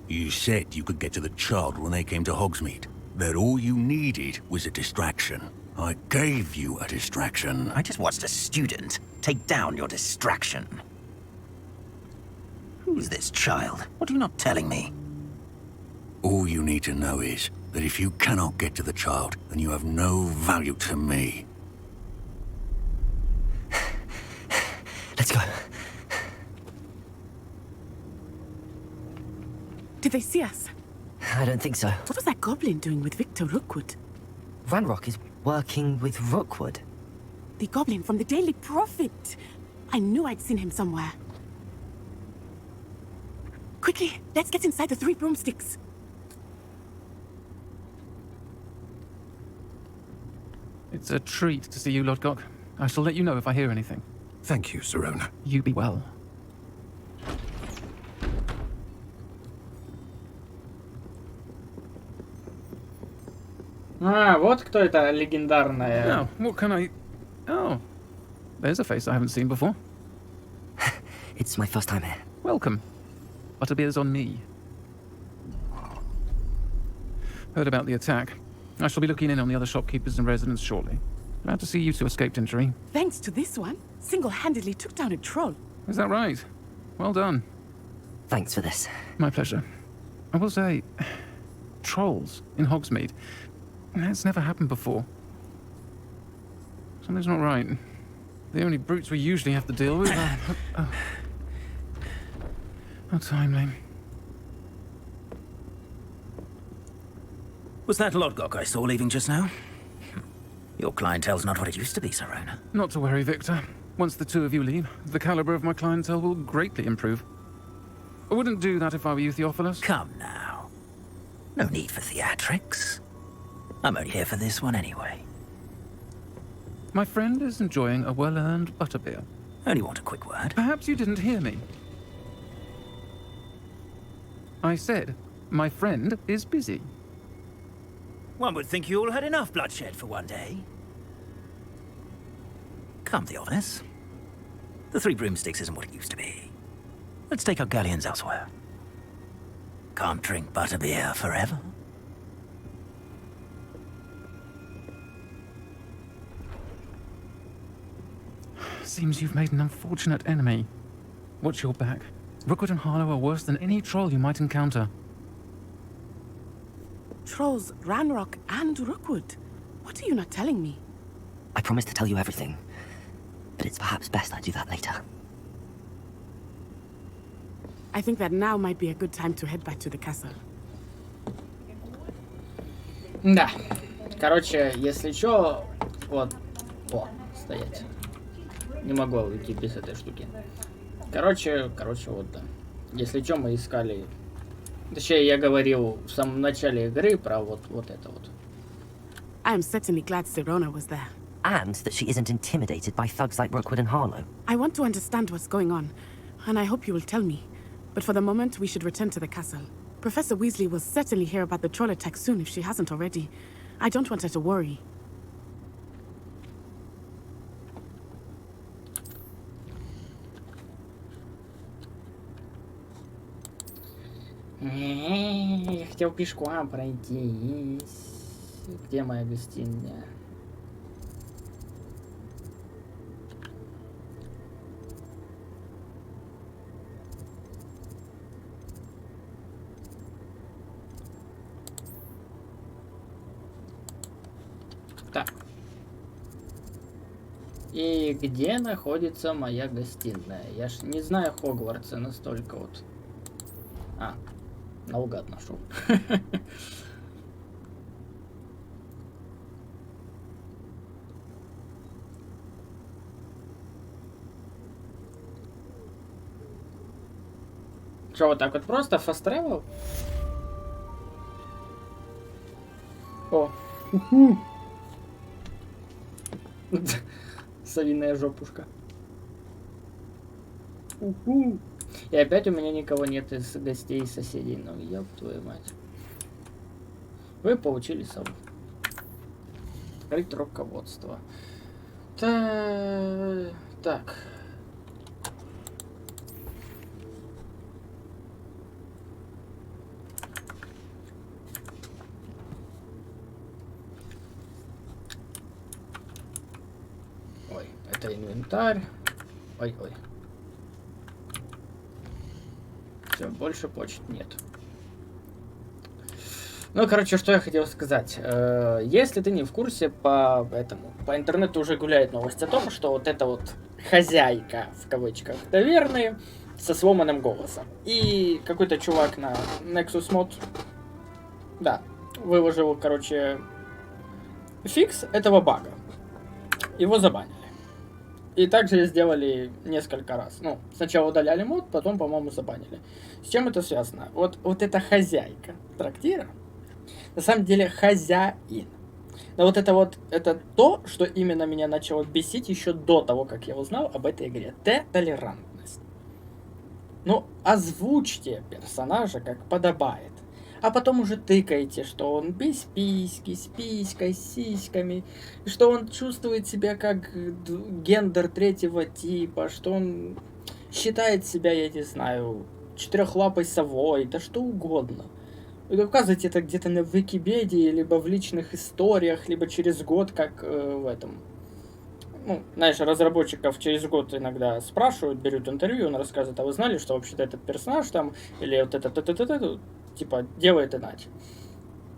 You said you could get to the child when they came to Hogsmeade. That all you needed was a distraction. I gave you a distraction. I just watched a student take down your distraction. Who's this child? What are you not telling me? All you need to know is that if you cannot get to the child, then you have no value to me. Let's go. Did they see us? I don't think so. What was that goblin doing with Victor Rookwood? Ranrock is working with Rookwood. The goblin from the Daily Prophet. I knew I'd seen him somewhere. Quickly, let's get inside the 3 broomsticks. It's a treat to see you, Lodgok. I shall let you know if I hear anything. Thank you, Sirona. You be well. А, вот кто это легендарная. Now, what can I... Oh, there's a face I haven't seen before. It's my first time here. Welcome. Butterbeer's on me. Heard about the attack. I shall be looking in on the other shopkeepers and residents shortly. Glad to see you two escaped injury. Thanks to this one, single-handedly took down a troll. Is that right? Well done. Thanks for this. My pleasure. I will say, trolls in Hogsmeade. That's never happened before. Something's not right. The only brutes we usually have to deal with are... How timely. Was that Lodgok I saw leaving just now? Your clientele's not what it used to be, Sirona. Not to worry, Victor. Once the two of you leave, the caliber of my clientele will greatly improve. I wouldn't do that if I were you, Theophilus. Come now. No need for theatrics. I'm only here for this one anyway. My friend is enjoying a well-earned butterbeer. Only want a quick word. Perhaps you didn't hear me. I said, my friend is busy. One would think you all had enough bloodshed for one day. Come, Theophilus. The 3 broomsticks isn't what it used to be. Let's take our galleons elsewhere. Can't drink butterbeer forever. Seems you've made an unfortunate enemy. Watch your back. Rookwood and Harlow are worse than any troll you might encounter. Trolls, Ranrock, and Rookwood. What are you not telling me? I promised to tell you everything, but it's perhaps best I do that later. I think that now might be a good time to head back to the castle. Да. Короче, если чё, вот, стоять. Не могу уйти без этой штуки. Короче, вот да. Если чё, мы искали... Точнее, я говорил в самом начале игры про вот это вот. I am certainly glad Sirona was there. And that she isn't intimidated by thugs like Rookwood and Harlow. I want to understand what's going on, and I hope you will tell me. But for the moment, we should return to the castle. Professor Weasley will certainly hear about the troll attack soon if she hasn't already. I don't want her to worry. Я хотел пешком пройти. Где моя гостиная? Так. И где находится моя гостиная? Я ж не знаю Хогвартса настолько вот. А, наугад нашел. Что, вот так вот просто fast travel? О. Совиная жопушка. Уху. И опять у меня никого нет из гостей и соседей. Ну, ёб твою мать. Вы получили сову. Открыть руководство. Так. Ой, это инвентарь. Ой. Все, больше почт нет. Ну, короче, что я хотел сказать. Если ты не в курсе, по интернету уже гуляет новость о том, что вот эта вот хозяйка, в кавычках, таверны, со сломанным голосом. И какой-то чувак на Nexus Mod, да, выложил, короче, фикс этого бага. Его забанили. И также сделали несколько раз. Ну, сначала удаляли мод, потом, по-моему, забанили. С чем это связано? Вот эта хозяйка трактира, на самом деле хозяин. Но вот это то, что именно меня начало бесить еще до того, как я узнал об этой игре. Толерантность. Ну, озвучьте персонажа как подобает. А потом уже тыкаете, что он без письки, с писькой, с сиськами, что он чувствует себя как гендер третьего типа, что он считает себя, я не знаю, четырехлапой совой, да что угодно. Вы указываете это где-то на Википедии, либо в личных историях, либо через год, как в этом. Ну, знаешь, разработчиков через год иногда спрашивают, берут интервью, он рассказывает, а вы знали, что вообще-то этот персонаж там, или вот это, типа, делает иначе.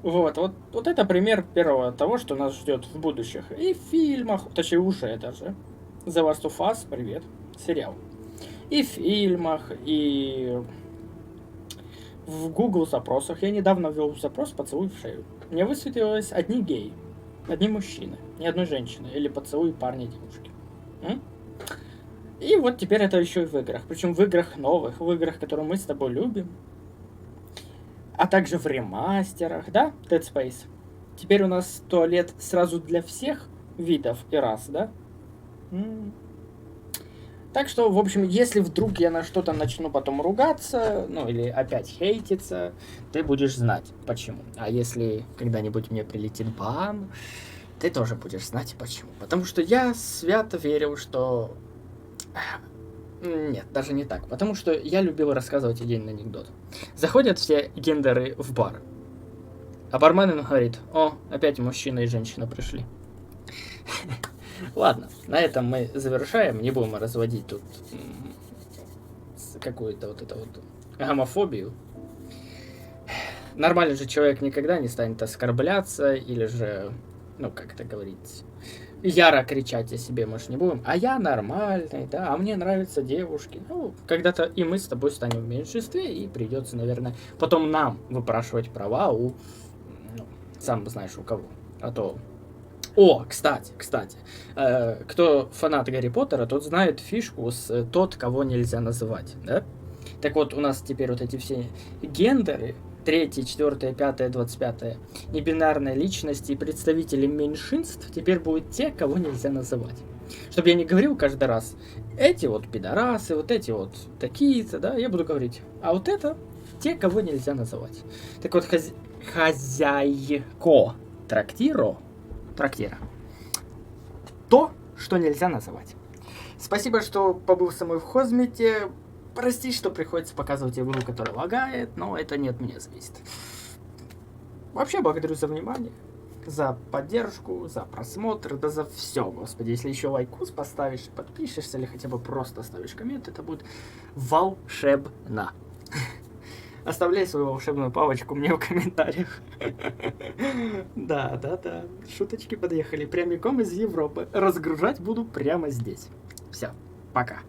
Вот это пример первого того, что нас ждет в будущих. И в фильмах, точнее уже даже. The Last of Us, привет, сериал. И в фильмах, и в Google запросах. Я недавно ввел запрос «поцелуй в шею». Мне высветилось одни геи, одни мужчины, ни одной женщины. Или поцелуй парня и девушки. И вот теперь это еще и в играх. Причем в играх новых, в играх, которые мы с тобой любим. А также в ремастерах, да, Dead Space. Теперь у нас туалет сразу для всех видов и рас, да? Так что, в общем, если вдруг я на что-то начну потом ругаться, ну или опять хейтиться, ты будешь знать, почему. А если когда-нибудь мне прилетит бан, ты тоже будешь знать, почему. Потому что я свято верил, что... Нет, даже не так. Потому что я любил рассказывать идейный анекдот. Заходят все гендеры в бар. А бармен говорит: о, опять мужчина и женщина пришли. Ладно, на этом мы завершаем. Не будем разводить тут какую-то вот эту вот гомофобию. Нормальный же человек никогда не станет оскорбляться или же, ну, как это говорить, яро кричать о себе мы ж не будем. А я нормальный, да, а мне нравятся девушки. Ну, когда-то и мы с тобой станем в меньшинстве, и придется, наверное, потом нам выпрашивать права у, ну, сам знаешь у кого. А то... О, кстати, кто фанат Гарри Поттера, тот знает фишку с тот, кого нельзя называть, да? Так вот, у нас теперь вот эти все гендеры, 3, 4, 5, 25, небинарные личности и представители меньшинств теперь будут те, кого нельзя называть. Чтобы я не говорил каждый раз, эти вот пидорасы, вот эти вот такие-то, да, я буду говорить, а вот это те, кого нельзя называть. Так вот, хозяйко трактира. То, что нельзя называть. Спасибо, что побыл со мной в Хозмите. Прости, что приходится показывать игру, которая лагает, но это не от меня зависит. Вообще, благодарю за внимание, за поддержку, за просмотр, да за все, господи. Если еще лайкус поставишь, подпишешься или хотя бы просто оставишь коммент, это будет волшебно. Оставляй свою волшебную палочку мне в комментариях. Да. Шуточки подъехали прямиком из Европы. Разгружать буду прямо здесь. Все, пока.